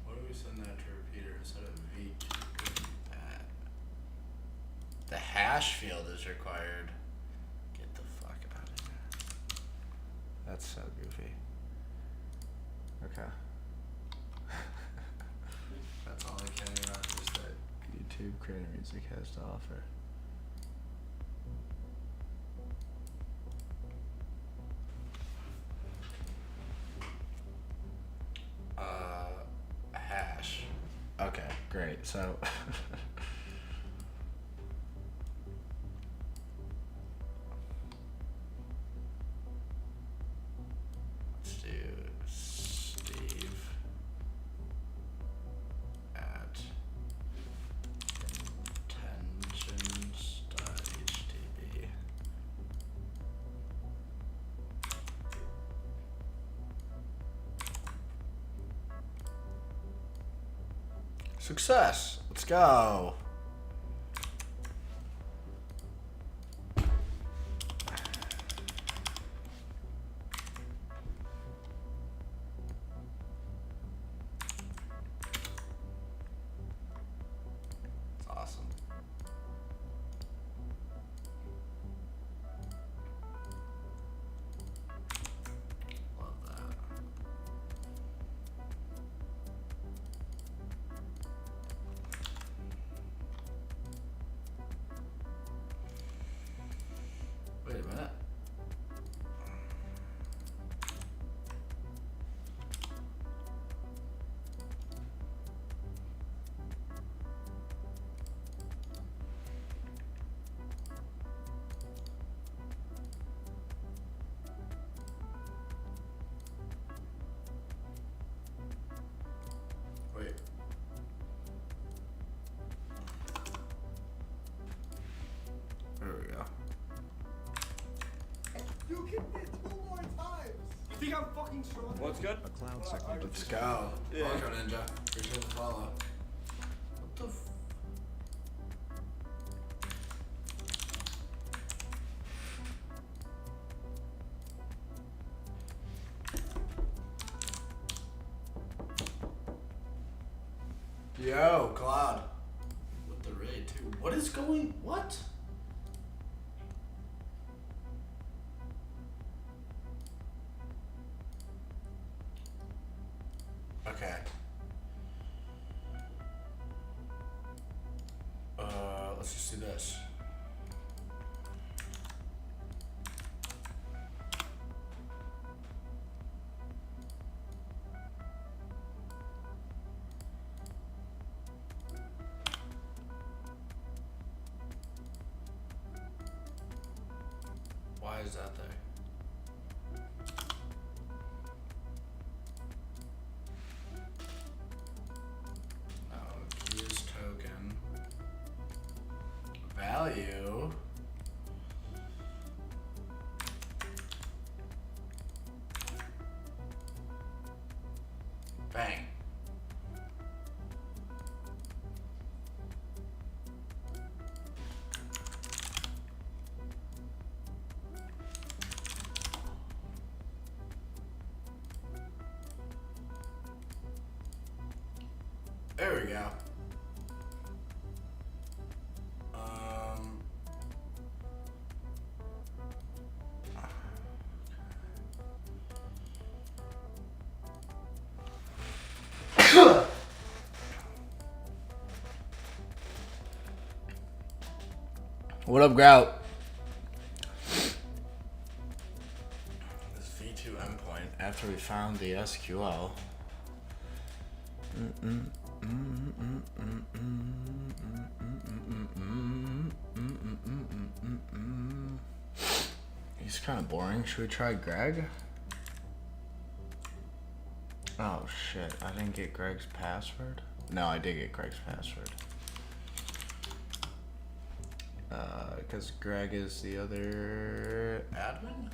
What do we send that to repeater instead of V2? The hash field is required. Get the fuck out of here. That's so goofy. Okay. That's all I care about is that YouTube Creator Music has to offer. Hash. Okay, great. So let's do Steve at intentions.htb. Success. Let's go. It's awesome. Love that. Wait a minute. Wait. There we go. You kicked it 2 more times. You think I'm fucking strong? What's good? A cloud segment of Let's go. Yeah. Welcome, Ninja. Appreciate the follow. What the f... Yo, Cloud. With the raid, too. What is going... What? Okay. Let's just do this. Why is that there? Keys token value bang. There we go. What up, Grout? This V2 endpoint, after we found the SQL. He's kind of boring. Should we try Greg? Oh shit, I didn't get Greg's password? No, I did get Greg's password. Because Greg is the other admin?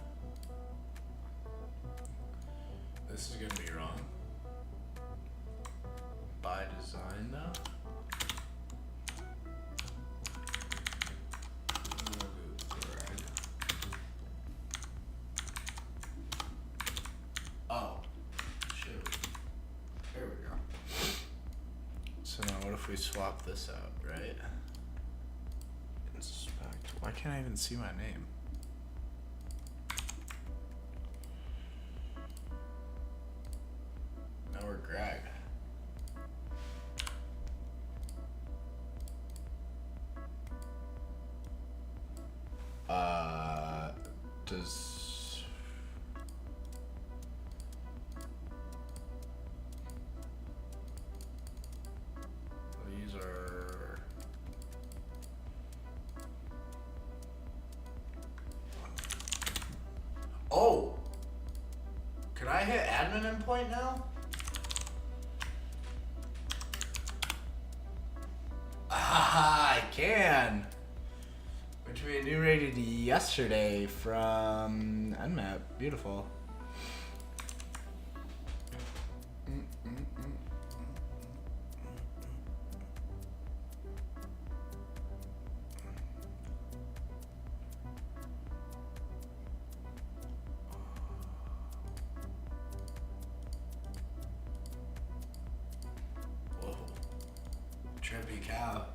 This is gonna be wrong. By design though? Oh, shoot. There we go. So now what if we swap this out, right? Inspect. Why can't I even see my name? Now we're Greg. Does these are oh, can I hit admin endpoint now? Ah, I can. Which we enumerated yesterday from Nmap. Beautiful. Whoa. Trippy cow.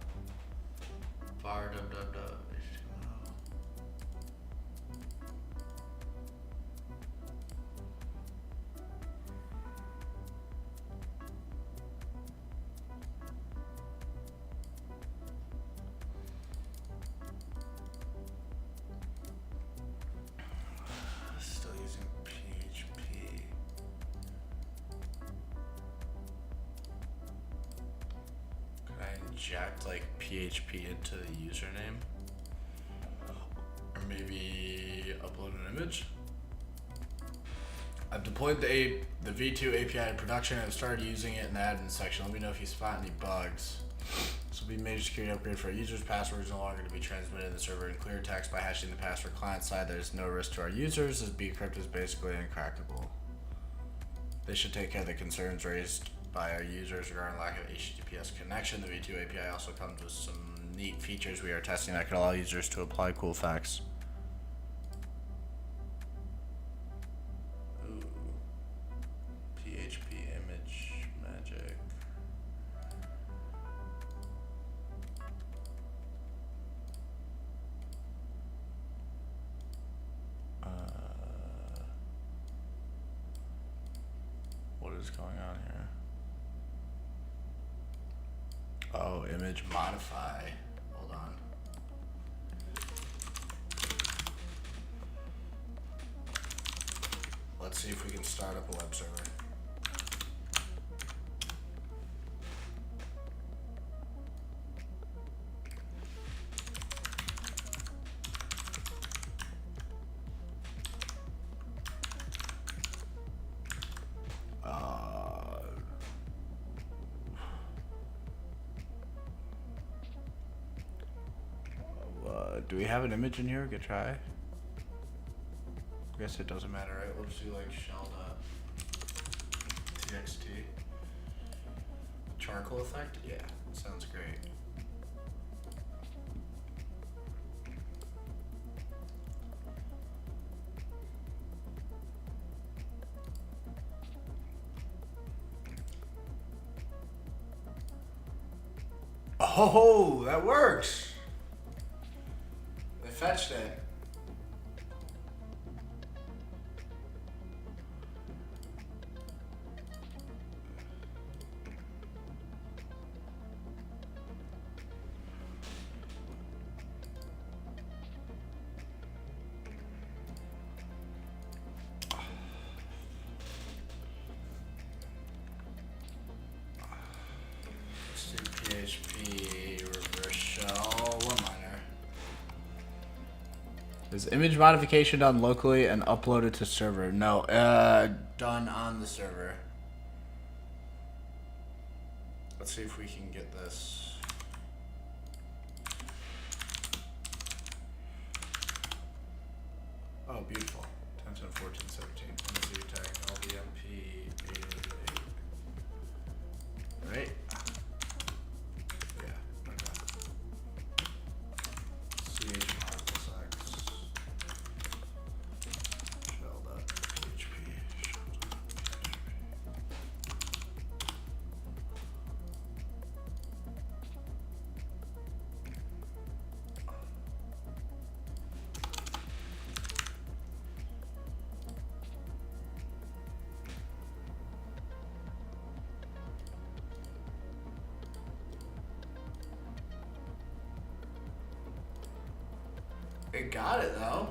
Bar dub dub dub. Still using PHP. Could I inject like PHP into the username? Or maybe upload an image? I've deployed the V2 API in production and have started using it in the admin section. Let me know if you spot any bugs. This will be a major security upgrade for our users. Passwords no longer to be transmitted in the server in clear text by hashing the password client side. There's no risk to our users as bcrypt is basically uncrackable. This should take care of the concerns raised by our users regarding lack of HTTPS connection. The V2 API also comes with some neat features we are testing that could allow users to apply cool facts. Ooh. PHP image magic. What is going on here? Oh, image modify. Hold on. Let's see if we can start up a web server. Do we have an image in here? Good try. I guess it doesn't matter, right? We'll just do like shell.txt. Charcoal effect? Yeah, sounds great. Oh, that works! They fetched it. Is image modification done locally and uploaded to server? No, done on the server. Let's see if we can get this. Oh, beautiful. 10, 10, 14, 17. NC tag, LBMP, 888. Right? Yeah, okay. CH_X. Shell.php. It got it though.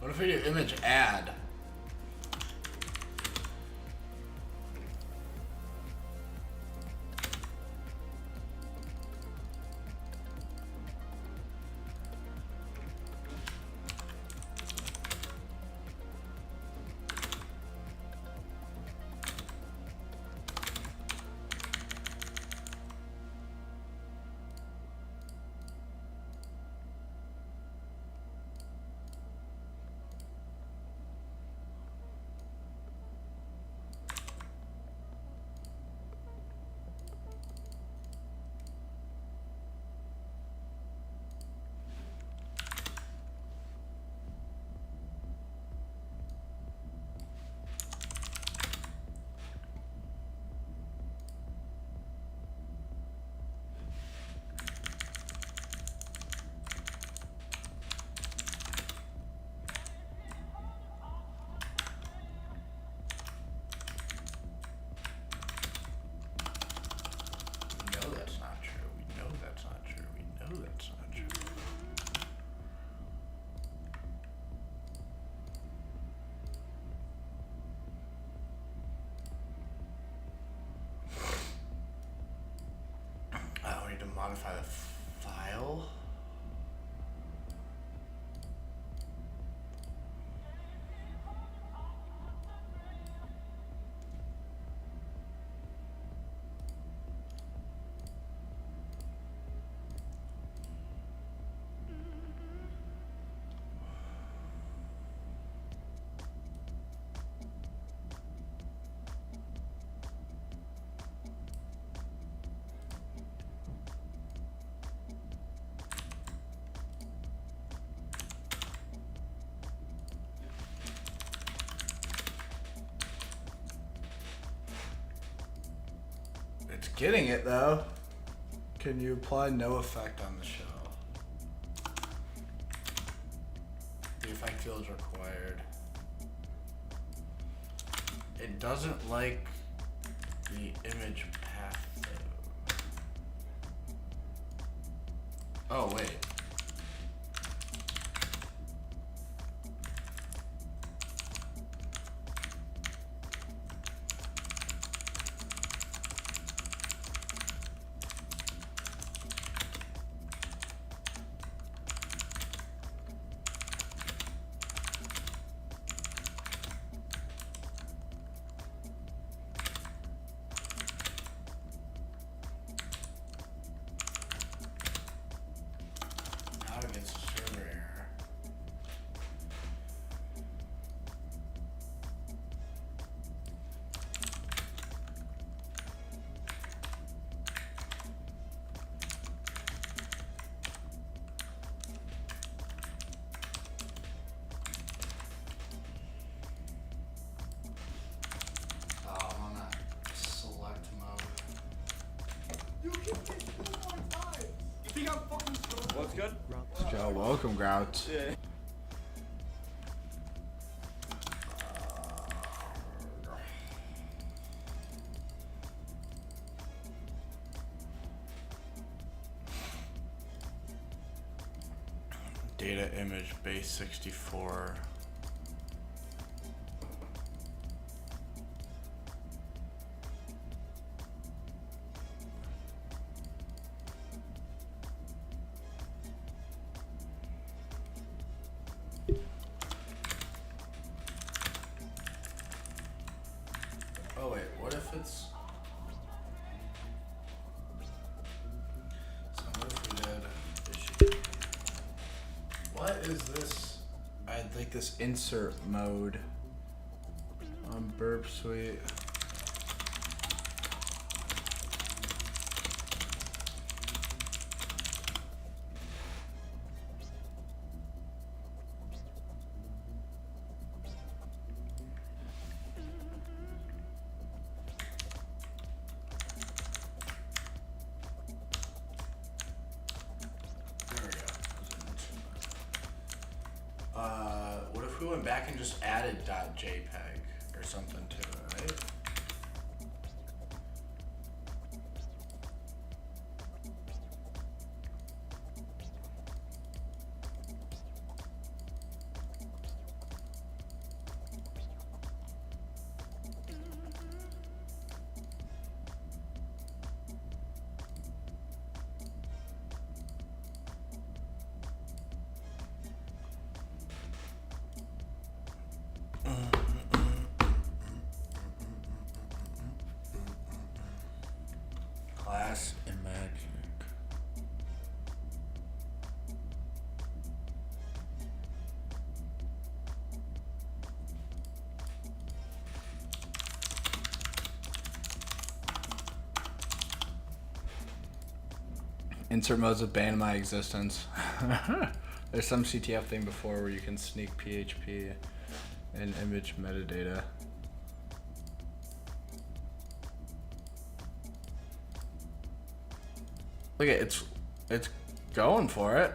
What if we do image add? Modify the file. It's getting it though. Can you apply no effect on the shell? The effect field is required. It doesn't like the image path though. Oh wait. Oh, welcome, Grouch. Yeah. Data image base 64. Oh wait, what if it's... So what if we did issue? What is this? I'd like this insert mode on Burp Suite. What if we went back and just added .jpeg or something to it, right? Class and magic. Insert modes of ban my existence. There's some CTF thing before where you can sneak PHP and image metadata. Look at it's going for it.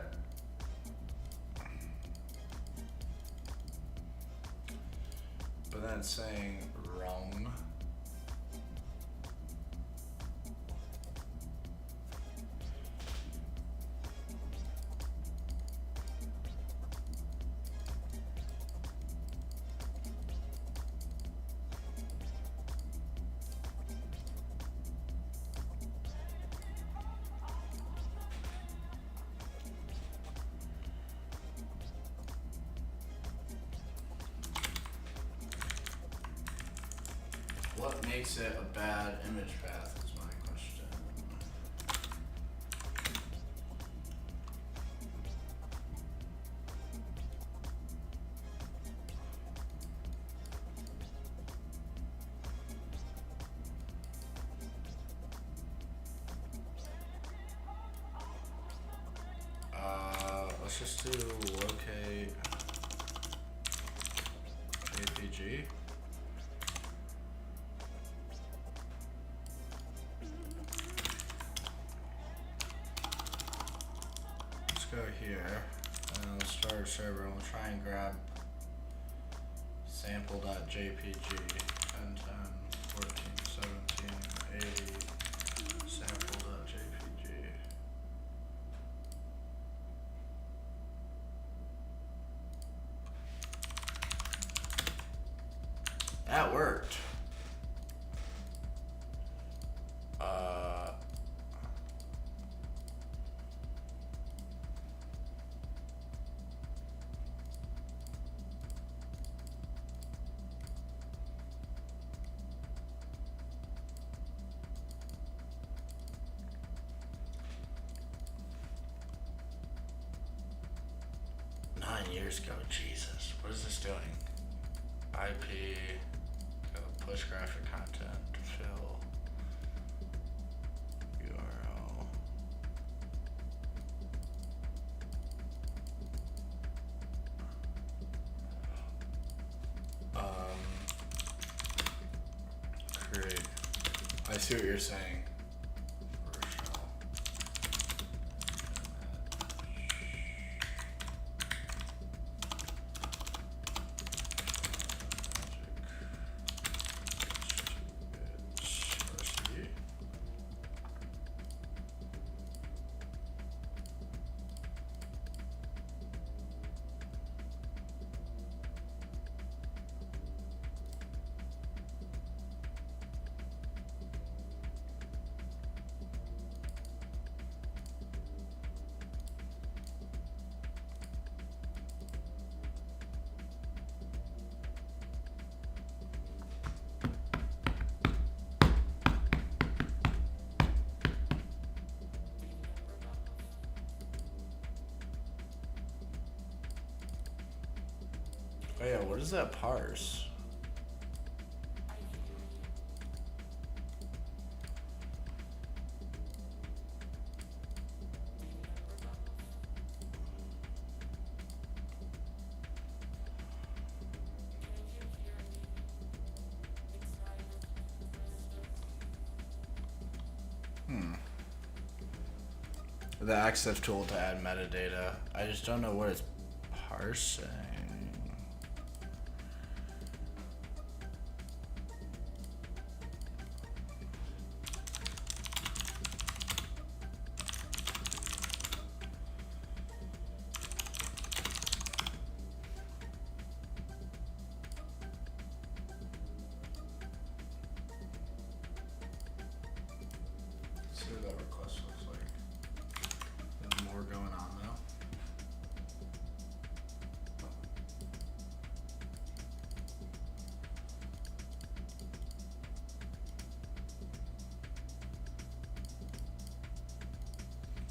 But then it's saying wrong. What makes it a bad image path is my question. Let's just do locate JPG. Go here and we'll start a server and we'll try and grab sample.jpg 10, 10, 14, 17, 80 sample.jpg. That worked. Years ago, Jesus, what is this doing? IP, go push graphic content, fill, URL. Create. I see what you're saying. What does that parse? The access tool to add metadata. I just don't know what it's parsing. Let's see what that request looks like. There's more going on now.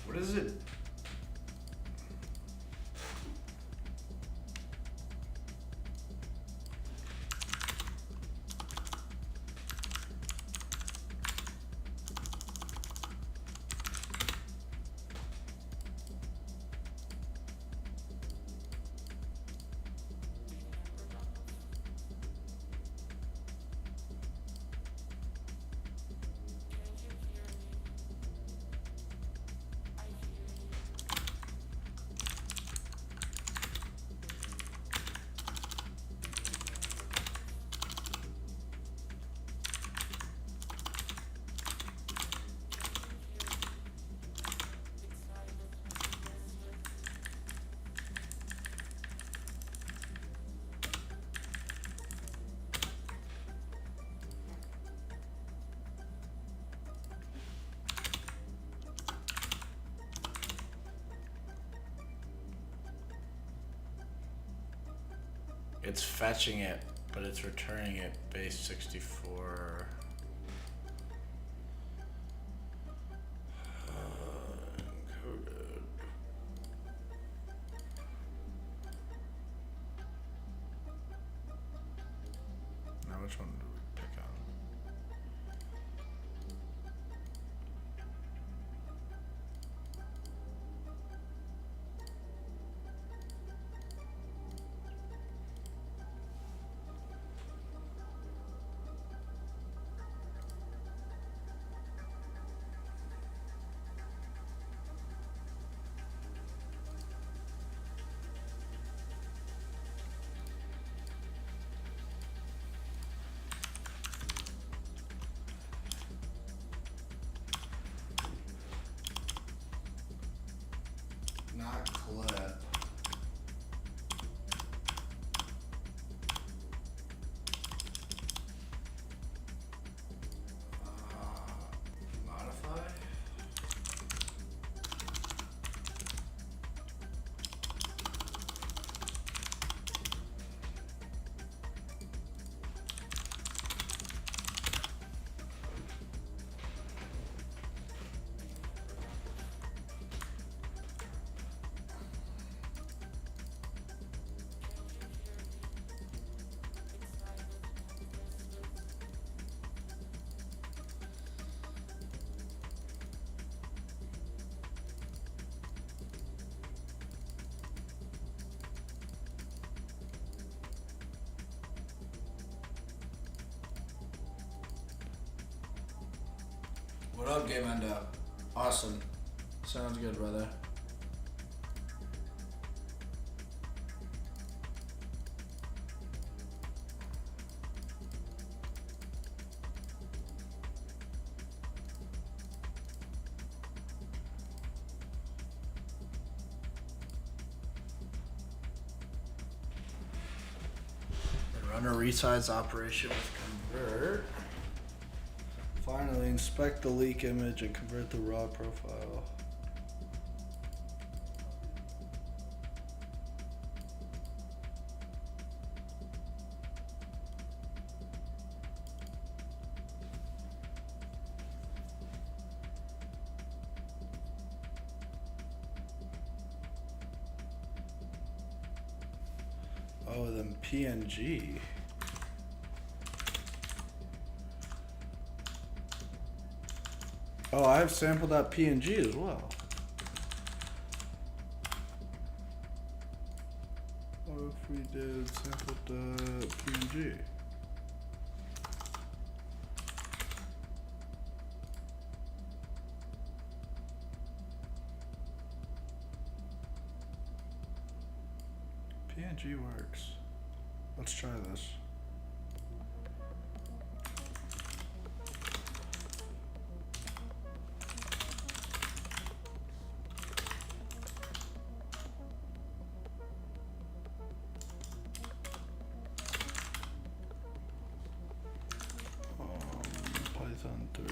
What is it? It's fetching it, but it's returning it base 64. Encoded. Now which one do we pick on? Not clip. Modify. What up, Game Endo? Awesome. Sounds good, brother. And run a resize operation with convert. Finally, inspect the leak image and convert the raw profile. Oh, then PNG. Oh, I have sample.png as well. What if we did sample.png? PNG works. Let's try this. Python 3.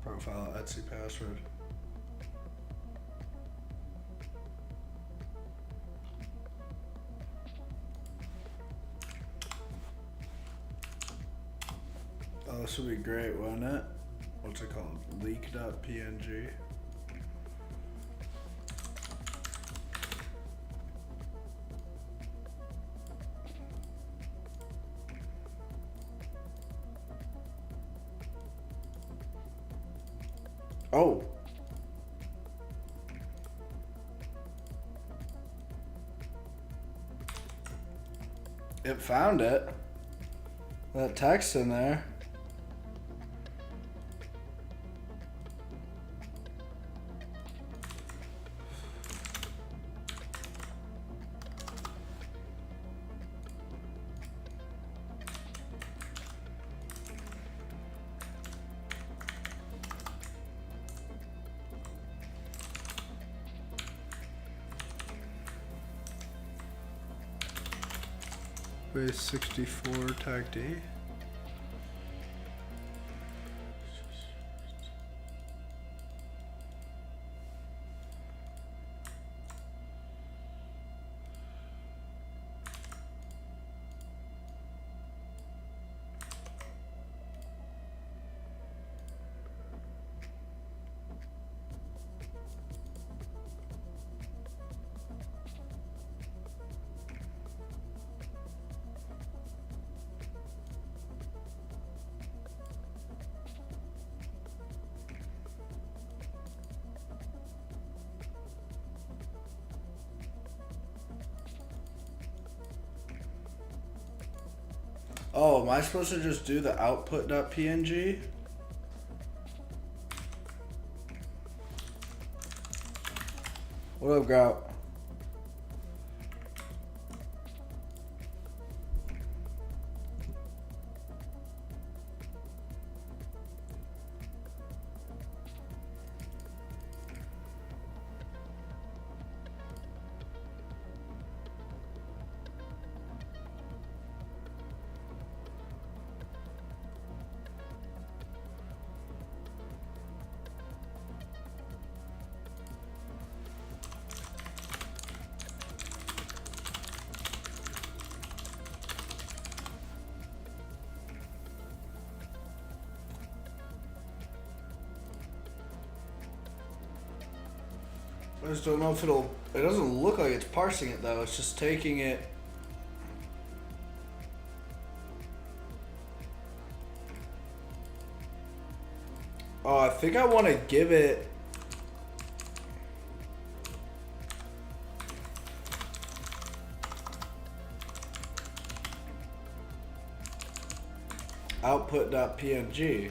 Profile Etsy password. Oh, this would be great, wouldn't it? What's it called? Leak.png. Oh. It found it. That text in there. Base 64 tag D. Oh, am I supposed to just do the output.png? What up, Grout? I just don't know if it'll... It doesn't look like it's parsing it though, it's just taking it... Oh, I think I want to give it... output.png.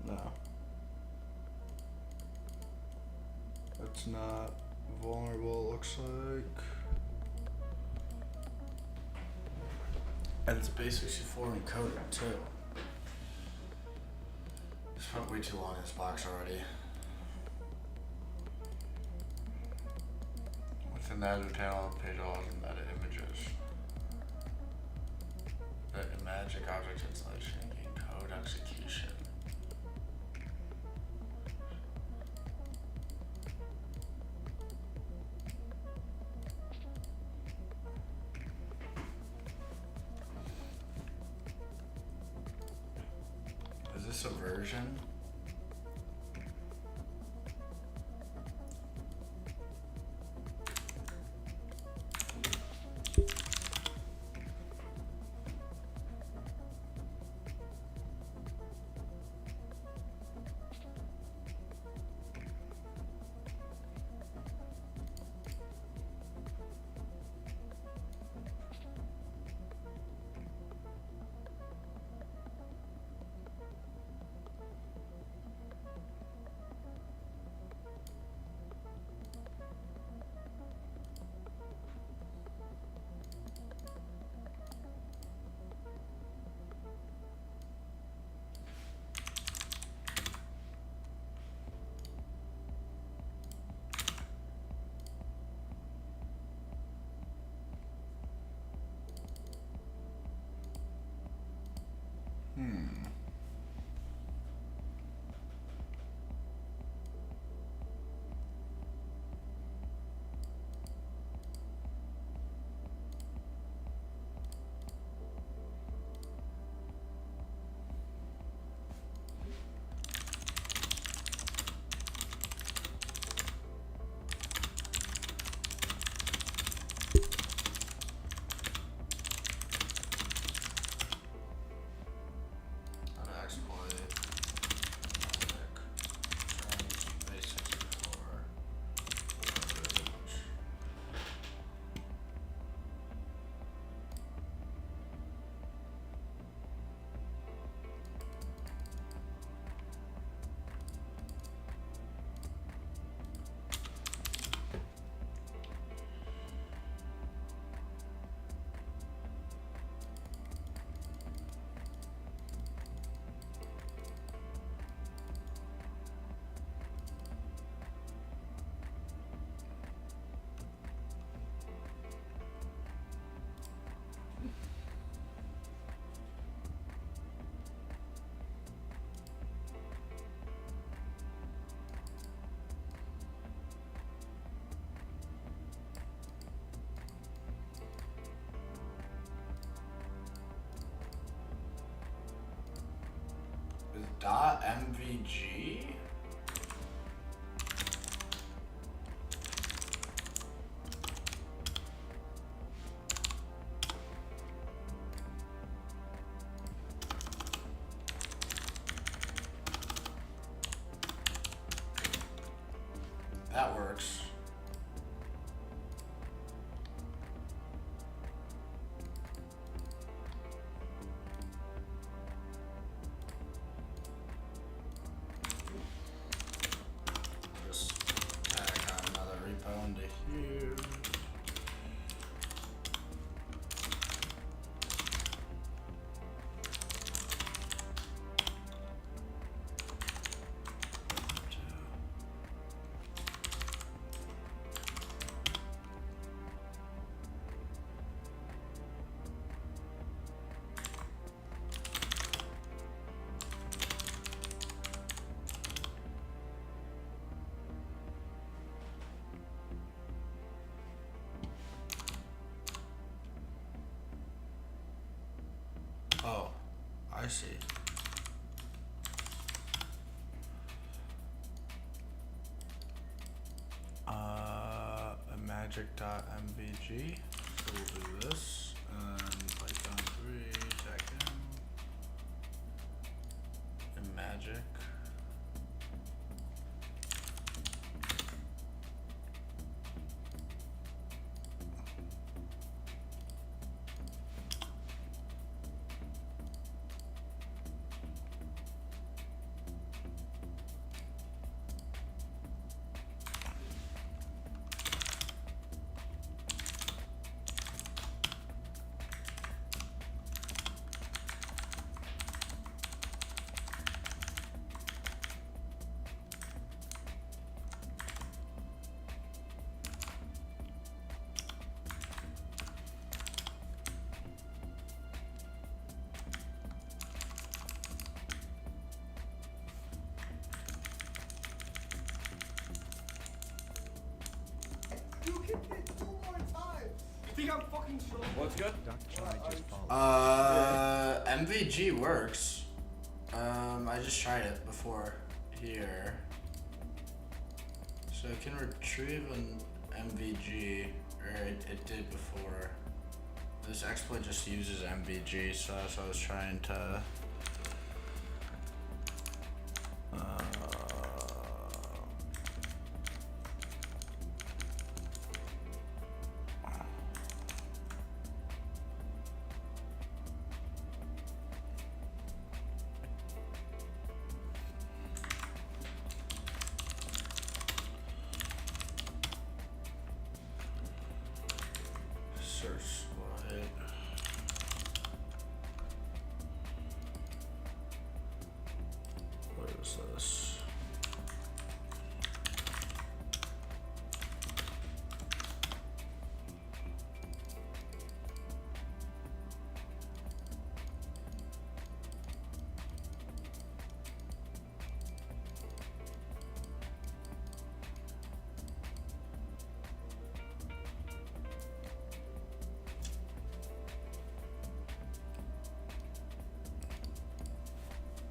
No. That's not vulnerable, it looks like. And it's base64 encoded too. It's spent way too long in this box already. Within that channel, page all the meta images. The magic object installation and code execution. Is this a version? .mvg? That works. Oh, I see. A magic.mvg. So we'll do this and Python 3 check in. And magic. fucking show. What's good? MVG works. I just tried it before here. So I can retrieve an MVG, or it did before. This exploit just uses MVG, so that's what I was trying to. Search exploit. What is this?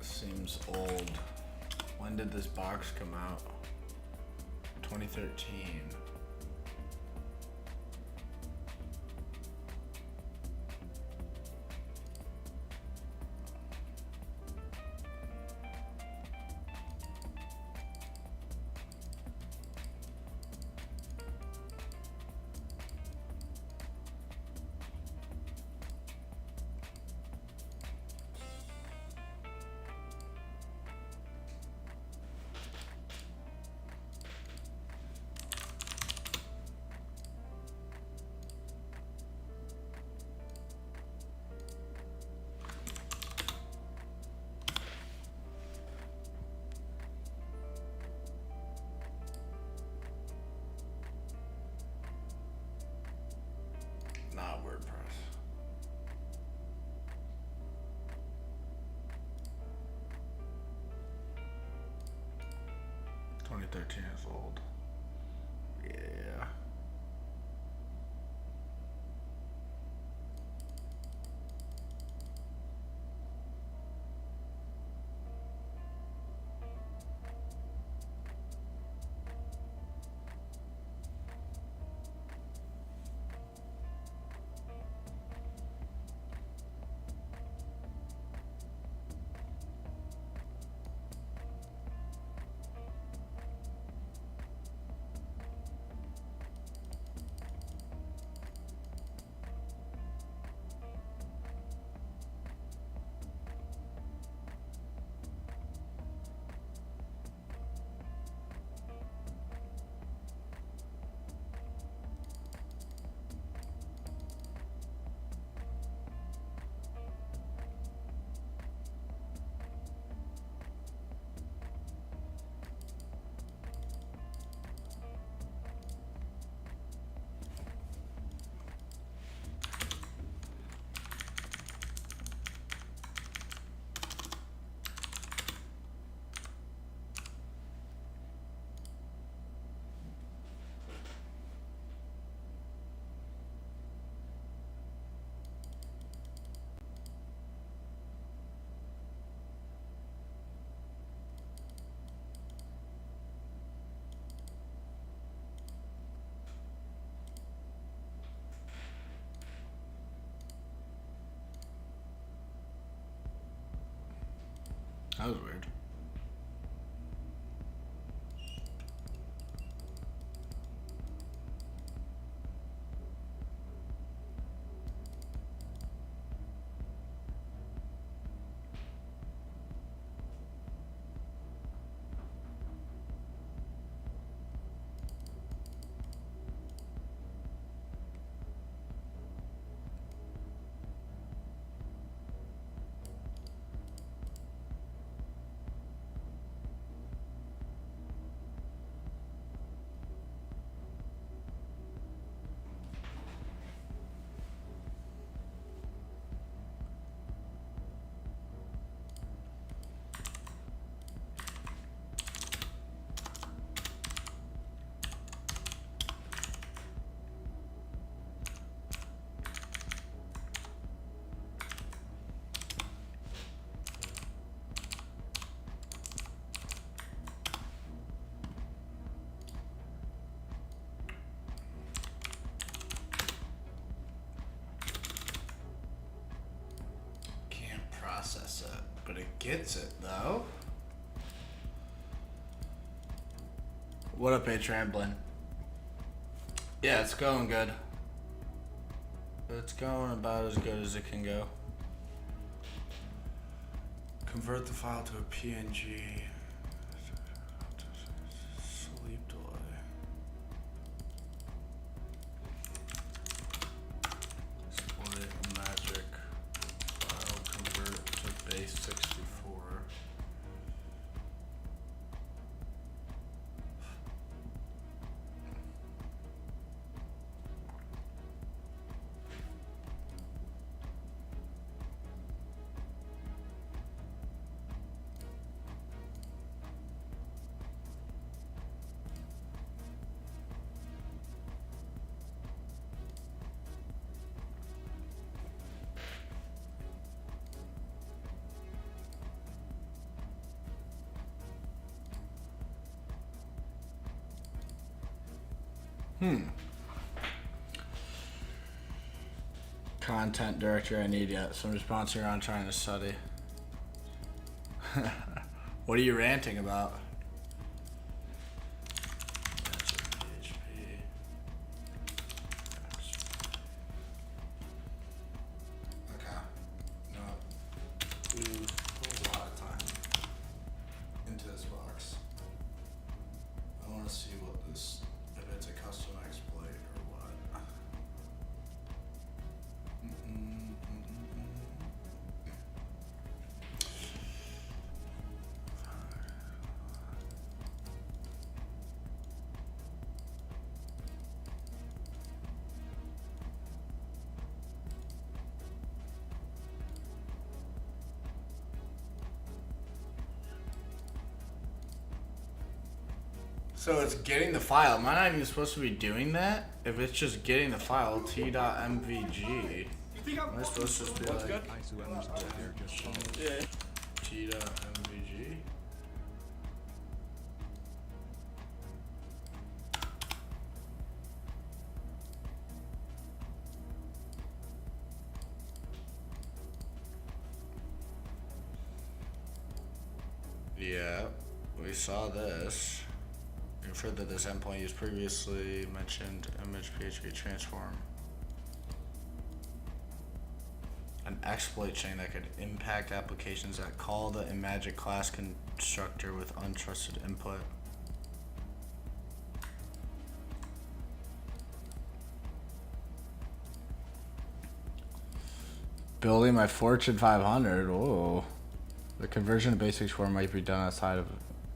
Seems old. When did this box come out? 2013. Not WordPress. (2013) is old. Yeah. That was weird. But it gets it though. What up, H Ramblin'? Yeah, it's going good. It's going about as good as it can go. Convert the file to a PNG. Sleep delay. Exploit magic file, convert to base 64. Content director I need yet, so I'm just bouncing around trying to study. What are you ranting about? Okay. No. We put a lot of time into this box. I want to see what this, if it's a custom exploit or what. So it's getting the file. Am I not even supposed to be doing that? If it's just getting the file, t.mvg. Am I supposed to just be like t.mvg? Yeah, we saw this. Inferred that this endpoint used previously mentioned image PHP transform. An exploit chain that could impact applications that call the Imagic class constructor with untrusted input. Building my Fortune 500. Whoa. The conversion of base64 might be done outside of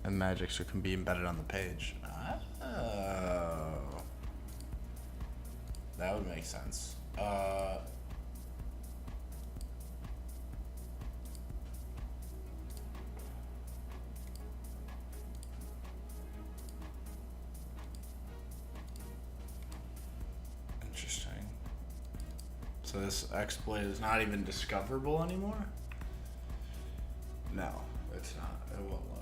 Imagic, so it can be embedded on the page. Oh. That would make sense. Interesting. So this exploit is not even discoverable anymore? No, it's not. It won't load.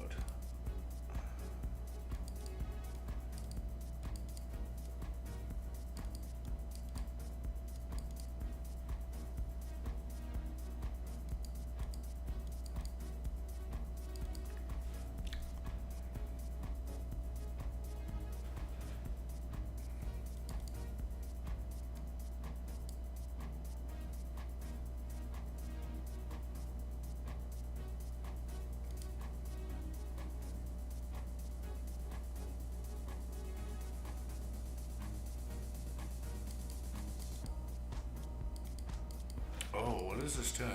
Oh, what is this doing?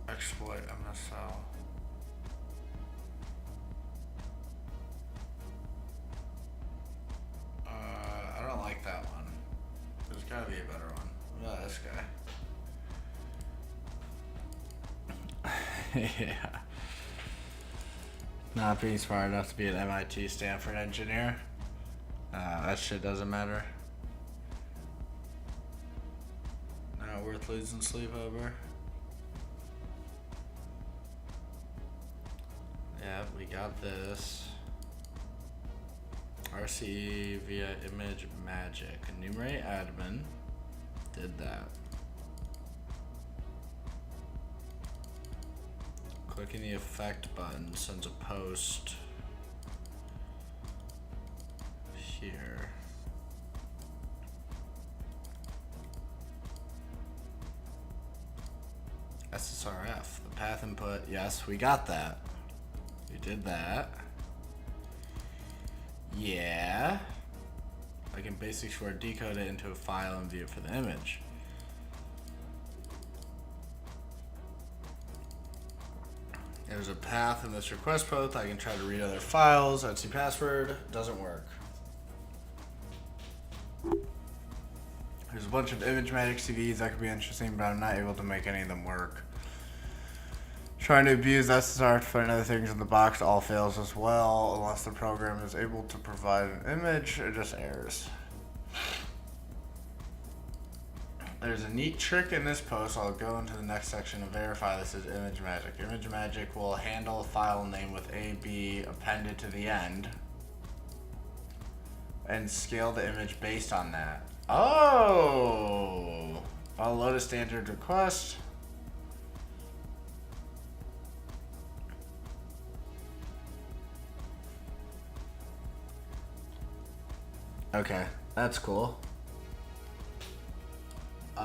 Exploit MSL. I don't like that one. There's gotta be a better one. Yeah, this guy. Yeah. Not being smart enough to be an MIT Stanford engineer. That shit doesn't matter. Not worth losing sleep over. Yeah, we got this. RCE via image magic. Enumerate admin. Did that. Clicking the effect button sends a post here. SSRF, the path input. Yes, we got that. We did that. Yeah. I can basically decode it into a file and view it for the image. There's a path in this request post. I can try to read other files. I'd see password. Doesn't work. There's a bunch of image magic CVs that could be interesting, but I'm not able to make any of them work. Trying to abuse SSR to find other things in the box all fails as well, unless the program is able to provide an image, it just errors. There's a neat trick in this post. I'll go into the next section and verify this is image magic. Image magic will handle a file name with AB appended to the end and scale the image based on that. Oh! I'll load a standard request. Okay, that's cool. I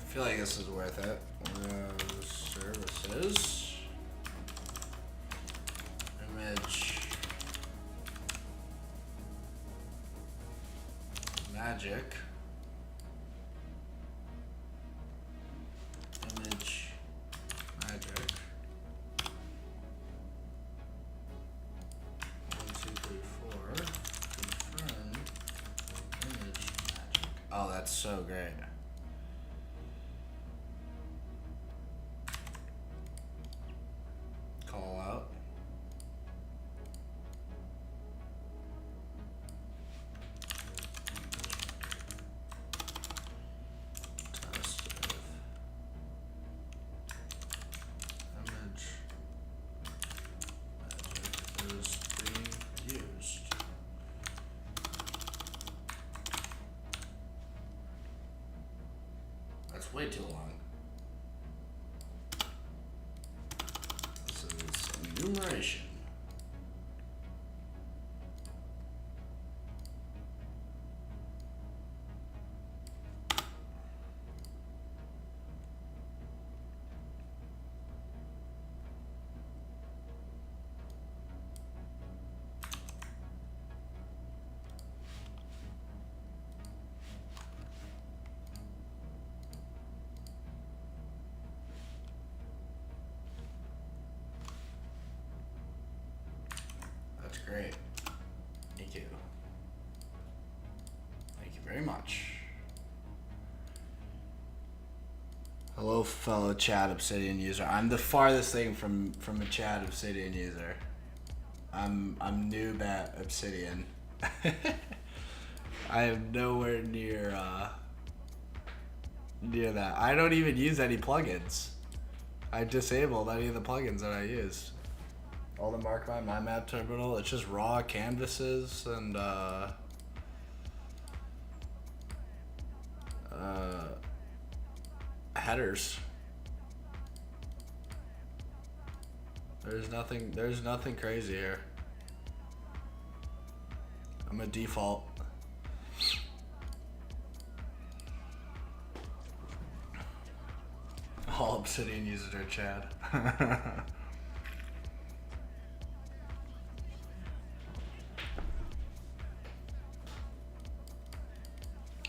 feel like this is worth it. Services. Image. Magic. Image magic. 1, 2, 3, 4. Confirm image magic. Oh, that's so great. Call out. Way too long. This is enumeration. Great. Thank you. Thank you very much. Hello, fellow Chat Obsidian user. I'm the farthest thing from a Chat Obsidian user. I'm noob at Obsidian. I am nowhere near that. I don't even use any plugins. I disabled any of the plugins that I use. All the mark by my map terminal, it's just raw canvases and headers. There's nothing crazy here. I'm a default. All Obsidian users are Chad.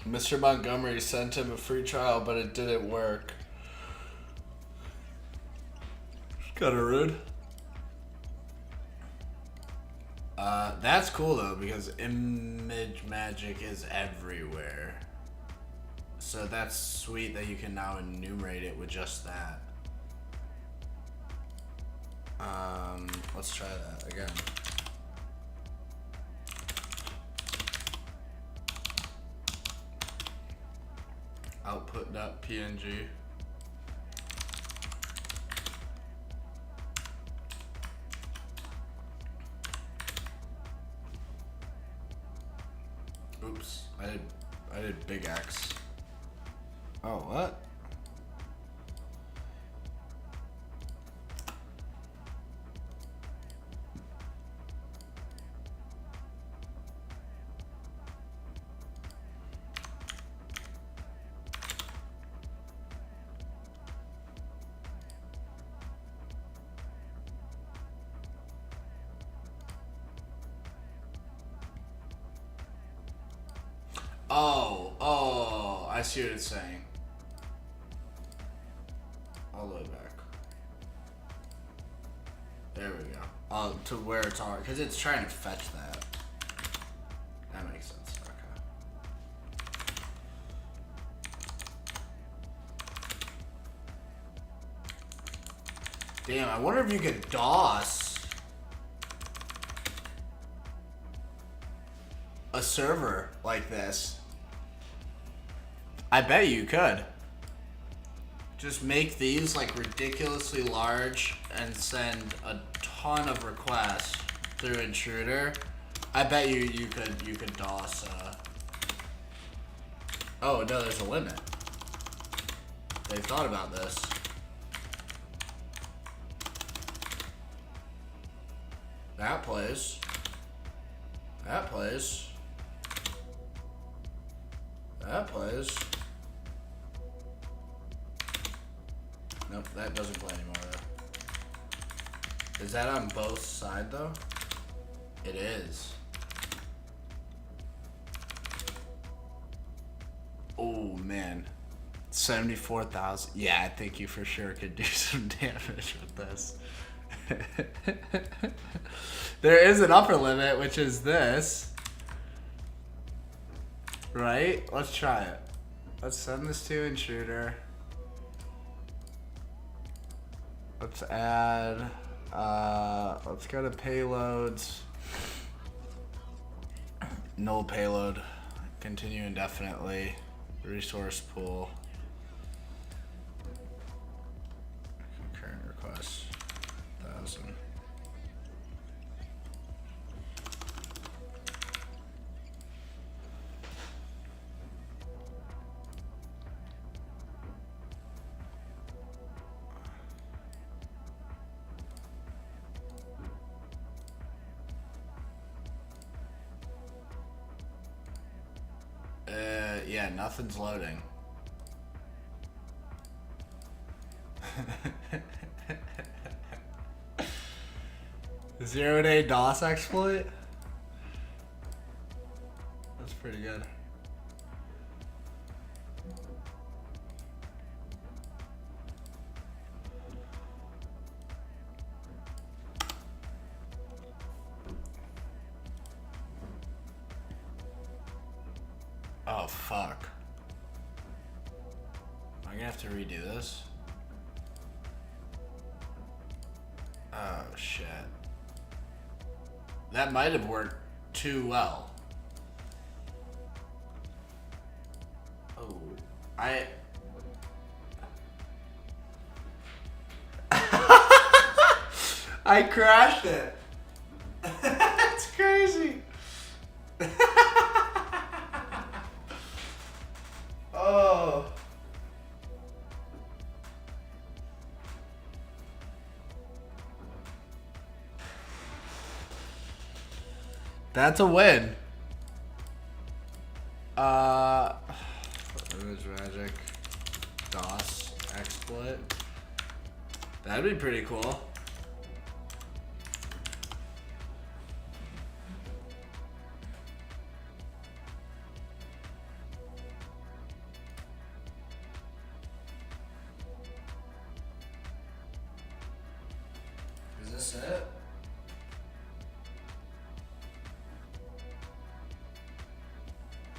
Mr. Montgomery sent him a free trial, but it didn't work. Kinda rude. That's cool though, because image magic is everywhere. So that's sweet that you can now enumerate it with just that. Let's try that again. output.png. Oops, I did big X. Oh, what? Oh, I see what it's saying. All the way back. There we go. To where it's on, because it's trying to fetch that. That makes sense. Okay. Damn, I wonder if you could DOS a server like this. I bet you could. Just make these like ridiculously large and send a ton of requests through Intruder. I bet you could DOS. Oh no, there's a limit. They've thought about this. That plays. That plays. That plays. Nope, that doesn't play anymore though. Is that on both sides though? It is. Oh man. 74,000. Yeah, I think you for sure could do some damage with this. There is an upper limit, which is this. Right? Let's try it. Let's send this to Intruder. Let's add, let's go to payloads. Null payload. Continue indefinitely. Resource pool. Concurrent requests. 1,000. Yeah, nothing's loading. Zero-day DOS exploit? That's pretty good. Oh, fuck. Am I gonna have to redo this? Oh, shit. That might have worked too well. Oh, I crashed it. That's crazy. Oh. That's a win. Image magic DOS exploit. That'd be pretty cool. Is this it?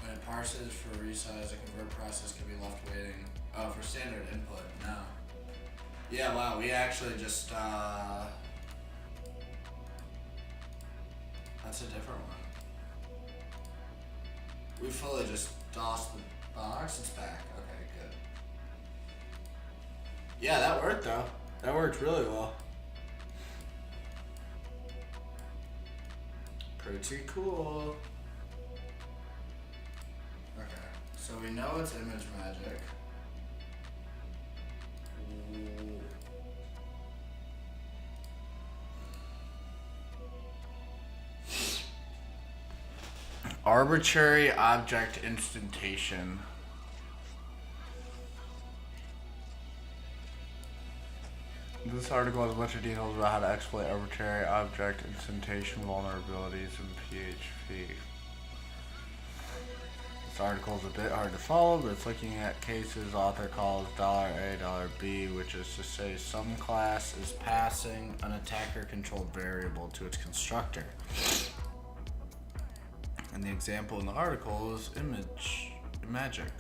When it parses for resize, a convert process can be left waiting. Oh, for standard input, no. Yeah, wow, we actually just, that's a different one. We fully just DOSed the Oh, Oxen's back. Okay, good. Yeah, that worked though. That worked really well. Pretty cool. Okay, so we know it's image magic. Ooh. Arbitrary object instantation. This article has a bunch of details about how to exploit arbitrary object instantation vulnerabilities in PHP. This article is a bit hard to follow, but it's looking at cases author calls $A$B, which is to say some class is passing an attacker-controlled variable to its constructor. And the example in the article is magic.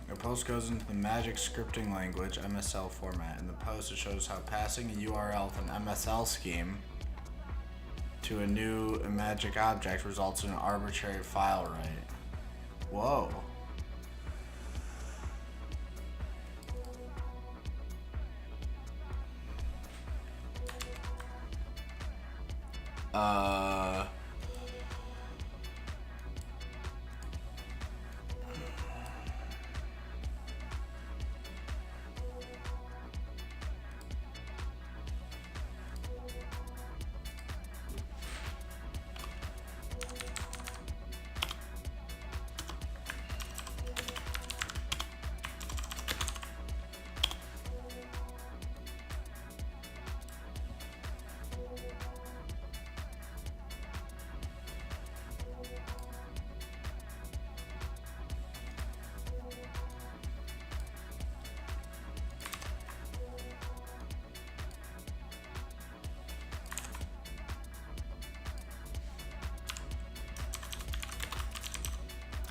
The post goes into the magic scripting language MSL format. In the post, it shows how passing a URL from an MSL scheme to a new magic object results in an arbitrary file write. Whoa.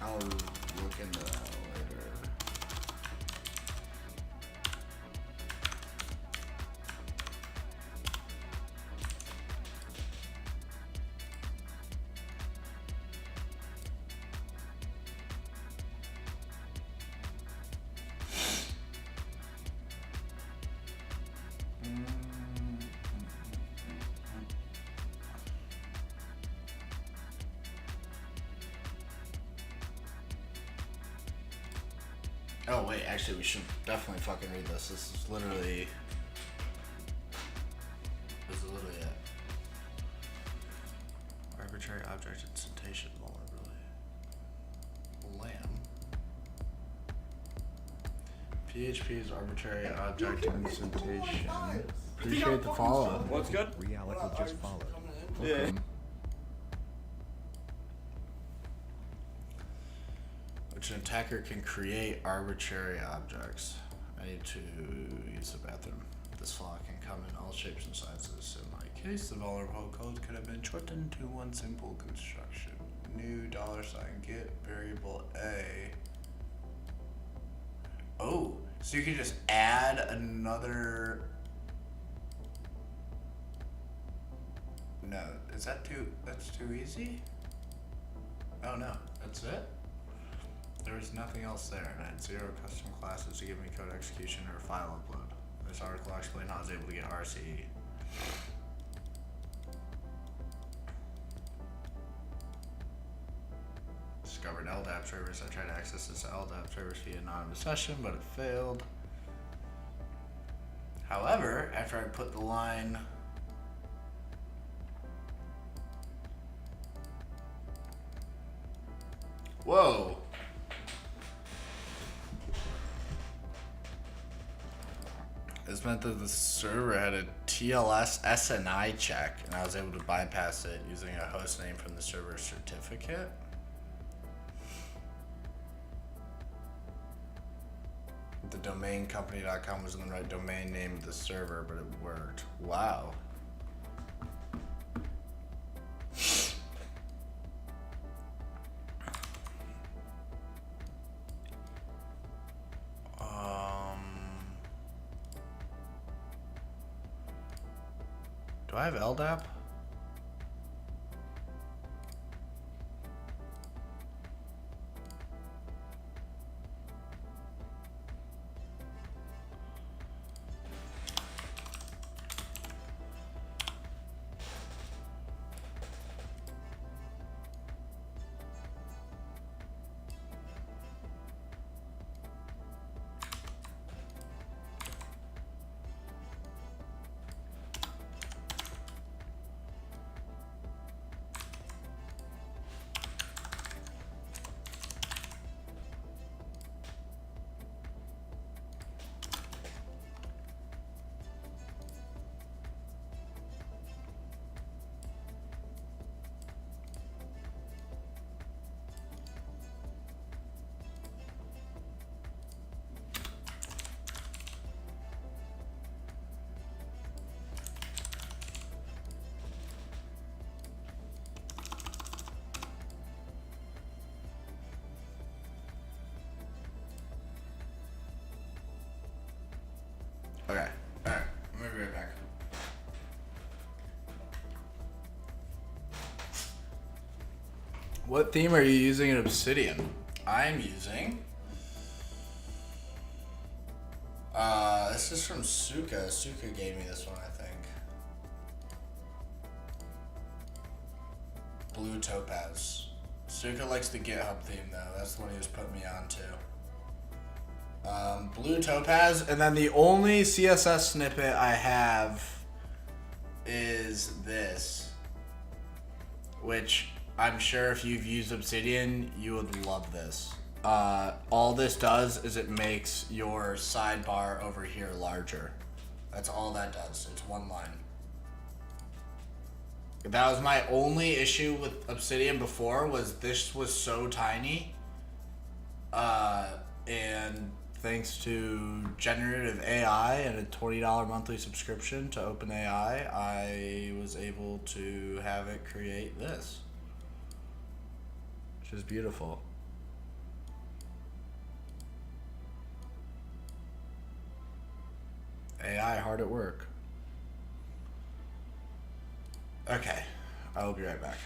I'll look into that later. Oh wait, actually we should definitely fucking read this. This is literally it. Arbitrary object instantation vulnerability. LAM. PHP's arbitrary object instantation. Appreciate the follow. What's good? Reality just followed. Yeah. Which an attacker can create arbitrary objects. I need to use the bathroom. This flaw can come in all shapes and sizes. In my case, the vulnerable code could have been shortened to one simple construction. New $get variable A. Oh, so you can just add another. No, is that that's too easy? Oh no, that's it? There is nothing else there, and I had 0 custom classes to give me code execution or file upload. This article explained how I was able to get RCE. Discovered LDAP servers. I tried to access this LDAP servers via anonymous session, but it failed. However, after I put the line whoa. This meant that the server had a TLS SNI check, and I was able to bypass it using a host name from the server certificate. The domain company.com wasn't the right domain name of the server, but it worked. Wow. Do I have LDAP? right back. What theme are you using in Obsidian? I'm using... this is from Suka. Suka gave me this one, I think. Blue Topaz. Suka likes the GitHub theme, though. That's the one he was putting me on to. Blue Topaz, and then the only CSS snippet I have is this, which I'm sure if you've used Obsidian, you would love this. All this does is it makes your sidebar over here larger. That's all that does. It's one line. That was my only issue with Obsidian before, was this was so tiny. And thanks to generative AI and a $20 monthly subscription to OpenAI, I was able to have it create this, which is beautiful. AI hard at work. Okay, I will be right back.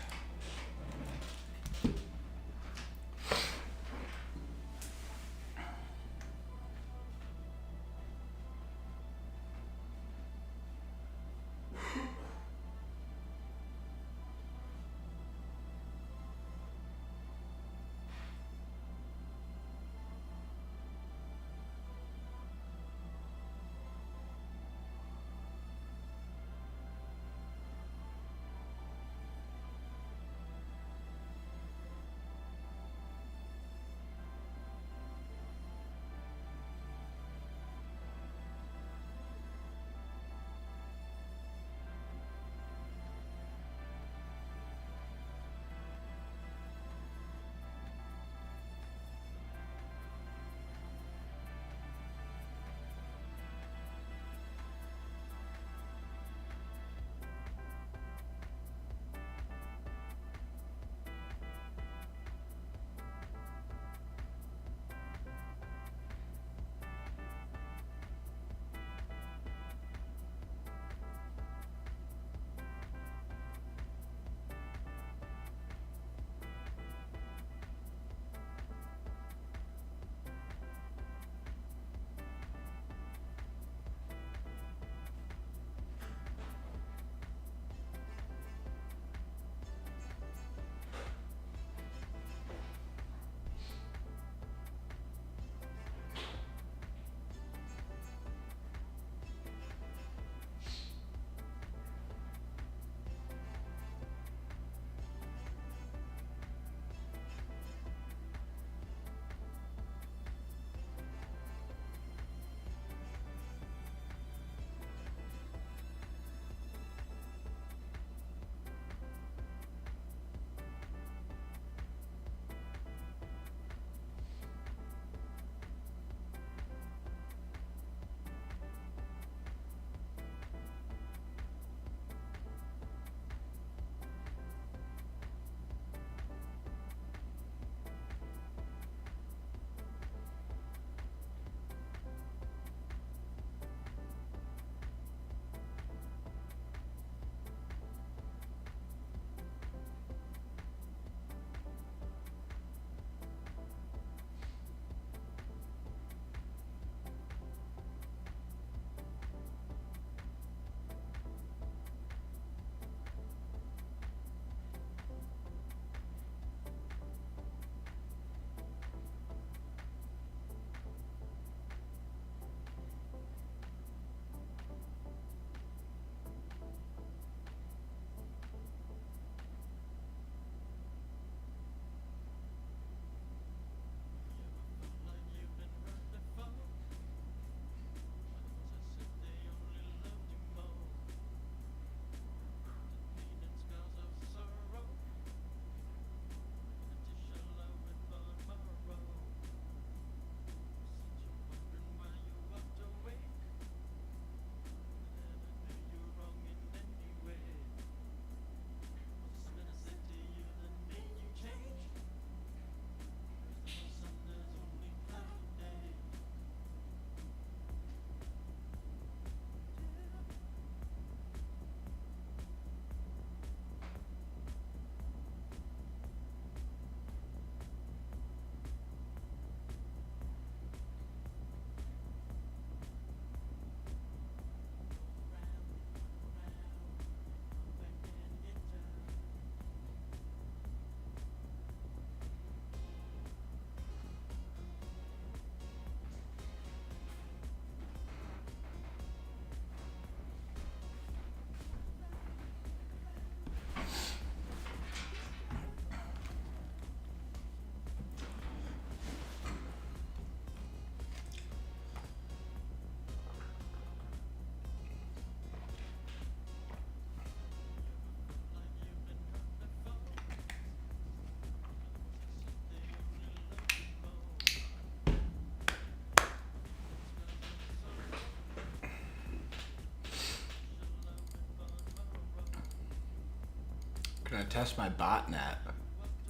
Gonna test my botnet.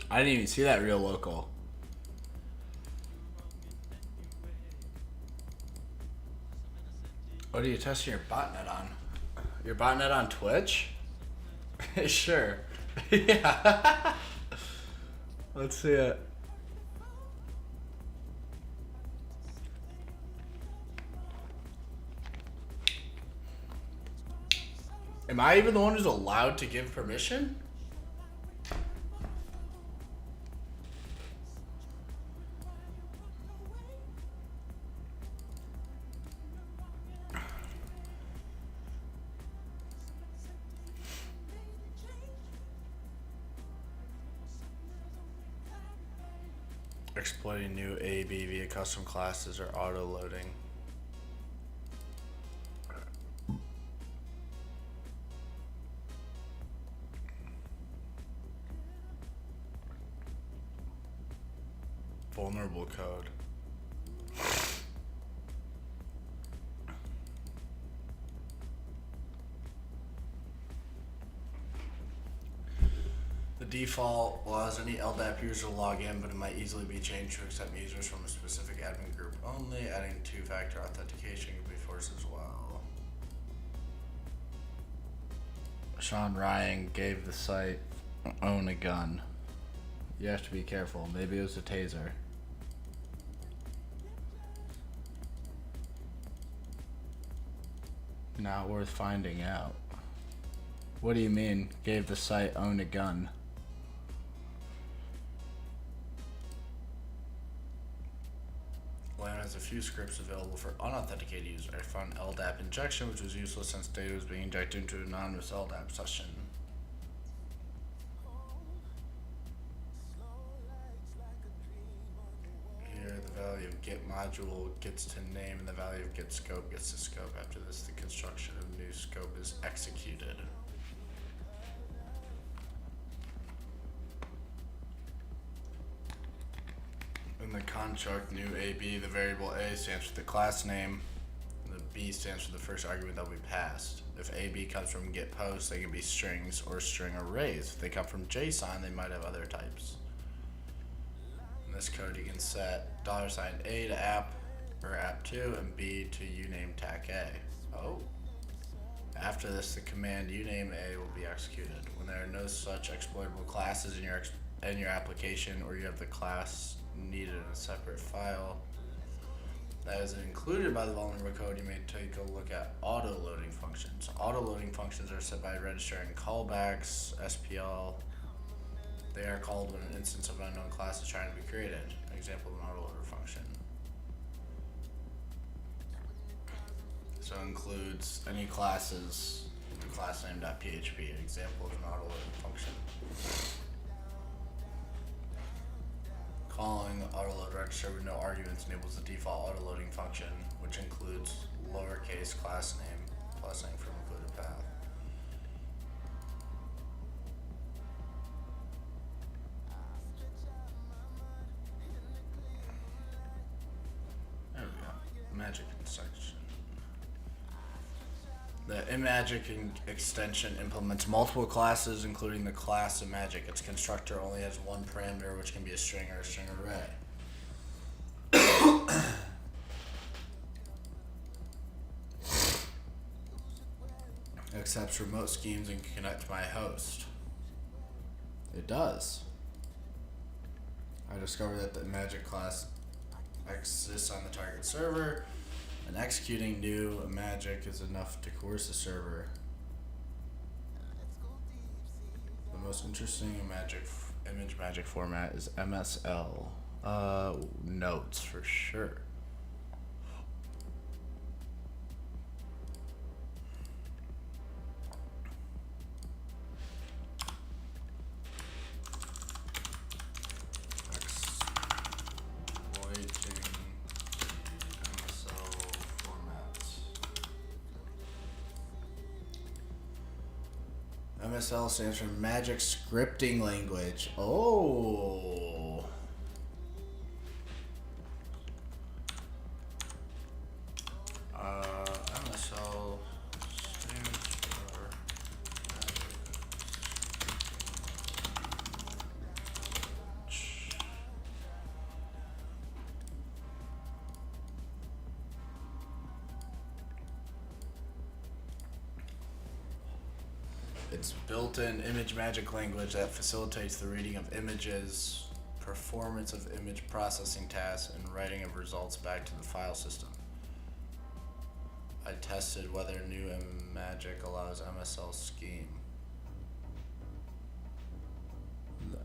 I didn't even see that real local. What are you testing your botnet on? Your botnet on Twitch? Sure. Yeah. Let's see it. Am I even the one who's allowed to give permission? Exploiting new AB via custom classes or auto-loading. Vulnerable code. The default allows any LDAP user to log in, but it might easily be changed to accept users from a specific admin group only. Adding two-factor authentication can be forced as well. Sean Ryan gave the site own a gun. You have to be careful. Maybe it was a taser. Not worth finding out. What do you mean, gave the site own a gun? LAN has a few scripts available for unauthenticated users. I found LDAP injection, which was useless since data was being injected into an anonymous LDAP session. Here, the value of get module gets to name, and the value of get scope gets to scope. After this, the construction of new scope is executed. In the construct, new AB, the variable A stands for the class name, and the B stands for the first argument that will be passed. If AB comes from get post, they can be strings or string arrays. If they come from JSON, they might have other types. In this code, you can set $A to app or app2 and B to uname tac A. Oh. After this, the command uname A will be executed. When there are no such exploitable classes in your application, or you have the class needed in a separate file that isn't included by the vulnerable code, you may take a look at auto-loading functions. Auto-loading functions are set by registering callbacks, SPL. They are called when an instance of an unknown class is trying to be created. An example of an autoloader function. So it includes any classes with the class name.php, an example of an autoloader function. Calling the autoload register with no arguments enables the default autoloading function, which includes lowercase class name plus name from included path. There we go. Magic section. The iMagic extension implements multiple classes, including the class iMagic. Its constructor only has one parameter, which can be a string or a string array. Accepts remote schemes and can connect to my host. It does. I discovered that the iMagic class exists on the target server, and executing new iMagic is enough to coerce the server. The most interesting image magic format is MSL. Notes for sure. MSL stands for Magic Scripting Language. Oh. MSL stands for Magic It's built-in image magic language that facilitates the reading of images, performance of image processing tasks, and writing of results back to the file system. I tested whether new magic allows MSL scheme. Okay.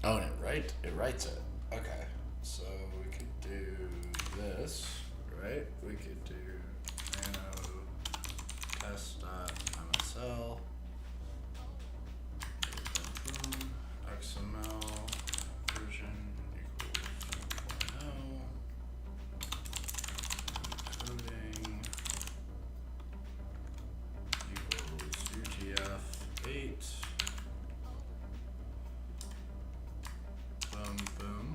Oh, and it writes it. Okay, so we could do this, right? We could do nano test.msl XML version equals 1.0 coding equals UTF-8. Boom, boom.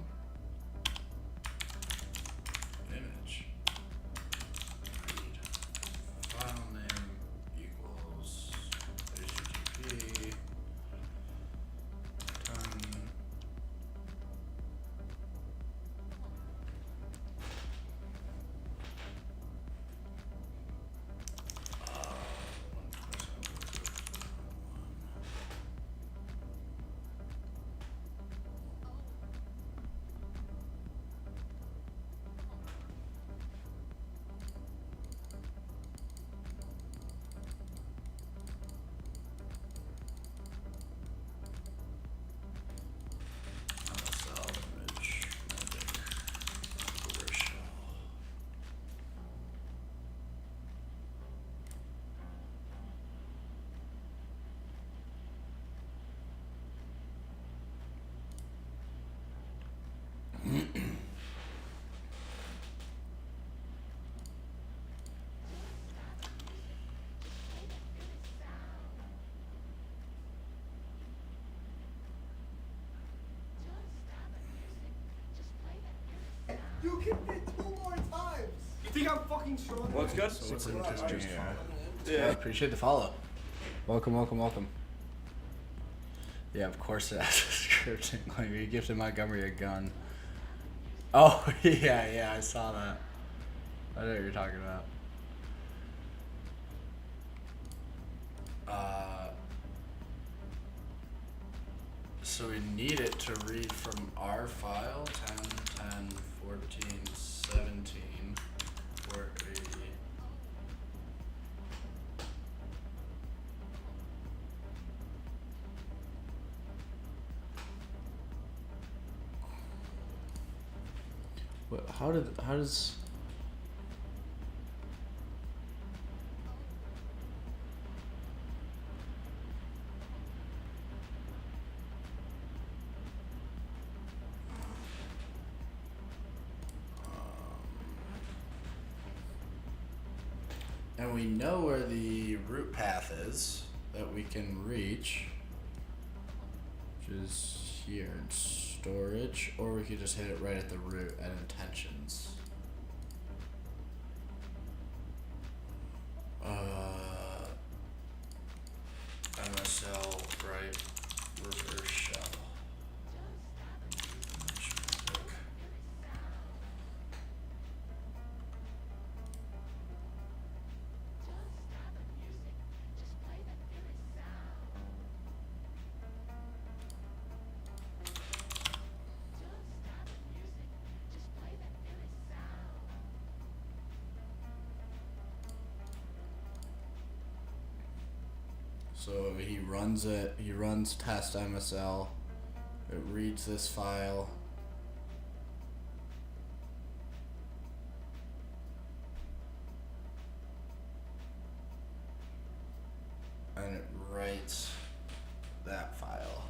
Image. Read. File name equals HTTP. Done. MSL image magic PowerShell. You can hit 2 more times. You think I'm fucking strong? What's good? So what's in just follow? Yeah. Appreciate the follow. Welcome, welcome, welcome. Yeah, of course it has a scripting. Like, you gifted Montgomery a gun. Oh, yeah, I saw that. I know what you're talking about. So we need it to read from our file, 10, 10, 14, 17, 480. What, how does... And we know where the root path is that we can reach, which is here in storage, or we could just hit it right at the root at intentions. MSL right reverse shell. So he runs it, he runs test MSL, it reads this file, and it writes that file.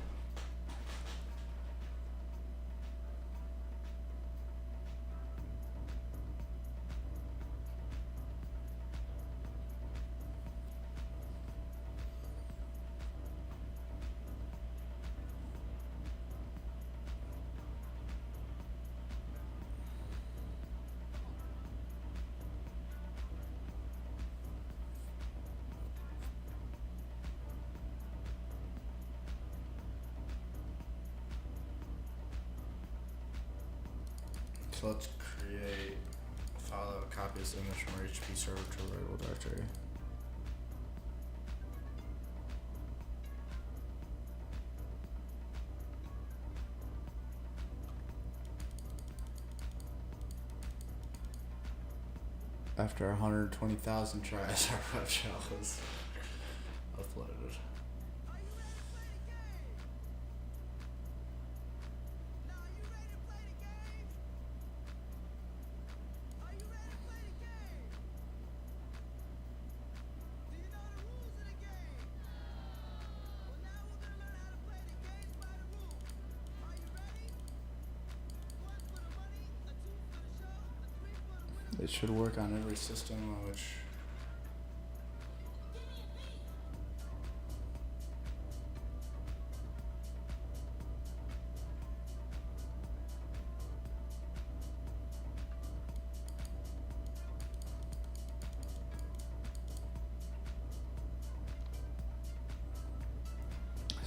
So let's create a file that will copy this image from our HTTP server to a writable directory. After 120,000 tries, our web shell is uploaded. It should work on every system on which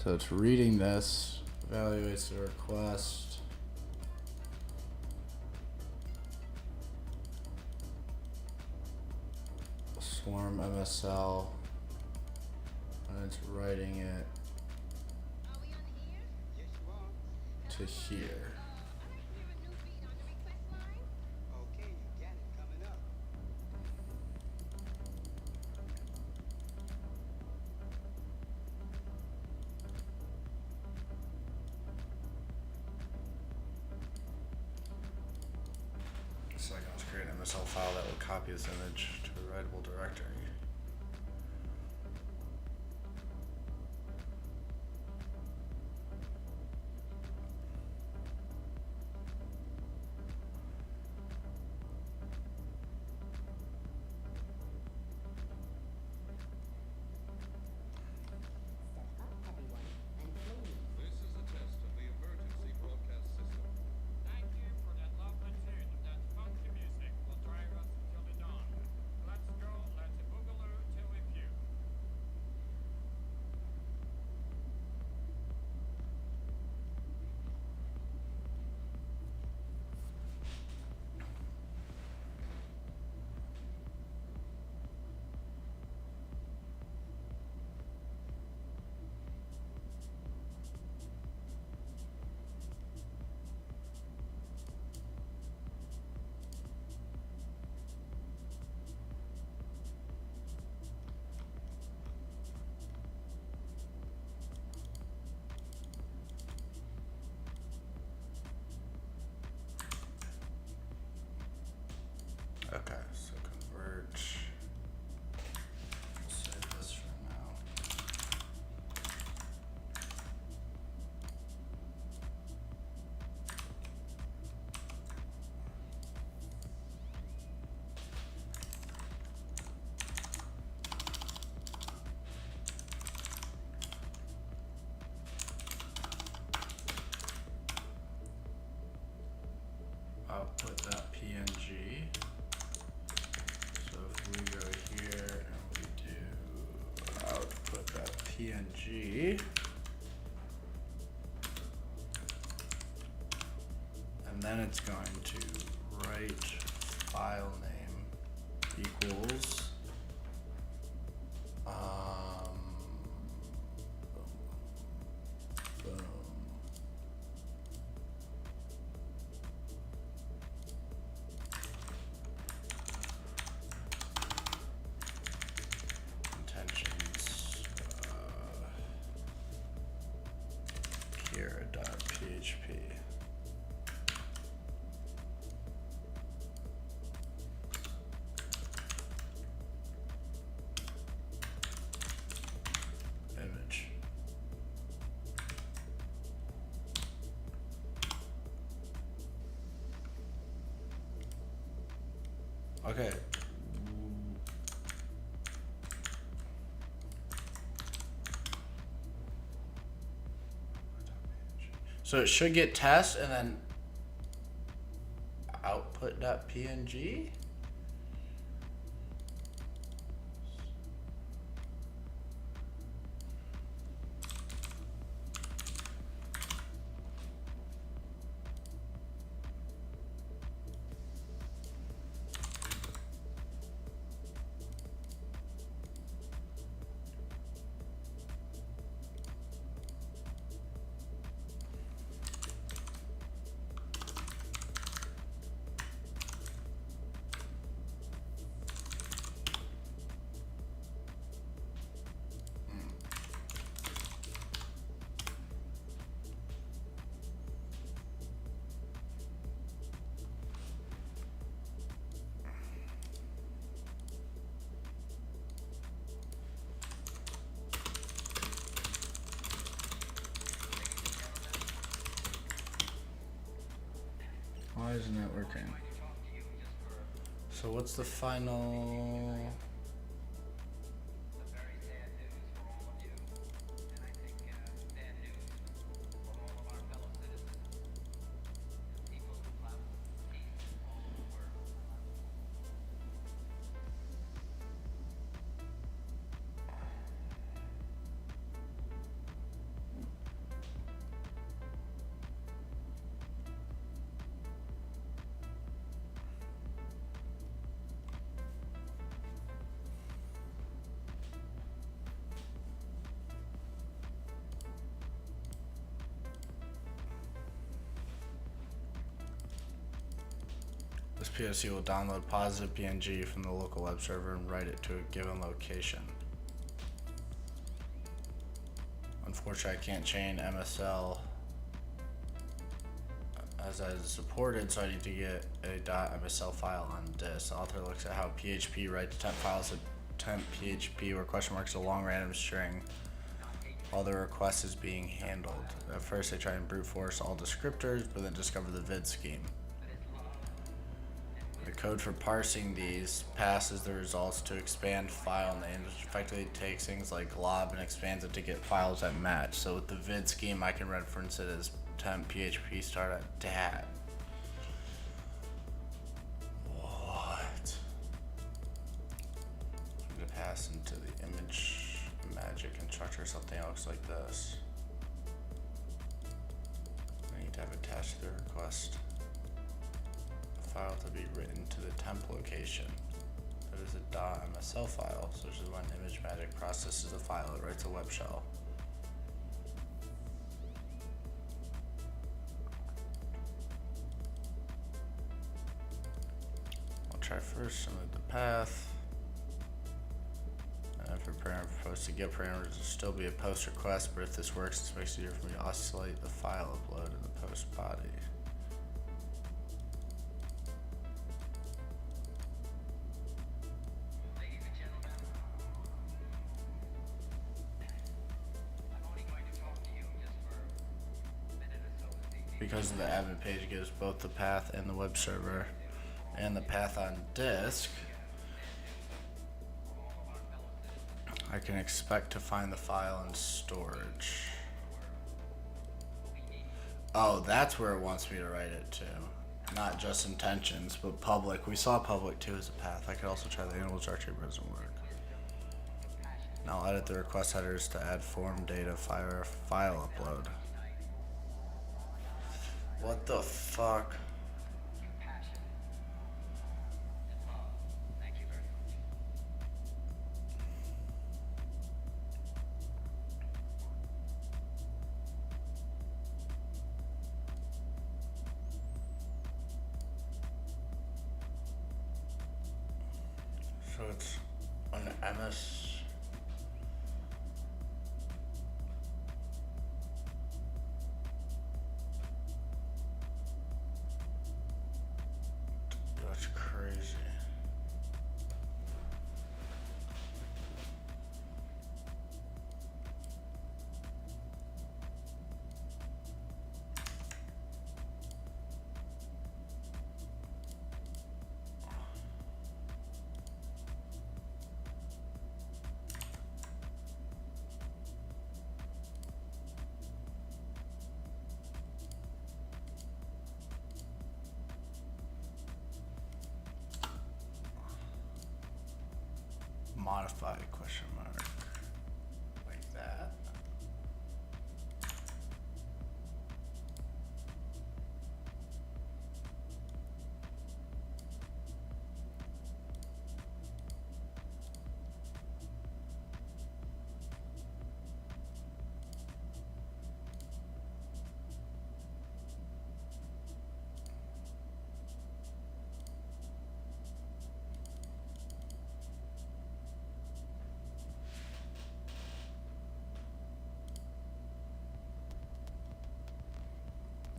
so it's reading this, evaluates the request. Swarm MSL, and it's writing it to here. Okay, you got it coming up. So I can just create an MSL file that will copy this image to a writable directory. This is a test of the emergency broadcast system. Thank you for that lovely tune. That funky music will drive us till the dawn. Let's go, let's boogaloo till we puke. Okay, so convert. We'll save this for now. Output that PNG. So if we go here and we do output that PNG, and then it's going to write file name equals boom. Intentions Kira.php. Image. Okay. So it should get test and then output.png. Why isn't it working? So what's the final? This POC will download positive PNG from the local web server and write it to a given location. Unfortunately, I can't chain MSL as I supported, so I need to get a .msl file on disk. The author looks at how PHP write to temp files at temp PHP where question marks a long random string while the request is being handled. At first, I try and brute force all descriptors, but then discover the vid scheme. The code for parsing these passes the results to expand file names, which effectively takes things like glob and expands it to get files that match. So with the vid scheme, I can reference it as temp PHP start at dat. What? I'm gonna pass into the image magic constructor something that looks like this. I need to have attached to the request file to be written to the temp location. That is a .msl file, so this is when ImageMagick processes the file, it writes a web shell. I'll try first some of the path. And if a parameter proposed to get parameters, will still be a post request, but if this works, this makes it easier for me to oscillate the file upload in the post body. Because the admin page gives both the path and the web server and the path on disk, I can expect to find the file in storage. Oh, that's where it wants me to write it to. Not just intentions, but public. We saw public too as a path. I could also try the animal structure, but it doesn't work. Now I'll edit the request headers to add form data file upload. What the fuck? So it's on MS. That's crazy. Modify question mark like that.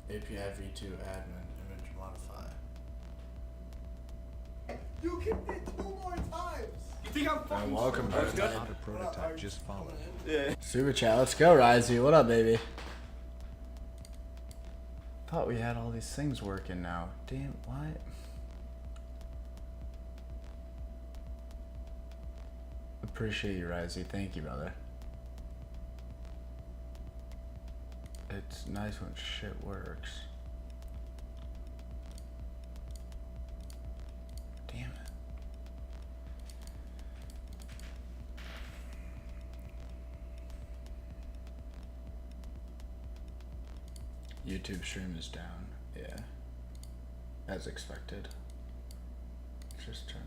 API v2 admin image modify. You kicked it 2 more times. You think I'm fucking welcome back. Not a prototype, just follow. Super chat, let's go, Risey. What up, baby? Thought we had all these things working now. Damn, what? Appreciate you, Risey. Thank you, brother. It's nice when shit works. Damn it. YouTube stream is down. Yeah. As expected. Just turn